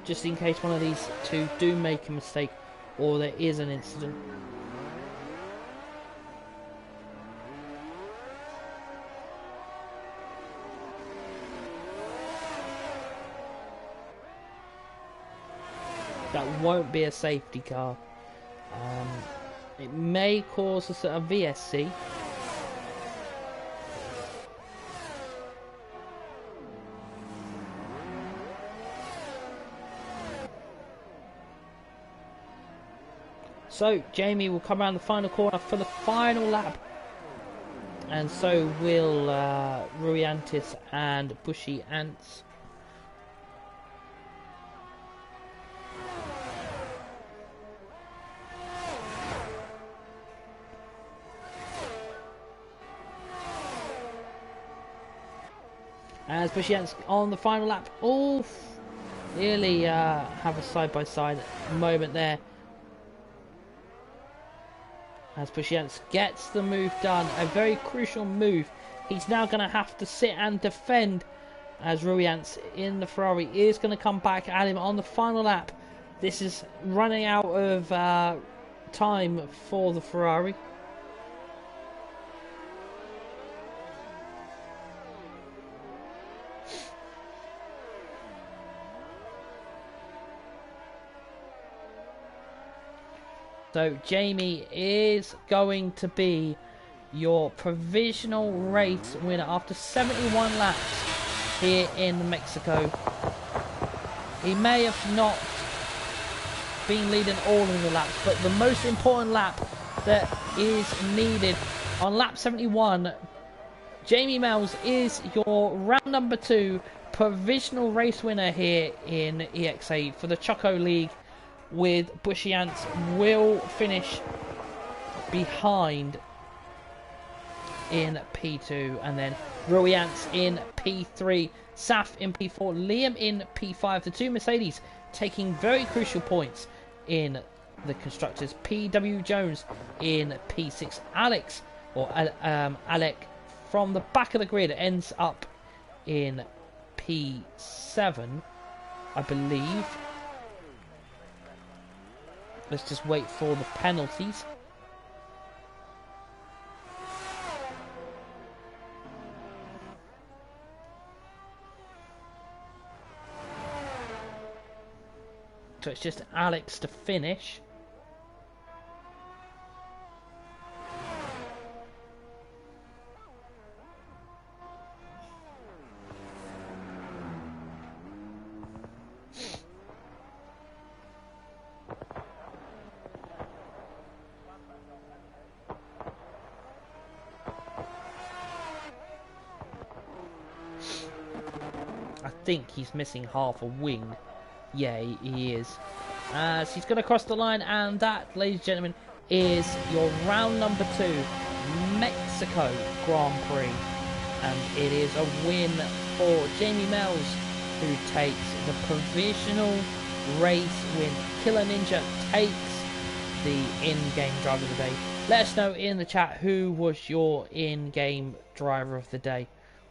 just in case one of these two do make a mistake or there is an incident. That won't be a safety car. It may cause us a VSC. So Jamie will come around the final corner for the final lap, and so will Ruiantis and Bushy Ants. As Bushy Ants on the final lap, nearly have a side-by-side moment there. As Bushiance gets the move done, a very crucial move. He's now going to have to sit and defend, as Ruiance in the Ferrari is going to come back at him on the final lap. This is running out of time for the Ferrari. So Jamie is going to be your provisional race winner after 71 laps here in Mexico. He may have not been leading all of the laps, but the most important lap that is needed on lap 71, Jamie Mells is your round number 2 provisional race winner here in EXA for the Choco League, with Bushy Ants will finish behind in P2, and then Rui Ants in P3, Saf in P4, Liam in P5. The two Mercedes taking very crucial points in the constructors. PW Jones in P6. Alex, or Alec, from the back of the grid ends up in P7, I believe. Let's just wait for the penalties. So it's just Alex to finish. I think he's missing half a wing. Yeah, he is. As he's going to cross the line, and that, ladies and gentlemen, is your round number 2 Mexico Grand Prix. And it is a win for Jamie Mells, who takes the provisional race win. Killer Ninja takes the in-game driver of the day. Let us know in the chat who was your in-game driver of the day,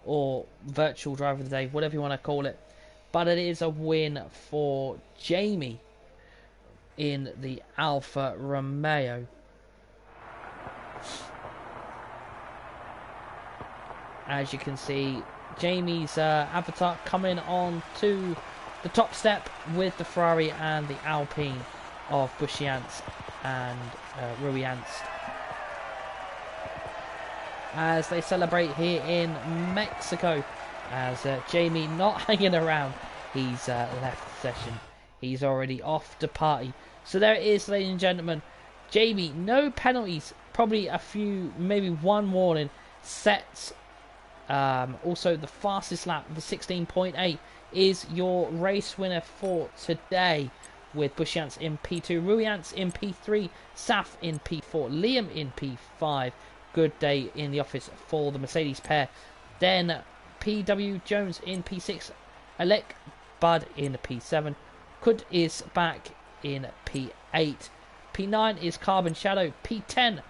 or virtual driver of the day, whatever you want to call it. But it is a win for Jamie in the Alfa Romeo. As you can see, Jamie's avatar coming on to the top step with the Ferrari and the Alpine of Bushiance and Ruiance as they celebrate here in Mexico. As Jamie not hanging around, he's left the session. He's already off to party. So there it is, ladies and gentlemen. Jamie, no penalties, probably a few, maybe one warning, sets. Also, the fastest lap, the 16.8, is your race winner for today, with Bushiance in P2, Ruiance in P3, Saf in P4, Liam in P5. Good day in the office for the Mercedes pair. Then PW Jones in P6, Alec Bud in P7, Kud is back in P8, P9 is Carbon Shadow, P10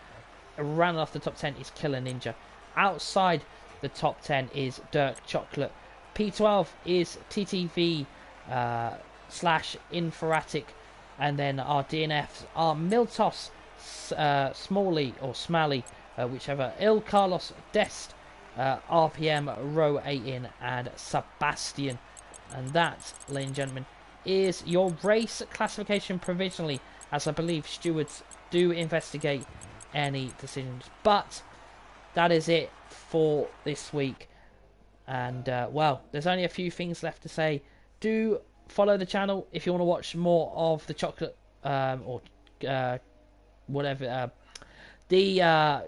ran off the top 10 is Killer Ninja. Outside the top 10 is Dirk Chocolate. P12 is TTV slash Inferatic, and then our DNFs are Miltos, Smalley or Smalley, whichever, Il Carlos Dest, RPM Row 8 in, and Sebastian. And that, ladies and gentlemen, is your race classification provisionally, as I believe stewards do investigate any decisions. But that is it for this week. And, well, there's only a few things left to say. Do follow the channel if you want to watch more of the chocolate, the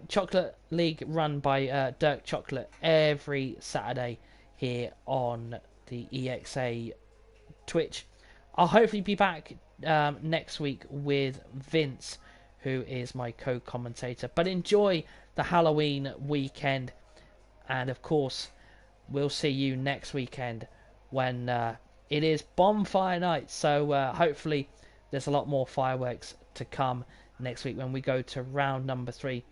Chocolate League run by Dirk Chocolate every Saturday here on the EXA Twitch. I'll hopefully be back next week with Vince, who is my co-commentator. But enjoy the Halloween weekend, and of course we'll see you next weekend when it is bonfire night. So hopefully there's a lot more fireworks to come next week when we go to round number 3.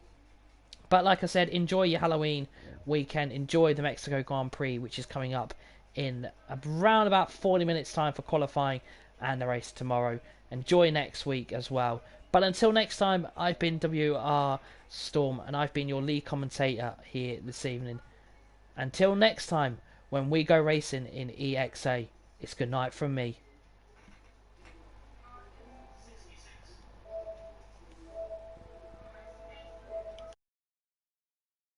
But like I said, enjoy your Halloween weekend. Enjoy the Mexico Grand Prix, which is coming up in around about 40 minutes time for qualifying, and the race tomorrow. Enjoy next week as well. But until next time, I've been WR Storm, and I've been your lead commentator here this evening. Until next time, when we go racing in EXA, it's good night from me.